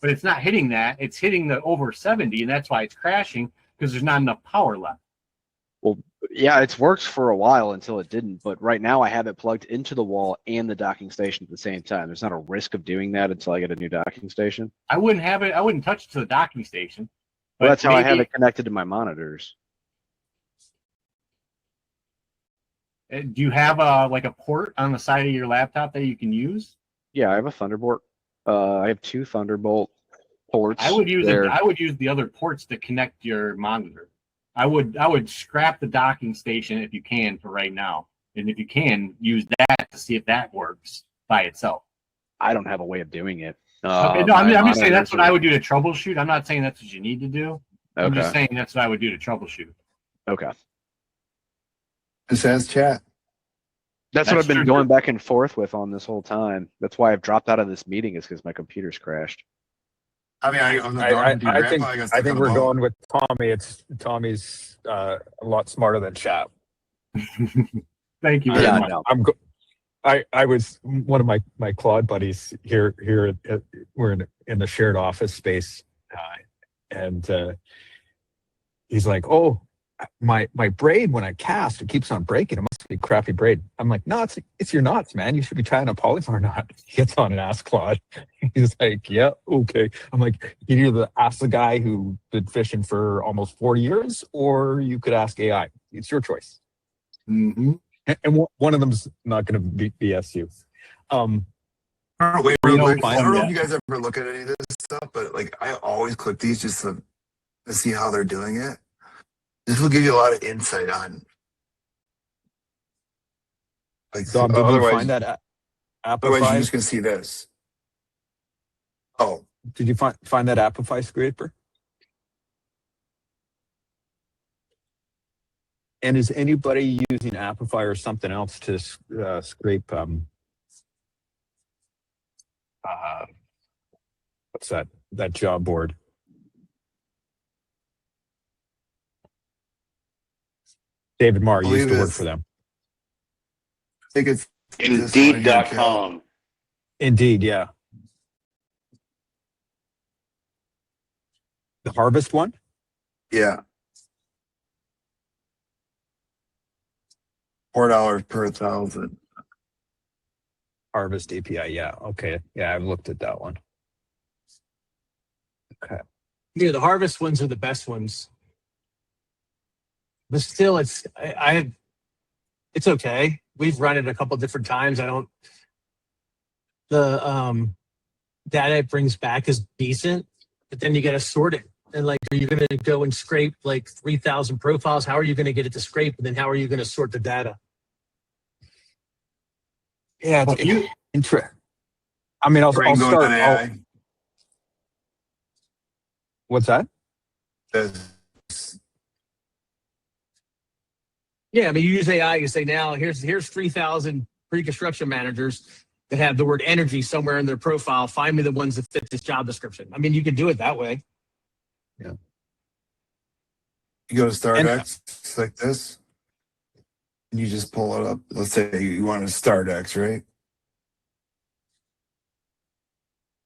but it's not hitting that. It's hitting the over 70, and that's why it's crashing, because there's not enough power left. Well, yeah, it's worked for a while until it didn't, but right now I have it plugged into the wall and the docking station at the same time. There's not a risk of doing that until I get a new docking station. I wouldn't touch it to the docking station. Well, that's how I have it connected to my monitors. Do you have a port on the side of your laptop that you can use? Yeah, I have a Thunderbolt. I have 2 Thunderbolt ports. I would use the other ports to connect your monitor. I would scrap the docking station if you can for right now, and if you can, use that to see if that works by itself. I don't have a way of doing it. Okay, no, I'm just saying that's what I would do to troubleshoot. I'm not saying that's what you need to do. I'm just saying that's what I would do to troubleshoot. Okay. Just ask chat. That's what I've been going back and forth with on this whole time. That's why I've dropped out of this meeting, is because my computer's crashed. I mean, I think we're going with Tommy. Tommy's a lot smarter than chat. Thank you very much. No. I was one of my Claude buddies here. We're in the shared office space, and he's like, "Oh, my braid when I cast, it keeps on breaking. It must be a crappy braid." I'm like, "No, it's your knots, man. You should be tying a polymer knot." He gets on and asks Claude. He's like, "Yeah, okay." I'm like, "You either ask the guy who been fishing for almost 40 years, or you could ask AI. It's your choice." Mm-hmm. And one of them's not going to BS you. I don't know if you guys ever look at any of this stuff, but like I always click these just to see how they're doing it. This will give you a lot of insight on. Like, Dom, did you find that otherwise, Appify? you're just gonna see this. Oh, Did you find that Appify scraper? And is anybody using Appify or something else to scrape? What's that job board? David Marr used to work for them. I think it's Indeed.com. Indeed, yeah. The harvest one? Yeah. $4 per 1,000. Harvest API, yeah. Okay. Yeah, I've looked at that one. Okay. Yeah, the harvest ones are the best ones. But still, it's okay. We've run it a couple different times. The data it brings back is decent, but then you got to sort it. And like, are you going to go and scrape like 3,000 profiles? How are you going to get it to scrape? And then how are you going to sort the data? Yeah, it's interesting. I mean, I'll start. What's that? Yeah, I mean, you use AI. You say now, here's 3,000 pre-construction managers. that have the word energy somewhere in their profile. Find me the ones that fit this job description. I mean, you could do it that way. Yeah. You go to StartX like this, and you just pull it up. Let's say you want to StartX, right?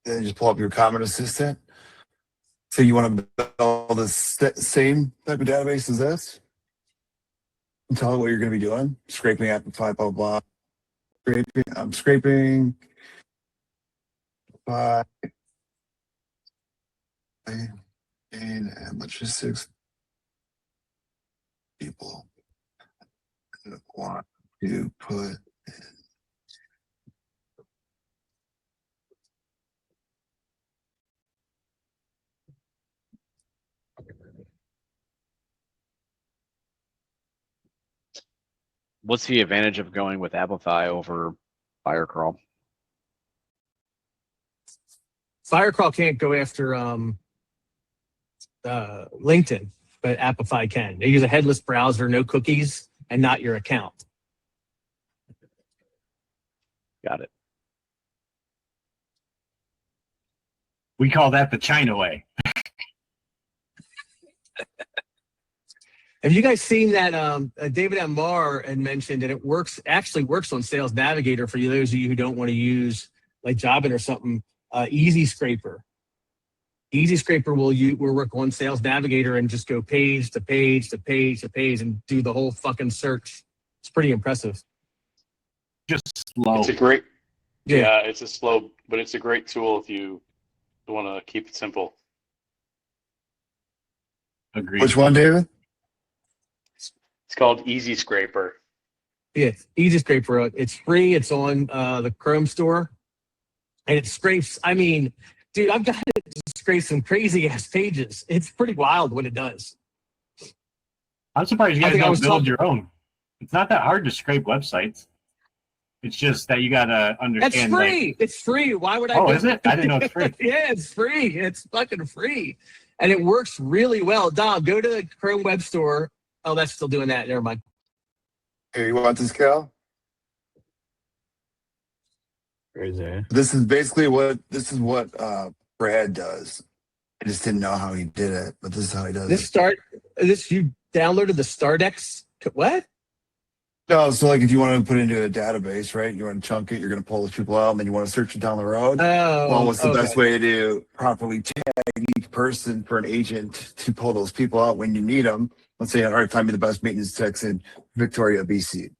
Then you just pull up your Common Assistant. So you want to build the same type of database as this? And tell it what you're going to be doing. Scraping Amplify, blah, blah, blah. I'm scraping. And logistics people want to put What's the advantage of going with Amplify over Firecrawl? Firecrawl can't go after LinkedIn, but Amplify can. They use a headless browser, no cookies, and not your account. Got it. We call that the China way. Have you guys seen that David M. Marr had mentioned that it actually works on Sales Navigator for you, those of you who don't want to use like Jobin or something, Easy Scraper. Easy Scraper will work on Sales Navigator and just go page to page to page to page and do the whole fucking search. It's pretty impressive. Just slow. It's a great, it's a slow, but it's a great tool if you want to keep it simple. Agreed. Which one, David? It's called Easy Scraper. Yeah, Easy Scraper. It's free. It's on the Chrome store, and it scrapes. I mean, dude, I've got it to scrape some crazy ass pages. It's pretty wild what it does. I'm surprised you guys don't build your own. It's not that hard to scrape websites. It's just that you gotta understand. It's free. Like, it's free. Why would I? Oh, is it? I didn't know it's free. Yeah, it's free. It's fucking free, and it works really well. Dom, go to the Chrome Web Store. Oh, that's still doing that. Never mind. Here, you want this, Cal? Crazy. This is basically what Brad does. I just didn't know how he did it, but this is how he does it. You downloaded the StartX. What? No, so like if you want to put it into a database, right? You want to chunk it, you're going to pull those people out, and then you want to search it down the road. Oh, well, what's the best way to properly tag each person for an agent to pull those people out when you need them? Let's say, all right, find me the best maintenance techs in Victoria, BC.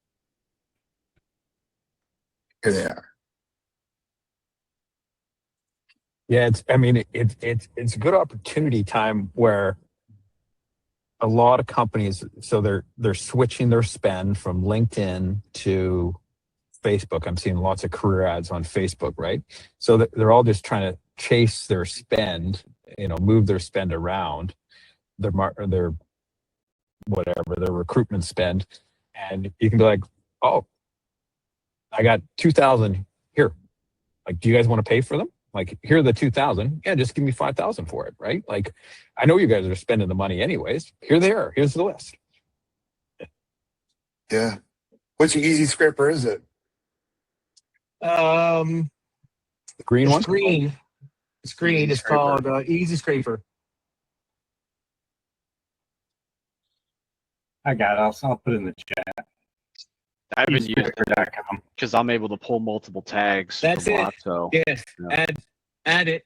Here they are. Yeah, it's a good opportunity time where a lot of companies, so they're switching their spend from LinkedIn to Facebook. I'm seeing lots of career ads on Facebook, right? So they're all just trying to chase their spend, move their spend around, their whatever, their recruitment spend. And you can be like, oh, I got 2,000 here. Like, do you guys want to pay for them? Like, here are the 2,000. Yeah, just give me 5,000 for it, right? Like, I know you guys are spending the money anyways. Here they are. Here's the list. Yeah. Which Easy Scraper is it? The green one? Green. It's green. It's called Easy Scraper. I got it. I'll put it in the chat. I've been using it because I'm able to pull multiple tags. That's from it. Lot, so Yes. yeah. Add it.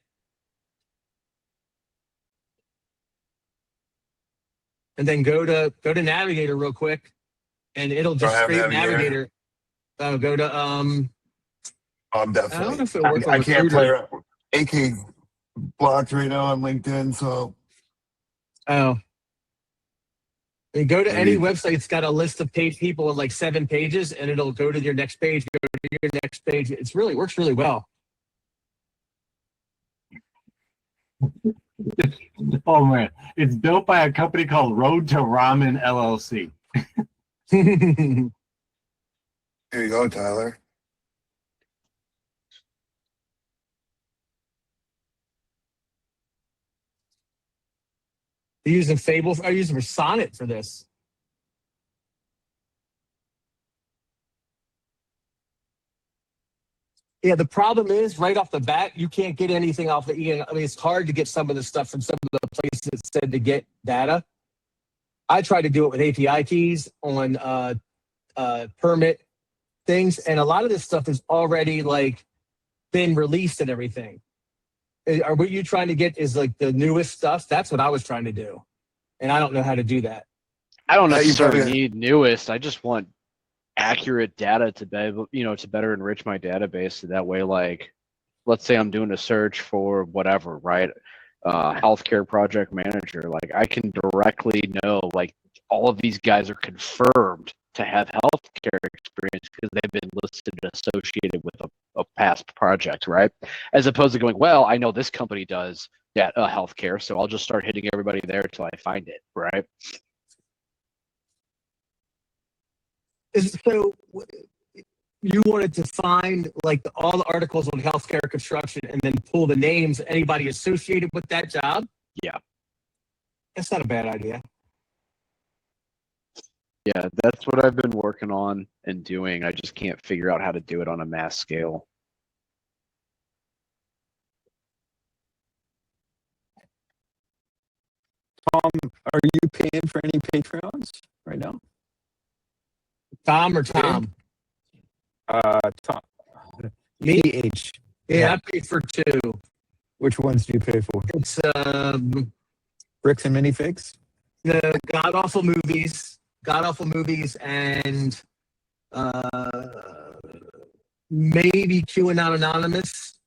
And then go to Navigator real quick, and it'll just scrape Navigator. Oh, go to I'm definitely. I don't know if it works on I can't Recruiter. play AK blocked right now on LinkedIn, so. Oh. And go to any website that's got a list of people with like 7 pages, and it'll go to your next page, go to your next page. It's works really well. Oh man, it's built by a company called Road to Ramen LLC. Here you go, Tyler. They're using Fable. I'm using Sonnet for this. Yeah, the problem is right off the bat, you can't get anything off the I mean, it's hard to get some of the stuff from some of the places that said to get data. I tried to do it with API keys on permit things, and a lot of this stuff is already like been released and everything. Are what you trying to get is like the newest stuff? That's what I was trying to do, and I don't know how to do that. I don't necessarily need newest. I just want accurate data to be, to better enrich my database. So that way, like, let's say I'm doing a search for whatever, right? Healthcare project manager. Like, I can directly know, like, all of these guys are confirmed to have healthcare experience because they've been listed associated with a past project, right? As opposed to going, well, I know this company does that healthcare, so I'll just start hitting everybody there until I find it, right? So you wanted to find like all the articles on healthcare construction and then pull the names, anybody associated with that job? Yeah. That's not a bad idea. Yeah, that's what I've been working on and doing. I just can't figure out how to do it on a mass scale. Tom, are you paying for any Patreons right now? Tom or Tom? Tom. Me? PH. Yeah, I paid for 2. Which ones do you pay for? It's Bricks and Minifigs? the God Awful Movies, and maybe QAnon Anonymous.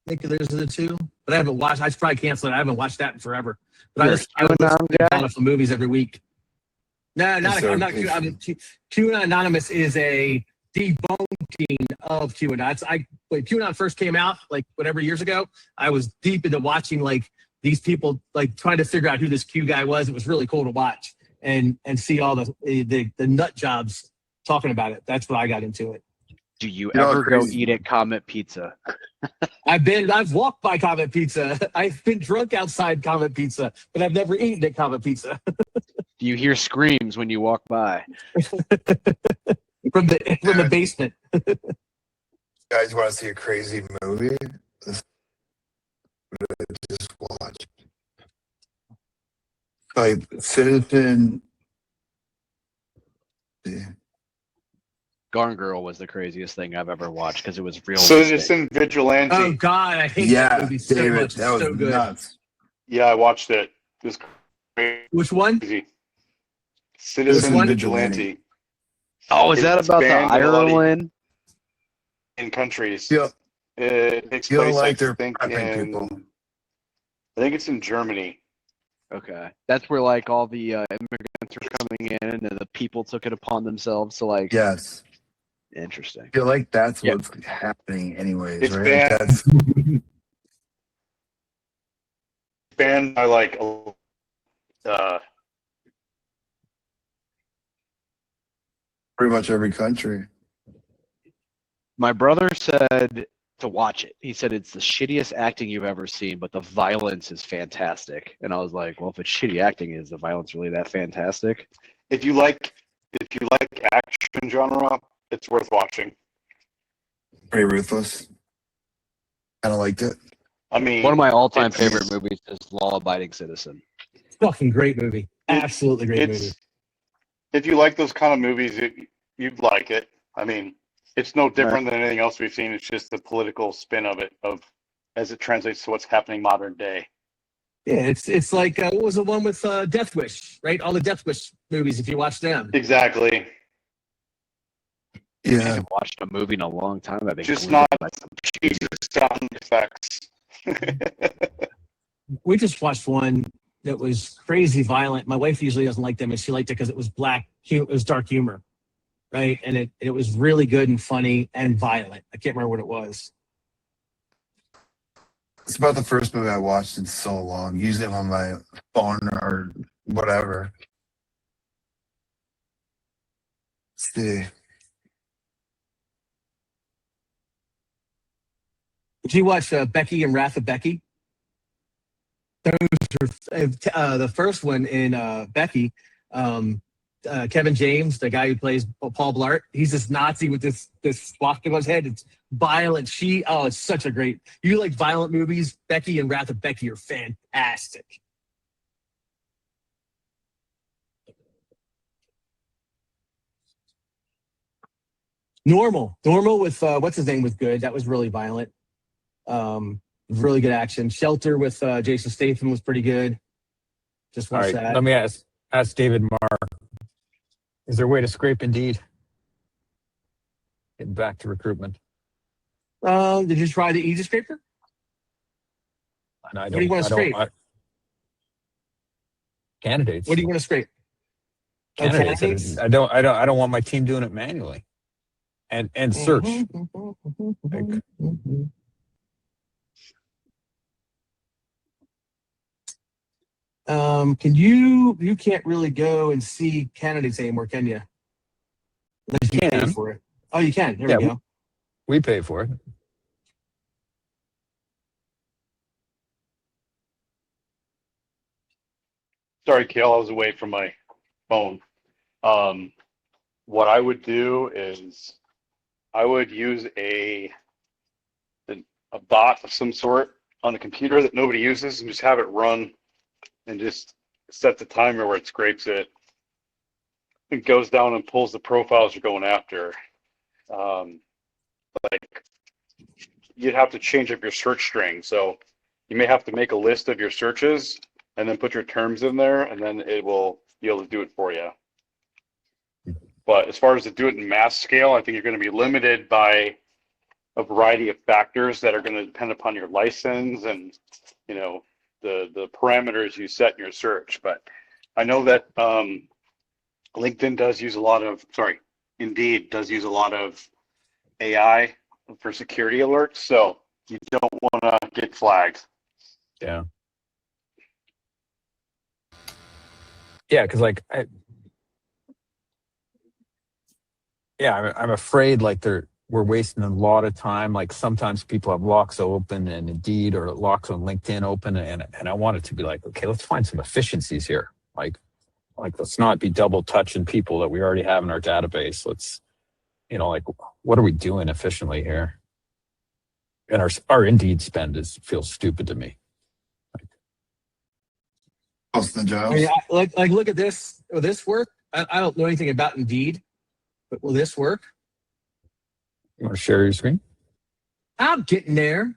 I think those are the 2. But I haven't watched. I should probably cancel it. I haven't watched that in forever. But I listen to God Awful Movies every week. No, I'm not. QAnon Anonymous is a debunking of QAnon. When QAnon first came out, like whatever years ago, I was deep into watching like these people like trying to figure out who this Q guy was. It was really cool to watch and see all the nut jobs talking about it. That's what I got into it. Do you ever go eat at Comet Pizza? I've walked by Comet Pizza. I've been drunk outside Comet Pizza, but I've never eaten at Comet Pizza. Do you hear screams when you walk by? from the basement. Guys want to see a crazy movie? Just watch. Like Citizen. Yeah. Gone Girl was the craziest thing I've ever watched because it was real. Citizen Vigilante. Oh God, I hate that movie so David, much. that was so good. nuts. Yeah, I watched it. It was crazy. Which one? Citizen Vigilante. Oh, is that about the Ireland? In countries. Yeah. It takes You don't place, like I their think, prepping people. I think it's in Germany. Okay, that's where like all the immigrants are coming in, and the people took it upon themselves to like. Yes. Interesting. I feel like that's what's happening anyways, It's right? banned. That's Banned by like pretty much every country. My brother said to watch it. He said it's the shittiest acting you've ever seen, but the violence is fantastic. And I was like, well, if it's shitty acting, is the violence really that fantastic? if you like action genre, it's worth watching. Pretty ruthless. Kind of liked it. I mean, one of my all-time favorite movies is Law Abiding Citizen. Fucking great movie. Absolutely great movie. If you like those kind of movies, you'd like it. I mean, it's no different than anything else we've seen. It's just the political spin of it, as it translates to what's happening modern day. Yeah, it's like what was the one with Death Wish, right? All the Death Wish movies, if you watch them. Exactly. I haven't watched a movie in a long time. I've been Just not cheap sound effects. We just watched one that was crazy violent. My wife usually doesn't like them, and she liked it because it was it was dark humor, right? And it was really good and funny and violent. I can't remember what it was. It's about the first movie I watched in so long. Usually I'm on my phone or whatever. Let's see. Did you watch Becky and Wrath of Becky? Those are the first one in Becky. Kevin James, the guy who plays Paul Blart. He's this Nazi with this swastika on his head. It's violent. It's such a great. You like violent movies? Becky and Wrath of Becky are fantastic. Normal with what's his name was good. That was really violent. Really good action. Shelter with Jason Statham was pretty good. Just All watch right, that. let me ask David Marr. Is there a way to scrape Indeed? Getting back to recruitment. Did you try the Easy Scraper? And What do you want to scrape? Candidates. What do you want to scrape? Candidates. Candidates? I don't want my team doing it manually. And search. Like, Can you can't really go and see candidates anymore, can you? Unless you pay can. for it. Oh, you can. There we go. We pay for it. Sorry, Kale, I was away from my phone. What I would do is I would use a bot of some sort on a computer that nobody uses and just have it run and just set the timer where it scrapes it. It goes down and pulls the profiles you're going after. Like you'd have to change up your search string. So you may have to make a list of your searches and then put your terms in there, and then it will be able to do it for you. But as far as to do it in mass scale, I think you're going to be limited by a variety of factors that are going to depend upon your license and, you know, the parameters you set in your search. But I know that LinkedIn does use a lot of, Indeed does use a lot of AI for security alerts. So you don't want to get flagged. Yeah. Yeah, because like, I'm afraid like we're wasting a lot of time. Like sometimes people have locks open and Indeed or locks on LinkedIn open, and I want it to be like, okay, let's find some efficiencies here. Like let's not be double touching people that we already have in our database. Let's, like, what are we doing efficiently here? And our Indeed spend feels stupid to me. Austin Jobs. I mean, like look at this. Will this work? I don't know anything about Indeed, but will this work? You want to share your screen? I'm getting there.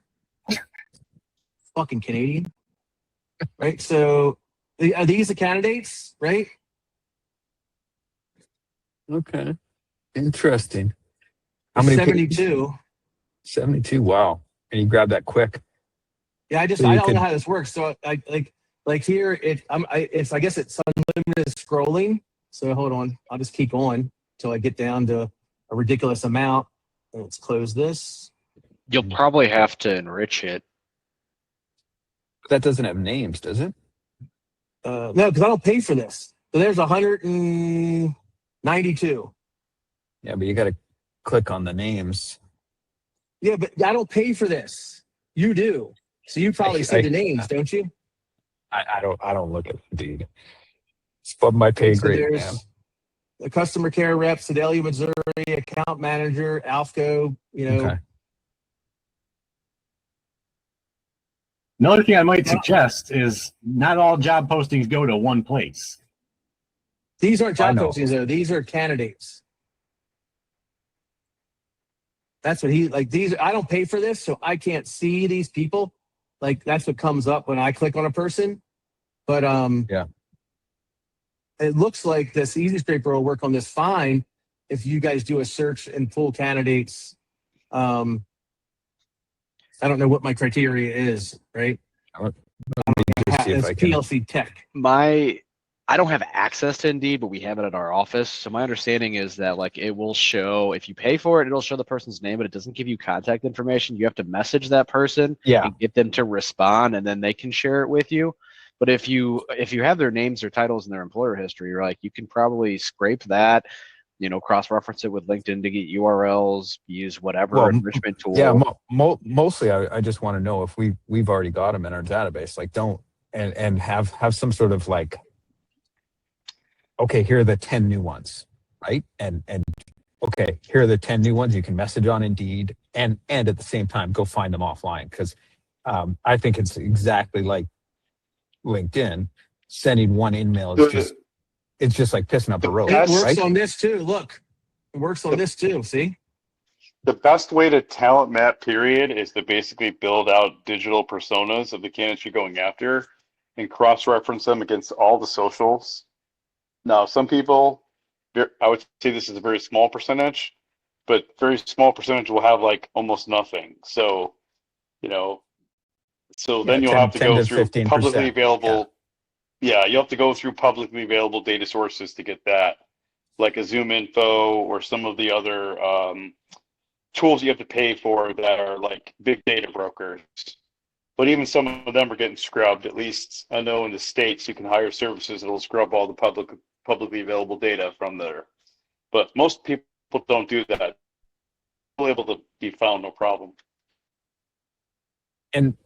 Fucking Canadian. Right? So are these the candidates, right? Okay. Interesting. How many 72. 72. Wow. And you grab that quick. Yeah, I don't know how this works. So like here I guess it's unlimited scrolling. So hold on. I'll just keep going until I get down to a ridiculous amount. Let's close this. You'll probably have to enrich it. That doesn't have names, does it? No, because I don't pay for this. So there's 192. Yeah, but you got to click on the names. Yeah, but I don't pay for this. You do. So you probably see the names, don't you? I don't look at Indeed. It's above my pay grade, man. The customer care rep, Sedalia, Missouri, account manager, ALFCO, Okay. Another thing I might suggest is not all job postings go to one place. These aren't job postings, though. These are candidates. That's what these. I don't pay for this, so I can't see these people. Like that's what comes up when I click on a person. But it looks like this Easy Scraper will work on this fine if you guys do a search and pull candidates. I don't know what my criteria is, right? It's PLC Tech. I don't have access to Indeed, but we have it at our office. So my understanding is that like it will show, if you pay for it, it'll show the person's name, but it doesn't give you contact information. You have to message that person and get them to respond, and then they can share it with you. But if you have their names or titles in their employer history, like you can probably scrape that, cross-reference it with LinkedIn to get URLs, use whatever enrichment tool. Yeah, mostly I just want to know if we've already got them in our database. Like don't and have some sort of like okay, here are the 10 new ones, right? And okay, here are the 10 new ones you can message on Indeed, and at the same time go find them offline, because I think it's exactly like LinkedIn. Sending one email is just like pissing up a road. It Works right? on this too. Look, it works on this too. See? The best way to talent map, period, is to basically build out digital personas of the candidates you're going after and cross-reference them against all the socials. Now, some people, I would say this is a very small percentage, but very small percentage will have like almost nothing. So, then you'll 10 have to go to through 15%. publicly available. Yeah, you have to go through publicly available data sources to get that, like a Zoom Info or some of the other tools you have to pay for that are like big data brokers. But even some of them are getting scrubbed. At least I know in the States you can hire services that'll scrub all the publicly available data from there. But most people don't do that. They're able to be found, no problem. And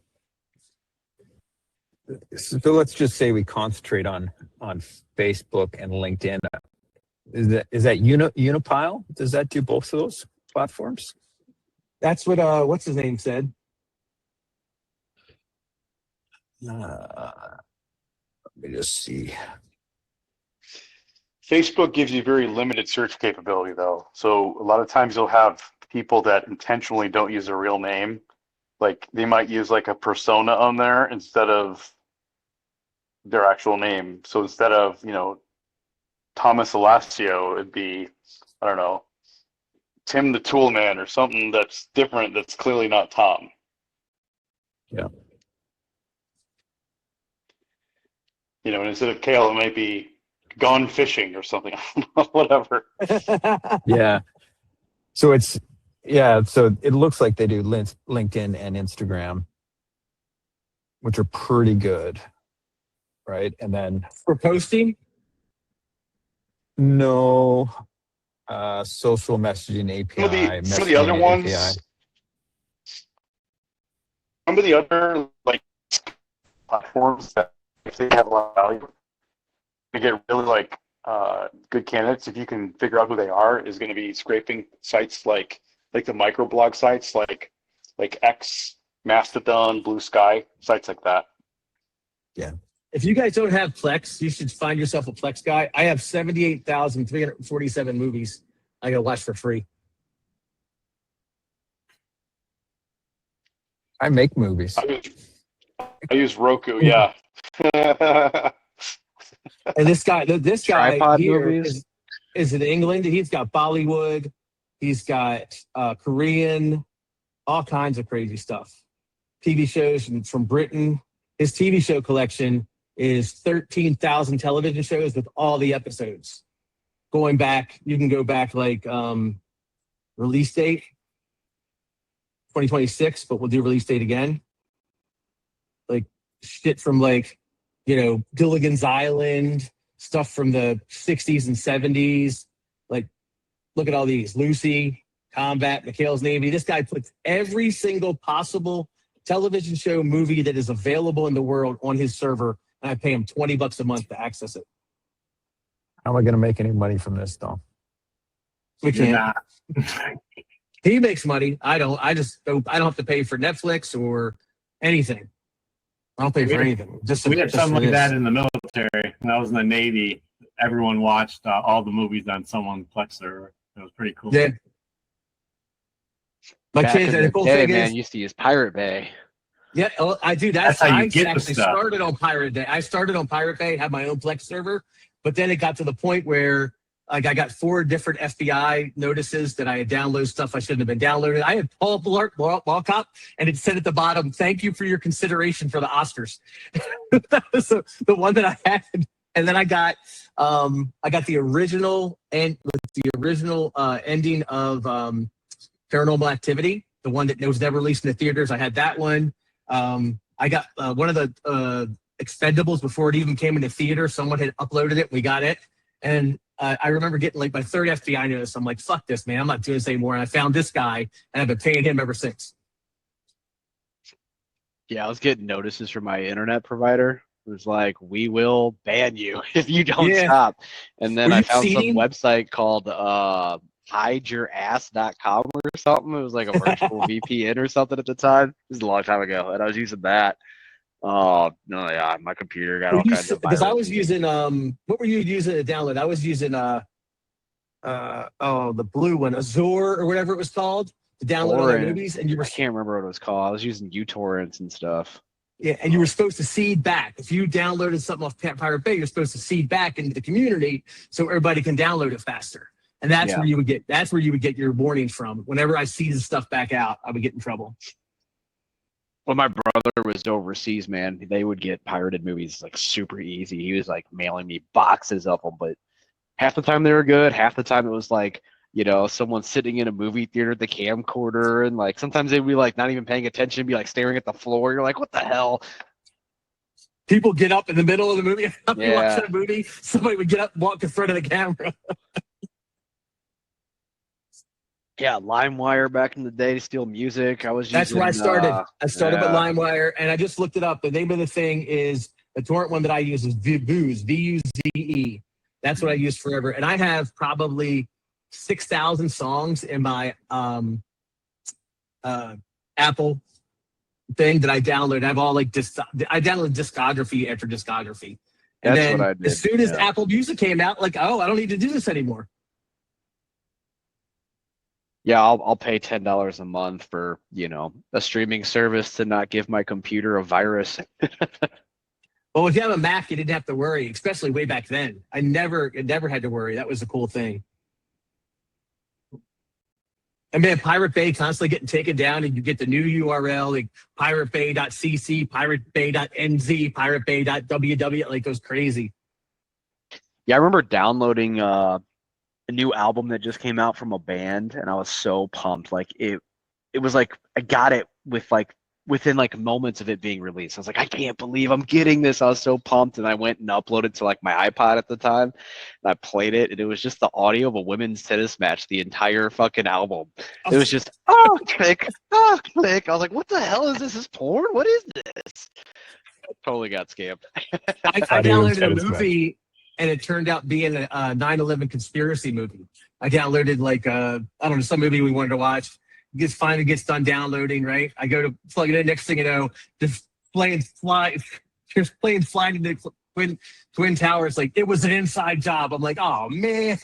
so let's just say we concentrate on Facebook and LinkedIn. Is that Unipile? Does that do both of those platforms? That's what what's his name said. Let me just see. Facebook gives you very limited search capability, though. So a lot of times you'll have people that intentionally don't use a real name. Like they might use like a persona on there instead of their actual name. So instead of, Thomas Alassio, it'd be, I don't know, Tim the Toolman or something that's different that's clearly not Tom. Yeah. And instead of Kale, it might be gone fishing or something. Whatever. Yeah. So so it looks like they do LinkedIn and Instagram, which are pretty good. Right. And then For posting? no social messaging API. Some of the other ones. API. Some of the other platforms that if they have a lot of value, to get really good candidates, if you can figure out who they are, is going to be scraping sites like the microblog sites like X, Mastodon, Blue Sky, sites like that. Yeah. If you guys don't have Plex, you should find yourself a Plex guy. I have 78,347 movies I gotta watch for free. I make movies. I use Roku, yeah. And this guy Tripod here movies? is in England. He's got Bollywood. He's got Korean, all kinds of crazy stuff. TV shows from Britain. His TV show collection is 13,000 television shows with all the episodes. Going back, you can go back release date, 2026, but we'll do release date again. Like shit from Gilligan's Island, stuff from the 60s and 70s. Like, look at all these. Lucy, Combat, McHale's Navy. This guy puts every single possible television show, movie that is available in the world on his server, and I pay him $20 a month to access it. How am I going to make any money from this, though? We can't. He makes money. I don't. I don't have to pay for Netflix or anything. I don't pay for anything. We had something like that in the military. When I was in the Navy, everyone watched all the movies on someone's Plex server. It was pretty cool. Yeah. My Back kids, in and the the cool day, thing man, is, used to use Pirate Bay. yeah, I do. That's how you I get the actually stuff. started on Pirate Bay. I started on Pirate Bay, had my own Plex server, but then it got to the point where I got 4 different FBI notices that I had downloaded stuff I shouldn't have been downloading. I had Paul Blart Mall Cop, and it said at the bottom, "Thank you for your consideration for the Oscars." That was the one that I had, and then I got the original ending of Paranormal Activity, the one that was never released in the theaters. I had that one. I got one of the Expendables before it even came into theater. Someone had uploaded it. We got it. And I remember getting my 3rd FBI notice. I'm like, fuck this, man. I'm not doing this anymore. And I found this guy, and I've been paying him ever since. Yeah, I was getting notices from my internet provider. was like, we will ban you if you don't Yeah. stop. And then Were I you found some seeding? website called hideyourass.com or something. It was like a virtual VPN or something at the time. This is a long time ago, and I was using that. Oh no, yeah, my computer got all kinds of Because I was viruses. using what were you using to download? I was using the blue one, Azure or whatever it was called, to download all their movies, and you were I can't remember what it was called. I was using uTorrents and stuff. yeah, and you were supposed to seed back. If you downloaded something off Pirate Bay, you're supposed to seed back into the community so everybody can download it faster. And that's where you would get your warnings from. Whenever I seeded stuff back out, I would get in trouble. When my brother was overseas, man, they would get pirated movies like super easy. He was like mailing me boxes of them, but half the time they were good. Half the time it was like, you know, someone sitting in a movie theater at the camcorder, and like sometimes they'd be like not even paying attention, be like staring at the floor. You're like, what the hell? People get up in the middle of the movie. You're Yeah. watching a movie. Somebody would get up, walk in front of the camera. Yeah, LimeWire back in the day to steal music. I was That's using, where I started. I started with yeah. LimeWire, and I just looked it up. The name of the thing is the torrent one that I use is Vuze, V-U-Z-E. That's what I use forever, and I have probably 6,000 songs in my Apple thing that I download. I have all like I download discography after discography, and That's then what I did, as soon as yeah. Apple Music came out, like, oh, I don't need to do this anymore. Yeah, I'll pay $10 a month for, you know, a streaming service to not give my computer a virus. Well, if you have a Mac, you didn't have to worry, especially way back then. I never had to worry. That was a cool thing. And man, Pirate Bay constantly getting taken down, and you get the new URL, like piratebay.cc, piratebay.nz, piratebay.ww, like goes crazy. Yeah, I remember downloading a new album that just came out from a band, and I was so pumped. Like it was like I got it with like within like moments of it being released. I was like, I can't believe I'm getting this. I was so pumped, and I went and uploaded to like my iPod at the time, and I played it, and it was just the audio of a women's tennis match, the entire fucking album. It was just click, click. I was like, what the hell is this? Is porn? What is this? Totally got scammed. I downloaded a movie, and it turned out being a 9/11 conspiracy movie. I downloaded like I don't know, some movie we wanted to watch. Finally gets done downloading, right? I go to plug it in. Next thing you know, just flying into Twin Towers. Like it was an inside job. I'm like, oh man.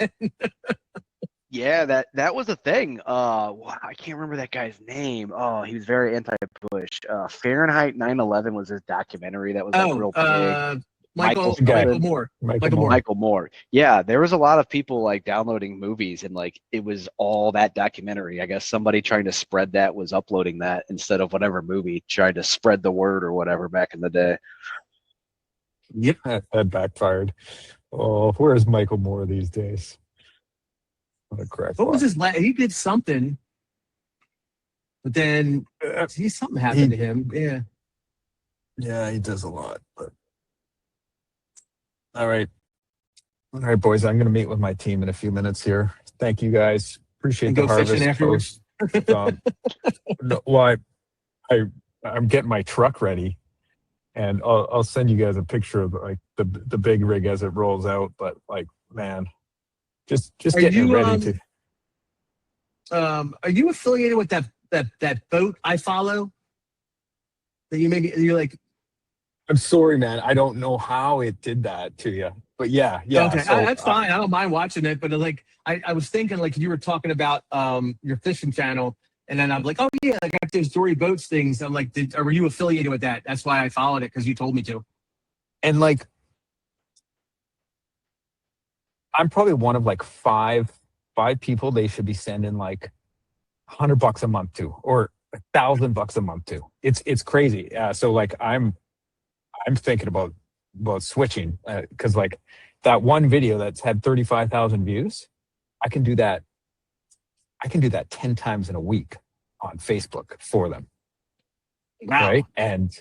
Yeah, that was a thing. I can't remember that guy's name. Oh, he was very anti-Bush. Fahrenheit 9/11 was his documentary that was like real big. Michael Moore. Yeah, there was a lot of people like downloading movies, and like it was all that documentary. I guess somebody trying to spread that was uploading that instead of whatever movie, trying to spread the word or whatever back in the day. Yep, that backfired. Oh, where's Michael Moore these days? What a crack. What was his last? He did something, but then something happened to him. Yeah. Yeah, he does a lot. But all right, boys. I'm going to meet with my team in a few minutes here. Thank you guys. Appreciate the harvest. Fishing afterwards. No, well, I'm getting my truck ready, and I'll send you guys a picture of like the big rig as it rolls out. But like, man. Just getting ready to. Are you affiliated with that boat I follow? That you're like. I'm sorry, man. I don't know how it did that to you, but yeah. Okay, so, that's fine. I don't mind watching it, but like I was thinking, like you were talking about your fishing channel, and then I'm like, oh yeah, I got those Dory Boats things. I'm like, were you affiliated with that? That's why I followed it, because you told me to. And like. I'm probably one of like five people they should be sending like $100 a month to, or $1,000 a month to. It's crazy. So like I'm thinking about switching, because like that one video that's had 35,000 views, I can do that 10 times in a week on Facebook for them. Wow. Right? And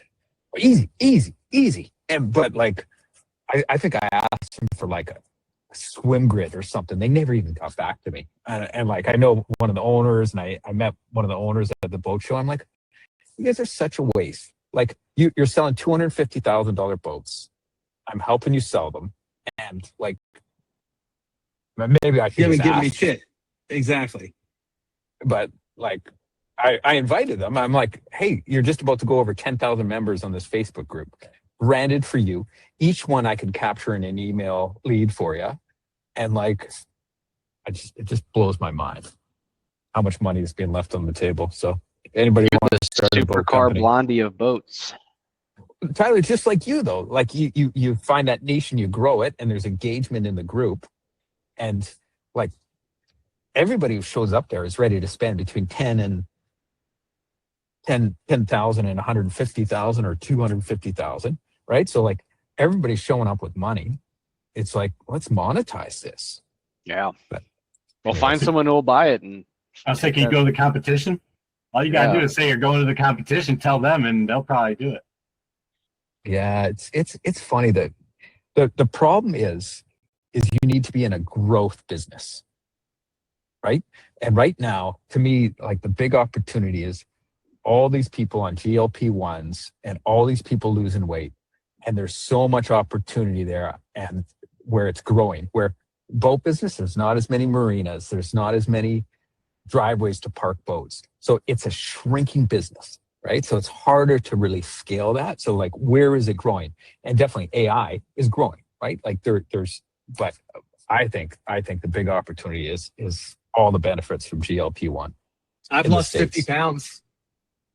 easy. But like I think I asked him for like a swim grid or something. They never even got back to me. And like, I know one of the owners, and I met one of the owners at the boat show. I'm like, you guys are such a waste. Like you're selling $250,000 boats, I'm helping you sell them, and like maybe I You should haven't just given me ask, shit. Exactly. but like I invited them. I'm like, hey, you're just about to go over 10,000 members on this Facebook group, branded for you. Each one I could capture in an email lead for you, and like, it just blows my mind how much money is being left on the table. So anybody want to start a boat Supercar company? Blondie of boats. Tyler, just like you though, like you find that niche and you grow it, and there's engagement in the group, and like everybody who shows up there is ready to spend between 10,000 and 150,000 or 250,000, right? So like everybody's showing up with money. It's like, let's monetize this. Yeah. But, well, find someone who will buy it. And I was thinking you go to the competition. All you gotta do is say you're going to the competition, tell them, and they'll probably do it. Yeah, it's funny that the problem is you need to be in a growth business, right? And right now, to me, like the big opportunity is all these people on GLP-1s and all these people losing weight, and there's so much opportunity there, and where it's growing, where boat business, there's not as many marinas, there's not as many driveways to park boats. So it's a shrinking business, right? So it's harder to really scale that. So like, where is it growing? And definitely AI is growing, right? Like but I think the big opportunity is all the benefits from GLP-1. I've lost 50 pounds.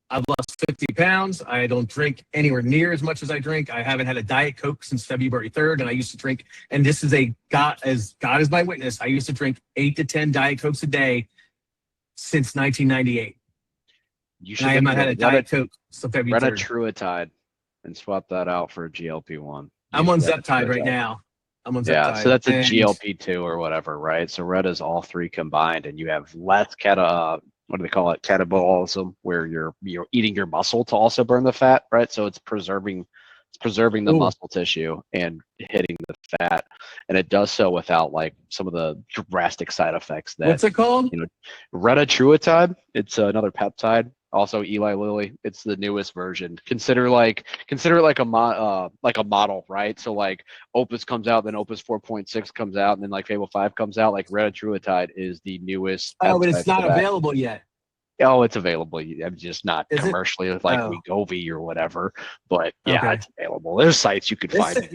I've lost 50 pounds. I don't drink anywhere near as much as I drink. I haven't had a Diet Coke since February 3rd, and I used to drink, and this is God is my witness, I used to drink 8 to 10 Diet Cokes a day since 1998. You and I have not had a Diet Coke since February 3rd. Retatrutide and swap that out for a GLP-1. I'm on Zeptide right now. I'm on Zeptide. Yeah, so that's a and GLP-2 or whatever, right? So Reta's all three combined, and you have less what do they call it? Catabolism, where you're eating your muscle to also burn the fat, right? So it's preserving the muscle tissue and hitting the fat, and it does so without like some of the drastic side effects that. What's it called? Retatrutide. It's another peptide. Also, Eli Lilly. It's the newest version. Consider it like a model, right? So like Opus comes out, then Opus 4.6 comes out, and then like Fable 5 comes out. Like Retatrutide is the newest. Oh, but it's not available yet. Oh, it's available. I'm just not Is commercially like Wegovy or whatever. But yeah, Okay. it's available. There's sites you could This find.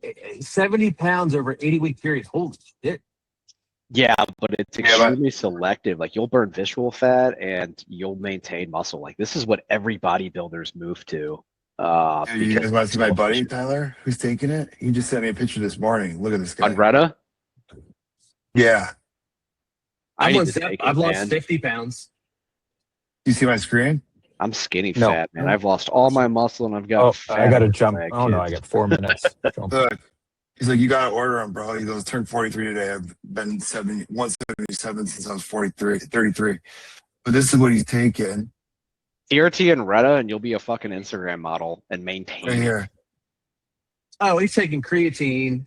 is 70 pounds over 80-week period. Holy shit. Yeah, but it's extremely selective. Like you'll burn visceral fat and you'll maintain muscle. Like this is what every bodybuilders move to. Hey, you guys want to see my buddy Tyler, who's taking it? He just sent me a picture this morning. Look at this guy. On Reta? Yeah. I've lost 50 pounds. You see my screen? I'm skinny No. fat, man. I've lost all my muscle and I've got. I got to jump. Oh no, I got 4 minutes. Look, he's like, you got to order him, bro. He goes, turned 43 today. I've been 177 since I was 33. But this is what he's taking. TRT and Reta, and you'll be a fucking Instagram model and maintain. Right here. Oh, he's taking creatine.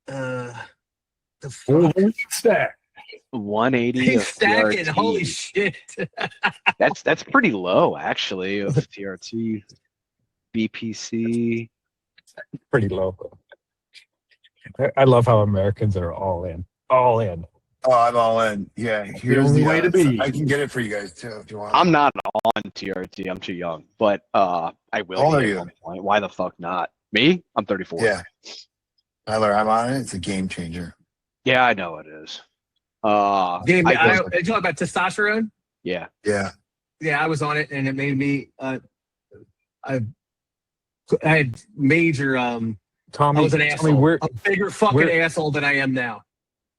The fuck? Stack. 180 He's of stacking. TRT. Holy shit. That's pretty low, actually, of TRT, BPC. Pretty low. I love how Americans are all in. All in. Oh, I'm all in. Yeah, here's only way to be. I can get it for you guys too if you want. I'm not on TRT. I'm too young, but I will. How old be are at you? one point. Why the fuck not? Me? I'm 34. Yeah. Tyler, I'm on it. It's a game changer. Yeah, I know it is. Are you talking about testosterone? Yeah. Yeah. Yeah, I was on it, and it made me. I had major. Tommy, I was an Tommy, asshole. A bigger fucking asshole than I am now.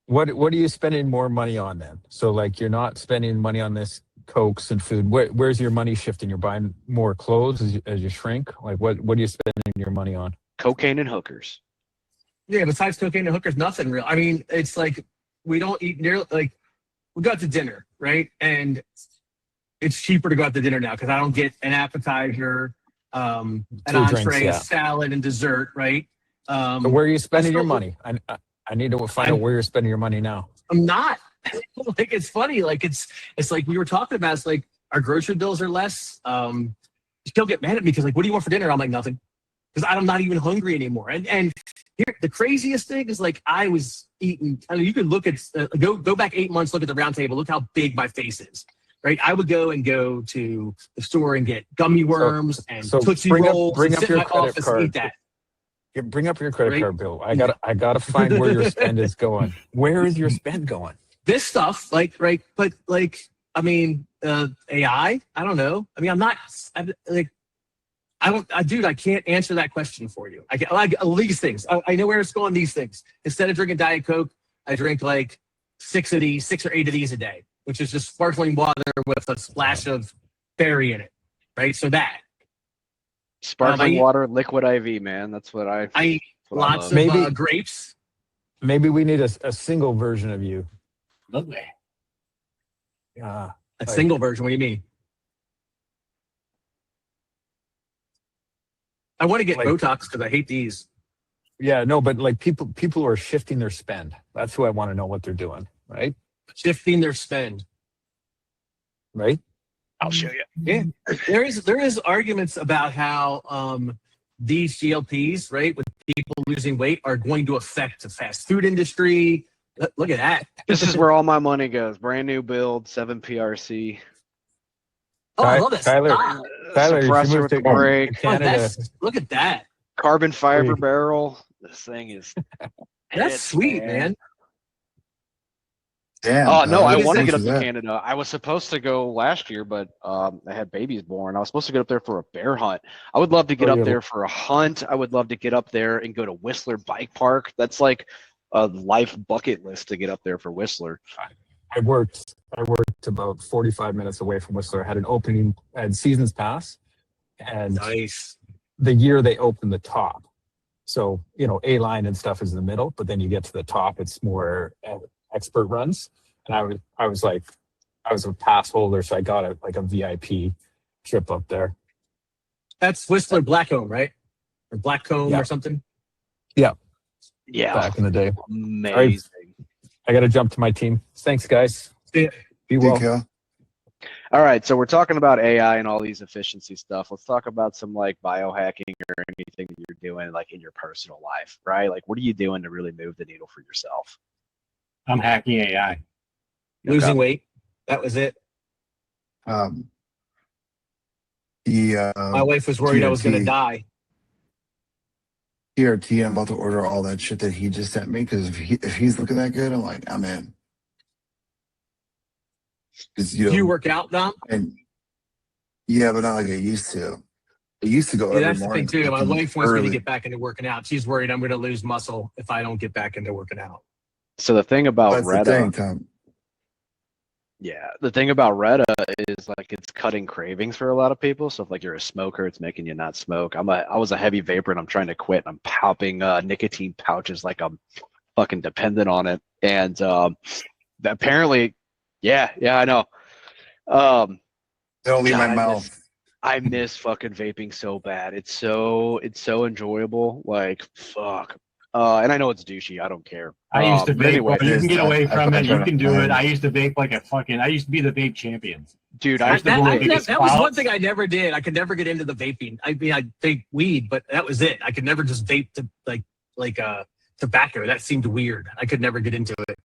What are you spending more money on then? So like you're not spending money on this Cokes and food. Where's your money shifting? You're buying more clothes as you shrink? Like what are you spending your money on? Cocaine and hookers. Yeah, besides cocaine and hookers, nothing real. I mean, it's like we don't eat nearly like we go out to dinner, right? And it's cheaper to go out to dinner now because I don't get an appetizer, an entree, drinks, yeah. a salad, and dessert, right? So where are you spending your money? I need to find out where you're spending your money now. I'm not. Like it's funny. Like it's like we were talking about. It's like our grocery bills are less. She'll get mad at me because like, what do you want for dinner? I'm like nothing. because I'm not even hungry anymore. And here, the craziest thing is like I was eating. I mean, you can look at go back 8 months, look at the round table, look how big my face is. Right, I would go to the store and get gummy worms and Tootsie Rolls. Bring and up sit in your my credit office card. and eat that. Yeah, bring up your credit Right? card bill. I gotta find where your spend is going. Where is your spend going? This stuff, like, right, but like, I mean, AI, I don't know. I mean, dude, I can't answer that question for you. I like these things. I know where it's going, these things. Instead of drinking Diet Coke, I drink like 6 or 8 of these a day, which is just sparkling water with a splash of berry in it, right? So that. Sparkling water, liquid IV, man. That's what I eat lots love. of grapes. Maybe we need a single version of you. Lovely. Yeah. A single version, what do you mean? I want to get Botox because I hate these. Yeah, no, but like people are shifting their spend. That's who I want to know what they're doing, right? Shifting their spend. Right? I'll show you. Yeah. There is arguments about how these GLPs, right, with people losing weight are going to affect the fast food industry. Look at that. This is where all my money goes. Brand new build, 7 PRC. Oh, I love this. Tyler, you Suppressor moved with to the brake. Canada. Look at that. Carbon fiber barrel. This thing is. That's sweet, man. Damn. Oh no, I Tyler, want to how get much up is to that? Canada. I was supposed to go last year, but I had babies born. I was supposed to get up there for a bear hunt. I would love to get up there for a hunt. I would love to get up there and go to Whistler Bike Park. That's like a life bucket list to get up there for Whistler. I worked about 45 minutes away from Whistler. I had an opening at Seasons Pass, and nice. The year they opened the top. So, A line and stuff is in the middle, but then you get to the top, it's more expert runs. And I was a pass holder, so I got a VIP trip up there. That's Whistler Blackcomb, right? Or Blackcomb or something? Yeah. Yeah. Back in the day. Amazing. All right. I got to jump to my team. Thanks, guys. Be well. All right, so we're talking about AI and all these efficiency stuff. Let's talk about some like biohacking or anything that you're doing like in your personal life, right? Like, what are you doing to really move the needle for yourself? I'm hacking AI. Losing weight. That was it. My wife was worried I was going to die. TRT, I'm about to order all that shit that he just sent me because if he's looking that good, I'm like, I'm in. Do you work out, Dom? And yeah, but not like I used to. I used to go every that's morning. the thing too. My wife wants me to early. get back into working out. She's worried I'm going to lose muscle if I don't get back into working out. So the thing about That's Retta, the thing, Tom. yeah, the thing about Retta is like it's cutting cravings for a lot of people. So if like you're a smoker, it's making you not smoke. I was a heavy vapor and I'm trying to quit. I'm popping nicotine pouches like I'm fucking dependent on it. And apparently, yeah, I know. Don't leave my God, mouth. I miss fucking vaping so bad. It's so enjoyable. Like fuck. And I know it's douchey. I don't care. I used to vape. Anyway, You can get away from it. You can do it. I I used to vape like a fucking. I used to be the vape champion. dude, That was one one thing I never did. I could never get into the vaping. I mean, I vape weed, but that was it. I could never just vape to like tobacco. That seemed weird. I could never get into it.